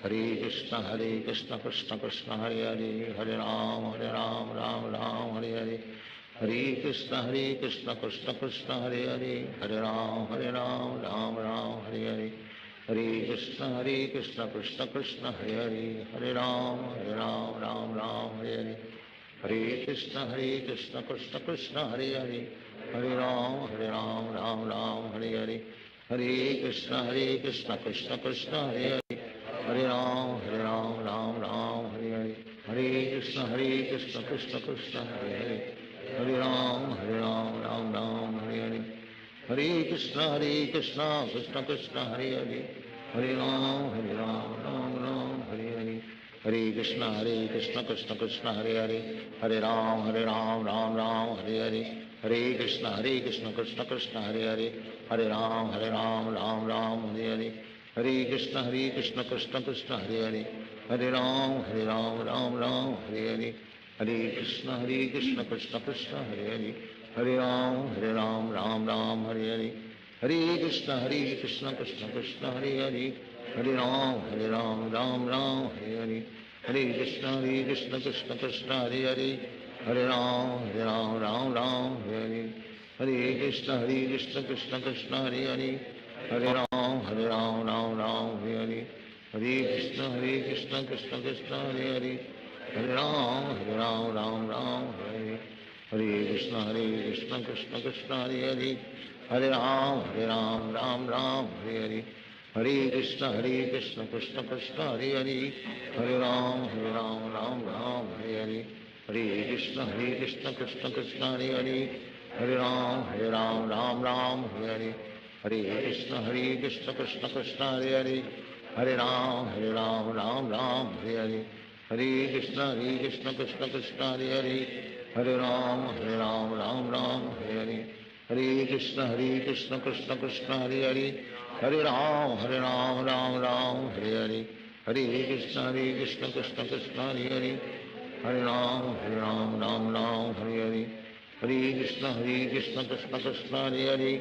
Hare Krishna Krishna Krishna Hare Hare, Hare Ram Ram Ram Hare Hare, Hare Krishna Krishna Krishna Hare Hare, Hare Ram Ram Ram Hare Hare, Hare Krishna Krishna Krishna Hare Hare, Hare Ram Ram Ram Hare Hare, Hare Krishna Krishna Krishna Hare Hare, Hare Ram Ram Ram Hare Hare, Hare Krishna Krishna Krishna Hare Hare, Hare Ram Ram Ram Hare Hare, Hare Krishna Krishna Krishna Hare Hare, Hare Ram Ram Ram Hare Hare, Hare Krishna Krishna Krishna Hare Hare, Hare Ram Ram Ram Hare Hare, Hare Krishna Krishna Krishna Hare Hare, Hare Ram Ram Ram Hare Hare, Hare Krishna Krishna Krishna Hare Hare, Hare Ram Ram Ram Hare Hare, Hare Krishna Krishna Krishna Hare Hare, Hare Ram Ram Ram Hare Hare, Hare Krishna Krishna Krishna Hare Hare, Hare Ram Ram Ram Hare Hare, Hare Krishna Krishna Krishna Hare Hare, Hare Ram Ram Ram Hare Hare, Hare Krishna Krishna Krishna Hare Hare, Hare Ram Ram Ram Hare Hare, Hare Krishna Krishna Krishna Hare Hare, Hare Ram Ram Ram Hare Hare, Hare Krishna Krishna Krishna Hare Hare, Hare Ram Ram Ram Hare Hare, Hare Krishna Krishna Krishna Hare Hare, Hare Ram Ram Ram Hare Hare, Hare Krishna Krishna Krishna Hare Hare, Hare Ram Ram Ram Hare Hare, Hare Krishna Krishna Krishna Hare Hare, Hare Ram Ram Ram Hare Hare, Hare Krishna Krishna Krishna Hare Hare,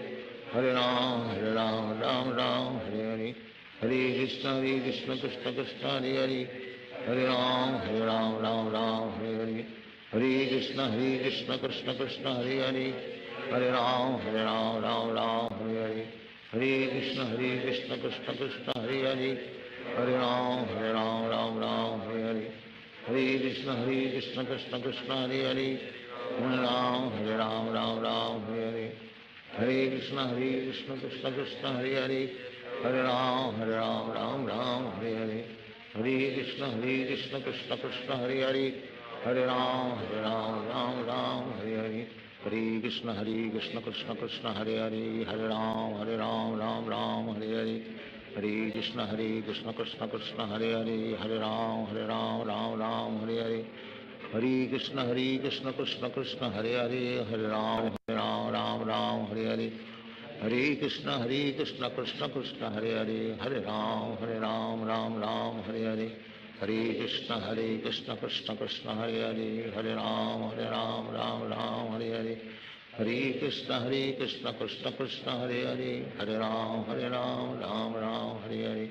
Hare Ram Ram Ram Hare Hare, Hare Krishna Krishna Krishna Hare Hare, Hare Ram Ram Ram Hare Hare, Hare Krishna Krishna Krishna Hare Hare, Hare Ram Ram Ram Hare Hare, Hare Krishna Krishna Krishna Hare Hare, Hare Ram Ram Ram Hare Hare, Hare Krishna Krishna Krishna Hare Hare, Hare Ram Ram Ram Hare Hare, Hare Krishna Krishna Krishna Hare Hare, Hare Ram Ram Ram Hare Hare, Hare Krishna Krishna Krishna Hare Hare, Hare Ram Ram Ram Hare Hare, Hare Krishna Krishna Krishna Hare Hare, Hare Ram, Ram Ram, Hare Hare. Hare Krishna Krishna Krishna Hare Hare. Hare Ram, Ram Ram, Hare Hare. Hare Krishna Krishna Krishna Hare Hare. Hare Ram, Ram Ram, Hare Hare. Hare Krishna Krishna Krishna Hare Hare. Hare Ram, Ram Ram, Hare Hare. Hare Krishna Krishna Krishna Hare Hare. Hare Ram, Ram Ram, Hare Hare. Hare Krishna Krishna Krishna Hare Hare. Hare Ram, Ram Ram, Hare Hare. Hare Krishna Krishna Krishna Hare Hare. Hare Ram, Ram Ram, Hare Hare.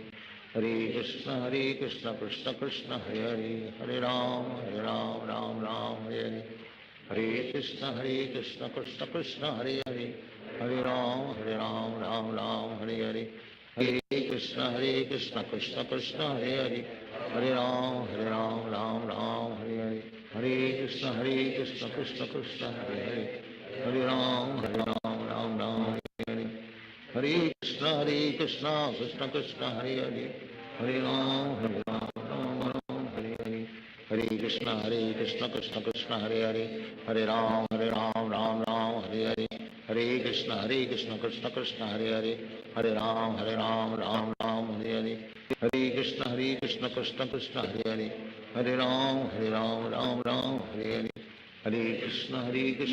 Hare Krishna Krishna Krishna Hare Hare. Hare Ram, Ram Ram, Hare Hare. Hare Krishna Krishna Krishna Hare Hare. Hare Ram, Ram Ram, Hare Hare. Hare Krishna Krishna Krishna Hare Hare. Hare Ram, Ram Ram, Hare Hare. Hare Krishna Krishna Krishna Hare Hare. Hare Ram, Ram Ram, Hare Hare. Hare Krishna Krishna Krishna Hare Hare. Hare Ram, Ram Ram, Hare Hare. Hare Krishna Krishna Krishna Hare Hare. Hare Ram, Ram Ram, Hare Hare. Hare Krishna Krishna Krishna Hare Hare. Hare Ram, Ram Ram, Hare Hare. Hare Krishna Krishna Krishna Hare Hare. Hare Ram, Ram Ram, Hare Hare. Hare Krishna Krishna Krishna Hare Hare. Hare Ram, Ram Ram, Hare Hare. Hare Krishna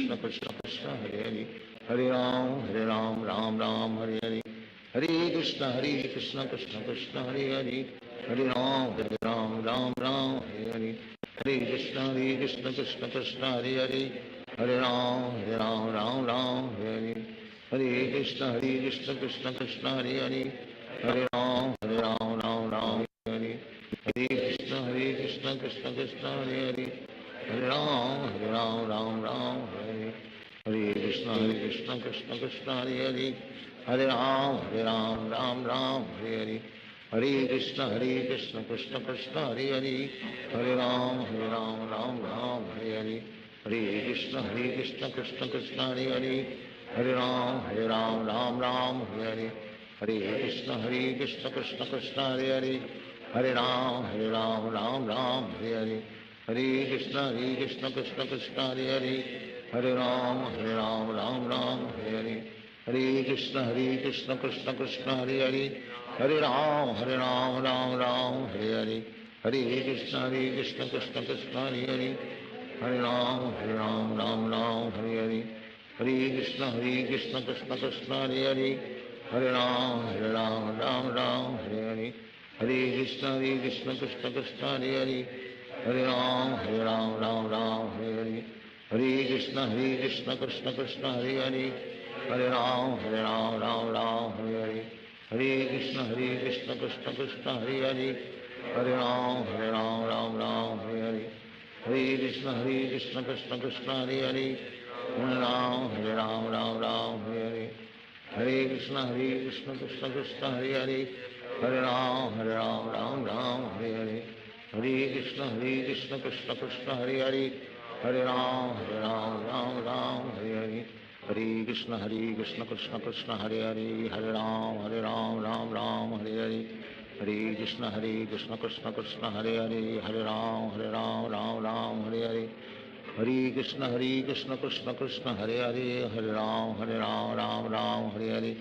Krishna Krishna Hare Hare. Hare Ram, Ram Ram, Hare Hare. Hare Krishna Krishna Krishna Hare Hare. Hare Ram, Ram Ram, Hare Hare. Hare Krishna Krishna Krishna Hare Hare. Hare Ram, Ram Ram, Hare Hare. Hare Krishna Krishna Krishna Hare Hare. Hare Ram, Ram Ram, Hare Hare. Hare Krishna Krishna Krishna Hare Hare. Hare Ram, Ram Ram, Hare Hare. Hare Krishna Krishna Krishna Hare Hare. Hare Ram, Ram Ram, Hare Hare. Hare Krishna Krishna Krishna Hare Hare. Hare Ram, Ram Ram, Hare Hare. Hare Krishna Krishna Krishna Hare Hare. Hare Ram, Ram Ram, Hare Hare. Hare Krishna Krishna Krishna Hare Hare. Hare Ram, Ram Ram, Hare Hare. Hare Krishna Krishna Krishna Hare Hare. Hare Ram, Ram Ram, Hare Hare. Hare Krishna Krishna Krishna Hare Hare. Hare Ram, Ram Ram, Hare Hare. Hare Krishna Krishna Krishna Hare Hare. Hare Ram, Ram Ram, Hare Hare. Hare Krishna Krishna Krishna Hare Hare. Hare Ram, Ram Ram, Hare Hare. Hare Krishna Krishna Krishna Hare Hare. Hare Ram, Ram Ram, Hare Hare. Hare Krishna Krishna Krishna Hare Hare. Hare Ram, Ram Ram, Hare Hare. Hare Krishna Krishna Krishna Hare Hare. Hare Ram, Ram Ram, Hare Hare. Hare Krishna Krishna Krishna Hare Hare. Hare Ram, Ram Ram, Hare Hare. Hare Krishna Krishna Krishna Hare Hare. Hare Ram, Ram Ram, Hare Hare. Hare Krishna Krishna Krishna Hare Hare. Hare Ram, Ram Ram, Hare Hare.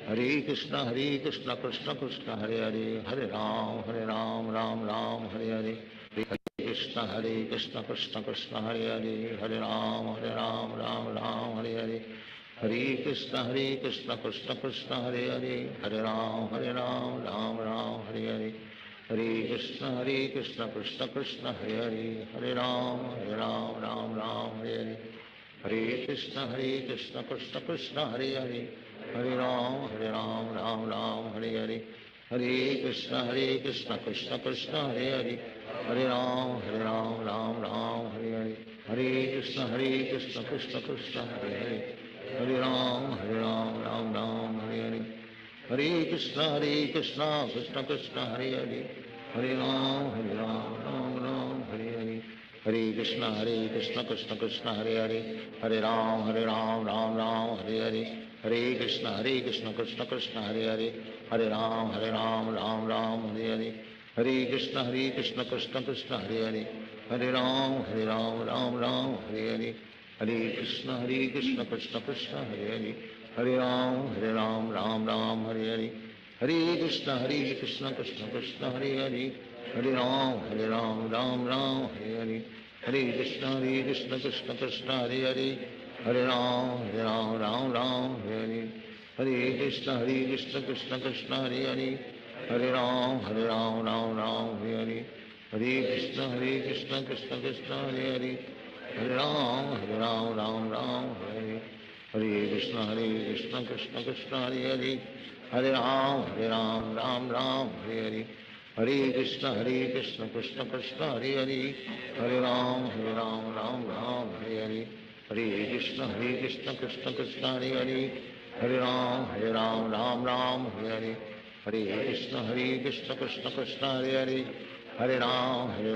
Hare Krishna Krishna Krishna Hare Hare. Hare Ram, Ram Ram, Hare Hare. Hare Krishna Krishna Krishna Hare Hare. Hare Ram, Ram Ram, Hare Hare. Hare Krishna Krishna Krishna Hare Hare. Hare Ram, Ram Ram, Hare Hare. Hare Krishna Krishna Krishna Hare Hare. Hare Ram, Ram Ram, Hare Hare. Hare Krishna Krishna Krishna Hare Hare. Hare Ram, Ram Ram, Hare Hare. Hare Krishna Krishna Hare Hare. Hare Ram, Ram Ram, Hare Hare. Hare Krishna Krishna Hare Hare. Hare Ram, Ram Ram, Hare Hare. Hare Krishna Krishna Hare Hare. Hare Ram, Ram Ram, Hare Hare. Hare Krishna Krishna Hare Hare. Hare Ram, Ram Ram, Hare Hare. Hare Krishna Krishna Hare Hare. Hare Ram, Ram Ram, Hare Hare. Hare Krishna Krishna Hare Hare. Hare Ram, Ram Ram, Hare Hare. Hare Krishna Krishna Hare Hare. Hare Ram, Ram Ram, Hare Hare. Hare Krishna Krishna Hare Hare. Hare Ram, Ram Ram, Hare Hare, Hare Krishna, Krishna Krishna, Hare Hare, Hare Ram, Ram Ram, Hare Hare, Hare Krishna, Krishna Krishna, Hare Hare, Hare Ram, Ram Ram, Hare Hare, Hare Krishna, Krishna Krishna, Hare Hare, Hare Ram, Ram, Hare Hare, Hare Krishna, Krishna Krishna, Hare Hare, Hare Ram, Ram, Hare Hare, Hare Krishna, Krishna Krishna, Hare Hare, Hare Ram, Ram, Hare Hare, Hare Krishna, Krishna Krishna, Hare Hare, Hare Ram, Ram, Hare Hare, Hare Krishna, Krishna Krishna, Hare Hare, Hare Ram, Ram, Hare Hare, Hare Krishna, Krishna Krishna, Hare Hare, Hare Ram, Ram, Hare Hare, Hare Krishna, Krishna Krishna, Hare Hare, Hare Ram, Hare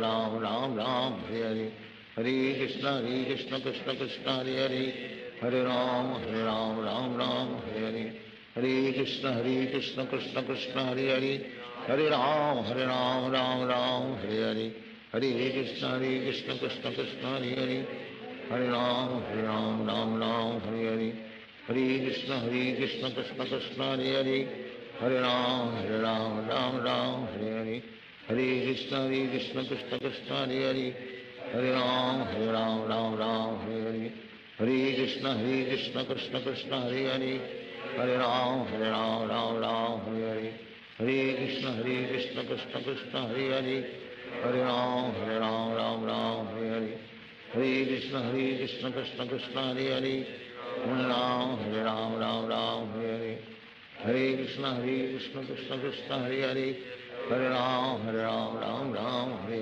Hare, Hare Krishna, Krishna Krishna, Hare Hare, Hare Ram, Hare Hare, Hare Krishna, Krishna Krishna, Hare Hare, Hare Ram, Hare Hare, Hare Krishna, Krishna Krishna, Hare Hare, Hare Ram, Hare Hare, Hare Krishna, Krishna Krishna, Hare Hare, Hare Ram, Hare Hare, Hare Krishna, Krishna Krishna, Hare Hare, Hare Ram, Hare Hare, Hare Krishna, Krishna Krishna, Hare Hare, Hare Ram, Hare Hare, Hare Krishna, Krishna Krishna, Hare Hare, Hare Ram, Hare Hare, Hare Krishna, Krishna Krishna, Hare Hare, Hare Ram, Hare Hare, Hare Krishna, Krishna Krishna, Hare Hare, Hare Ram, Hare Hare, Hare Krishna, Krishna Krishna, Hare Hare, Hare Ram, Hare Hare, Hare Krishna, Krishna Krishna, Hare Hare, Hare Ram, Hare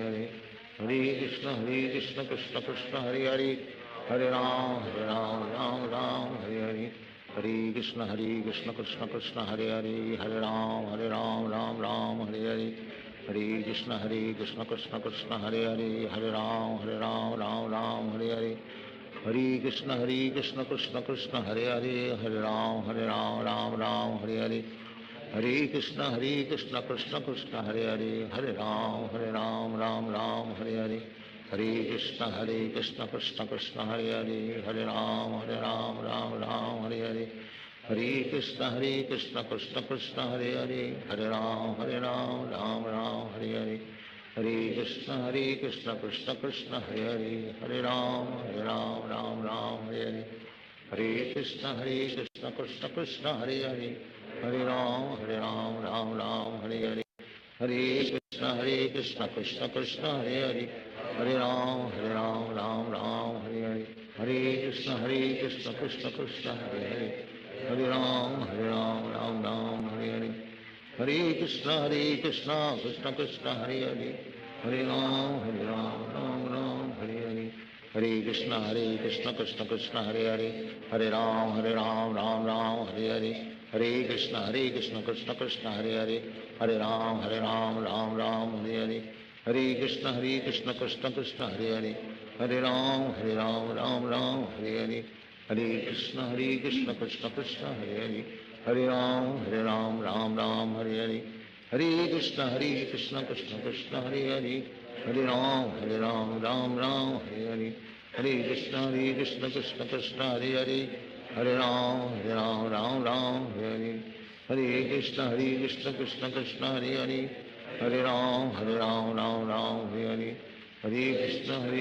Hare, Hare Krishna, Krishna Krishna, Hare Hare, Hare Ram, Hare Hare, Hare Krishna, Krishna Krishna, Hare Hare, Hare Ram, Hare Hare, Hare Krishna, Krishna Krishna, Hare Hare, Hare Ram, Hare Hare, Hare Krishna, Krishna Krishna, Hare Hare, Hare Ram, Hare Hare, Hare Krishna, Krishna Krishna, Hare Hare, Hare Ram, Hare Hare, Hare Krishna, Krishna Krishna, Hare Hare, Hare Ram, Hare Hare, Hare Krishna, Krishna Krishna, Hare Hare, Hare Ram, Hare Hare, Hare Krishna, Krishna Krishna, Hare Hare, Hare Ram, Hare Hare, Hare Krishna, Krishna Krishna, Hare Hare, Hare Ram, Hare Hare, Hare Krishna, Krishna Krishna, Hare Hare, Hare Ram, Hare Hare, Hare Krishna, Krishna Krishna, Hare Hare, Hare Ram, Hare Hare, Hare Krishna, Krishna Krishna, Hare Hare, Hare Ram, Hare Hare, Hare Krishna, Krishna Krishna, Hare Hare, Hare Ram, Hare Hare, Hare Krishna, Krishna Krishna, Hare Hare, Hare Ram, Hare Hare, Hare Krishna, Krishna Krishna, Hare Hare, Hare Ram, Hare Hare, Hare Krishna, Krishna Krishna, Hare Hare, Hare Ram, Hare Hare, Hare Krishna, Krishna Krishna, Hare Hare, Hare Ram, Hare Hare, Hare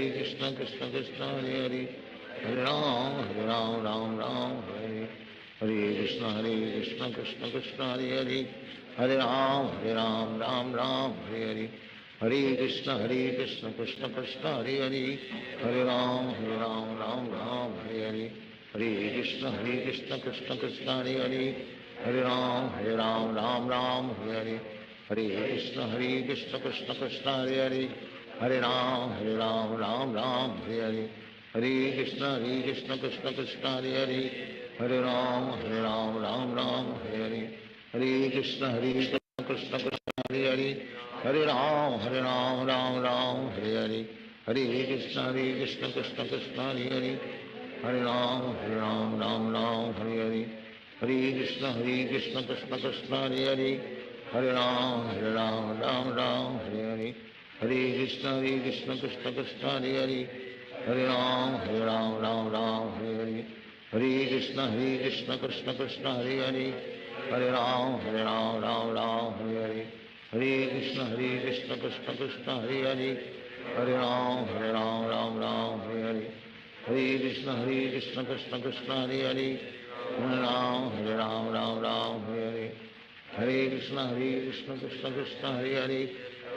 Krishna, Krishna Krishna, Hare Hare, Hare Ram, Hare Hare, Hare Krishna, Krishna Krishna, Hare Hare, Hare Ram, Hare Hare, Hare Krishna, Krishna Krishna, Hare Hare, Hare Ram, Hare Hare, Hare Krishna, Krishna Krishna, Hare Hare, Hare Ram, Hare Hare, Hare Krishna, Krishna Krishna, Hare Hare, Hare Ram, Hare Hare, Hare Krishna, Krishna Krishna, Hare Hare, Hare Ram, Hare Hare, Hare Krishna, Krishna Krishna, Hare Hare, Hare Ram, Hare Hare, Hare Krishna, Krishna Krishna, Hare Hare, Hare Ram, Hare Hare, Hare Krishna, Krishna Krishna, Hare Hare, Hare Ram, Hare Hare, Hare Krishna Krishna Krishna Hare Hare, Hare Ram Ram Ram Hare Hare, Hare Krishna Krishna Krishna Hare Hare, Hare Ram Ram Hare Hare, Hare Krishna Krishna Krishna Hare Hare, Hare Ram Ram Hare Hare, Hare Krishna Krishna Krishna Hare Hare, Hare Ram Ram Hare Hare, Hare Krishna Krishna Krishna Hare Hare,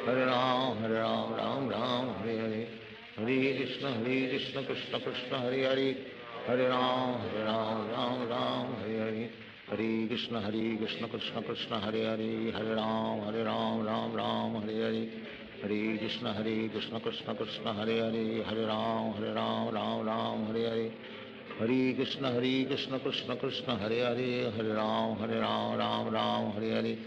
Hare Ram Ram Hare Hare, Hare Krishna Krishna Krishna Hare Hare, Hare Ram Ram Hare Hare, Hare Krishna Krishna Krishna Hare Hare, Hare Ram Ram Hare Hare, Hare Krishna Krishna Krishna Hare Hare, Hare Ram Ram Hare Hare, Hare Krishna Krishna Krishna Hare Hare, Hare Ram Ram Hare Hare, Hare Krishna Krishna Krishna Hare Hare, Hare Ram Ram Hare Hare,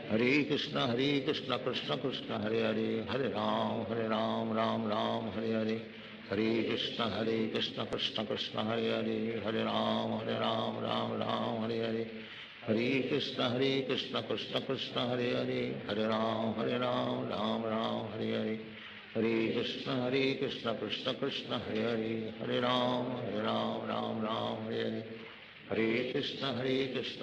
Hare Krishna Krishna Krishna Hare Hare, Hare Ram Ram Hare Hare, Hare Krishna Krishna Krishna Hare Hare, Hare Ram Ram Hare Hare, Hare Krishna Krishna Krishna Hare Hare, Hare Ram Ram Hare Hare, Hare Krishna Krishna Krishna Hare Hare, Hare Ram Ram Hare Hare, Hare Krishna Krishna Krishna Hare Hare, Hare Ram Ram Hare Hare, Hare Krishna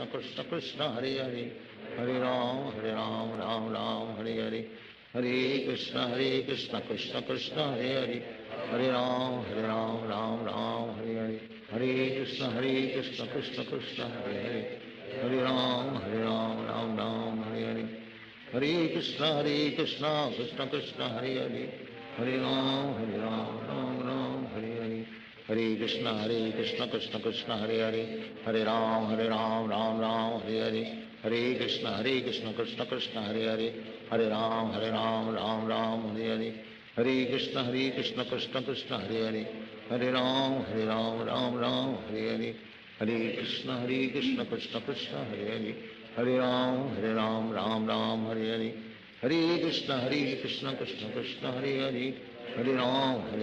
Krishna Krishna Hare Hare, Hare Ram Ram Hare Hare, Hare Krishna Krishna Krishna Hare Hare, Hare Ram Ram Hare Hare, Hare Krishna Krishna Krishna Hare Hare, Hare Ram Ram Hare Hare, Hare Krishna Krishna Krishna Hare Hare, Hare Ram Ram Hare Hare, Hare Krishna Krishna Krishna Hare Hare, Hare Ram Ram Hare Hare, Hare Krishna Krishna Krishna Hare Hare, Hare Ram Ram Hare Hare, Hare Krishna Krishna Krishna Hare Hare, Hare Ram Ram Hare Hare, Hare Krishna Krishna Krishna Hare Hare, Hare Ram Ram Hare Hare, Hare Krishna Krishna Krishna Hare Hare, Hare Ram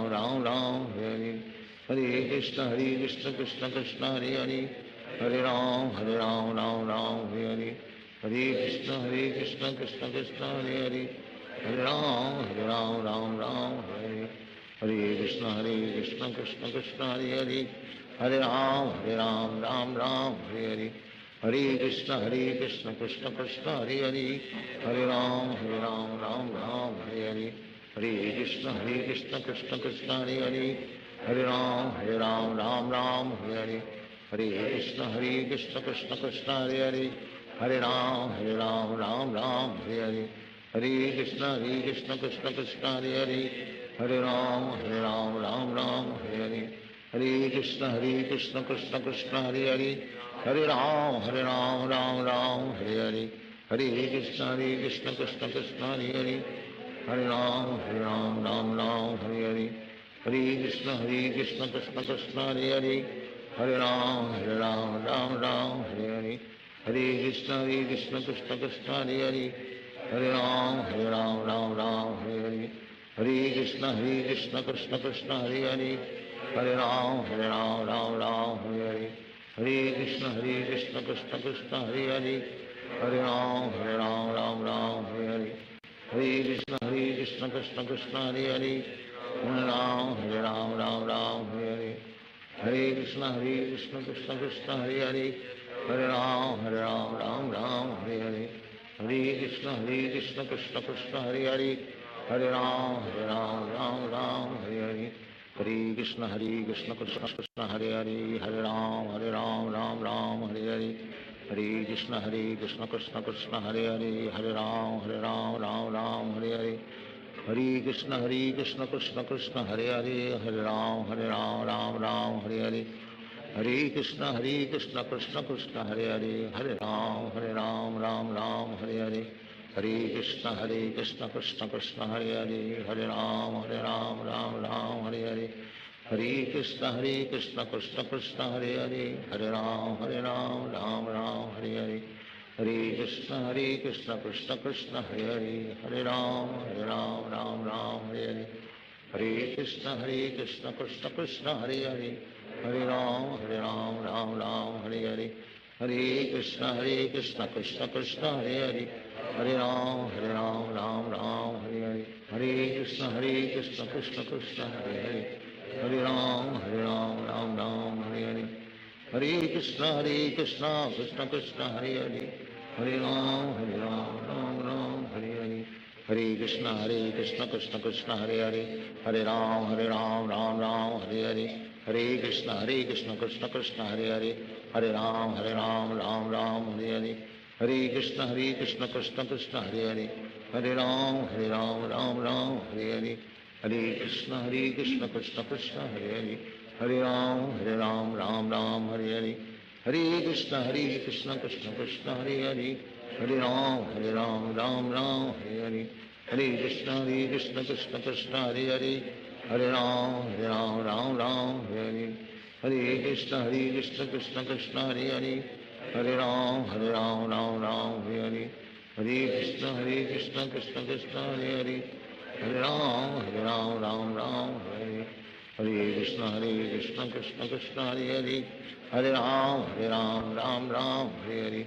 Ram Hare Hare, Hare Krishna Krishna Krishna Hare Hare, Hare Ram Ram Hare Hare, Hare Krishna Krishna Krishna Hare Hare, Hare Ram Ram Hare Hare, Hare Krishna Krishna Krishna Hare Hare, Hare Ram Hare Hare, Hare Krishna Krishna Krishna Hare Hare, Hare Ram Hare Hare, Hare Krishna Krishna Krishna Hare Hare, Hare Ram Hare Hare, Hare Krishna Krishna Krishna Hare Hare, Hare Ram Hare Hare, Hare Krishna Krishna Krishna Hare Hare, Hare Ram Hare Hare, Hare Krishna Krishna Krishna Hare Hare, Hare Ram Hare Hare, Hare Krishna Krishna Krishna Hare Hare, Hare Ram Hare Hare, Hare Krishna Krishna Krishna Hare Hare, Hare Ram Hare Hare, Hare Krishna Krishna Krishna Hare Hare, Hare Ram Hare Hare, Hare Krishna Krishna Krishna Hare Hare, Hare Ram Hare Hare, Hare Krishna Krishna Krishna Hare Hare, Hare Ram Hare Hare, Hare Krishna Krishna Krishna Hare Hare, Hare Ram Hare Hare, Hare Krishna Krishna Krishna Hare Hare, Hare Ram Hare Hare, Hare Krishna Krishna Krishna Hare Hare, Hare Ram Hare Hare, Hare Krishna Krishna Krishna Hare Hare, Hare Ram Hare Hare, Hare Krishna Krishna Krishna Hare Hare, Hare Ram Hare Hare, Hare Krishna Krishna Krishna Hare Hare, Hare Ram Hare Hare, Hare Krishna Krishna Krishna Hare Hare, Hare Ram Hare Hare, Hare Krishna Krishna Krishna Hare Hare, Hare Ram Hare Hare, Hare Krishna Krishna Krishna Hare Hare, Hare Ram Hare Hare, Hare Krishna Krishna Krishna Hare Hare, Hare Ram Hare Hare, Hare Krishna Krishna Krishna Hare Hare, Hare Ram Ram Ram Hare Hare, Hare Krishna Krishna Krishna Hare Hare, Hare Ram Ram Ram Hare Hare, Hare Krishna Krishna Krishna Hare Hare, Hare Ram Ram Ram Hare Hare, Hare Krishna Krishna Krishna Hare Hare, Hare Ram Ram Ram Hare Hare, Hare Krishna Krishna Krishna Hare Hare, Hare Ram Ram Hare Hare, Hare Krishna Krishna Krishna Hare Hare, Hare Ram Ram Hare Hare, Hare Krishna Krishna Krishna Hare Hare, Hare Ram Ram Hare Hare, Hare Krishna Krishna Krishna Hare Hare, Hare Ram Ram Hare Hare, Hare Krishna Krishna Krishna Hare Hare, Hare Ram Ram Hare Hare, Hare Krishna Krishna Krishna Hare Hare, Hare Ram Ram Hare Hare, Hare Krishna Krishna Krishna Hare Hare, Hare Ram Ram Hare Hare, Hare Krishna Krishna Krishna Hare Hare, Hare Ram Ram Hare Hare, Hare Krishna Krishna Krishna Hare Hare, Hare Ram Ram Hare Hare,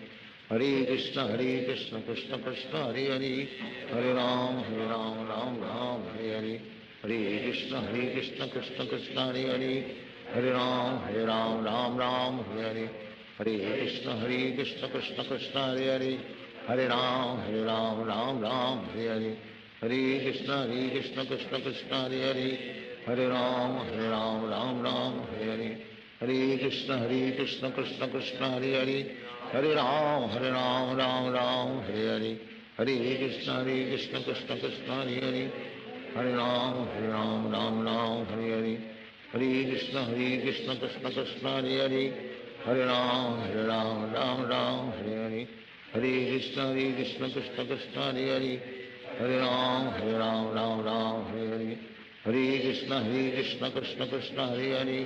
Hare Krishna Krishna Krishna Hare Hare, Hare Ram Ram Hare Hare, Hare Krishna Krishna Krishna Hare Hare, Hare Ram Ram Hare Hare, Hare Krishna Krishna Krishna Hare Hare, Hare Ram Ram Hare Hare, Hare Krishna Krishna Krishna Hare Hare, Hare Ram Ram Hare Hare, Hare Krishna Krishna Krishna Hare Hare, Hare Ram Ram Hare Hare, Hare Krishna Krishna Krishna Hare Hare, Hare Ram Ram Hare Hare, Hare Krishna Krishna Krishna Hare Hare, Hare Ram Ram Hare Hare, Hare Krishna Krishna Krishna Hare Hare, Hare Ram Ram Hare Hare, Hare Krishna Krishna Krishna Hare Hare, Hare Ram Ram Hare Hare, Hare Krishna Krishna Krishna Hare Hare, Hare Ram Ram Hare Hare, Hare Krishna Krishna Krishna Hare Hare,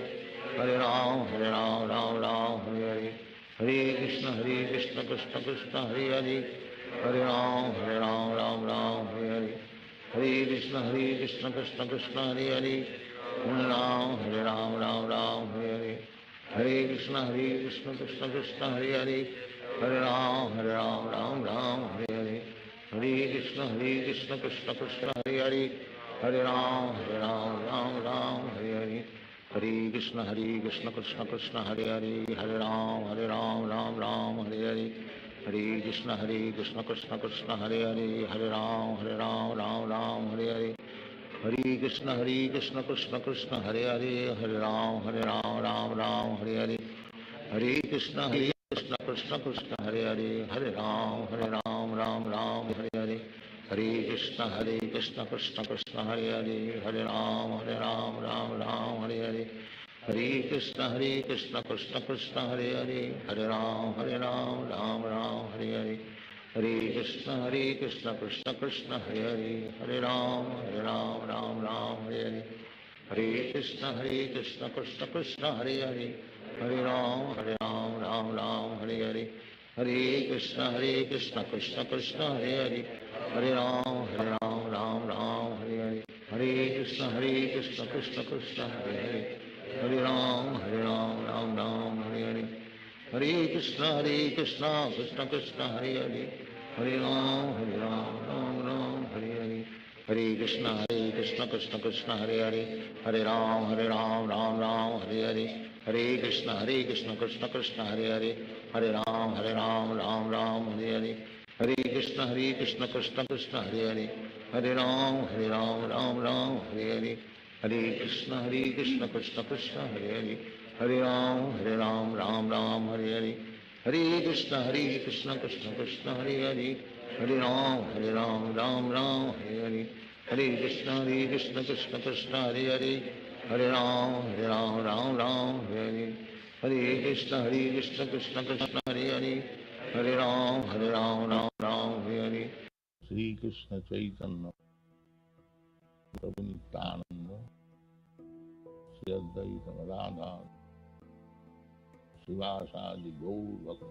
Hare Ram Ram Hare Hare, Hare Krishna Krishna Krishna Hare Hare, Hare Ram Ram Hare Hare, Hare Krishna Krishna Krishna Hare Hare, Hare Ram Ram Hare Hare, Hare Krishna Krishna Krishna Hare Hare, Hare Ram Ram Hare Hare, Hare Krishna Krishna Krishna Hare Hare, Hare Ram Ram Hare Hare, Hare Krishna Krishna Krishna Hare Hare, Hare Ram Ram Hare Hare, Hare Krishna Krishna Krishna Hare Hare, Hare Ram Ram Hare Hare, Hare Krishna Krishna Krishna Hare Hare, Hare Ram Ram Hare Hare, Hare Krishna Krishna Krishna Hare Hare, Hare Ram Ram Hare Hare, Hare Krishna Krishna Krishna Hare Hare, Hare Ram Hare Hare, Hare Krishna Krishna Krishna Hare Hare, Hare Ram Hare Hare, Hare Krishna Krishna Krishna Hare Hare, Hare Ram Hare Hare, Hare Krishna Krishna Krishna Hare Hare, Hare Ram Hare Hare, Hare Krishna Krishna Krishna Hare Hare, Hare Ram Ram Hare Hare, Hare Krishna Krishna Krishna Hare Hare, Hare Ram Ram Hare Hare, Hare Krishna Krishna Krishna Hare Hare, Hare Ram Ram Hare Hare, Hare Krishna Krishna Krishna Hare Hare, Hare Ram Ram Hare Hare, Hare Krishna Krishna Krishna Hare Hare, Hare Ram Ram Hare Hare, Hare Krishna Krishna Krishna Hare Hare, Hare Ram Hare Hare, Hare Krishna Krishna Krishna Hare Hare, Hare Ram Hare Hare, Shri Krishna Chaitanya Prabhu Nityananda, Shri Advaita Radha, Srivasadi Gaur Bhakta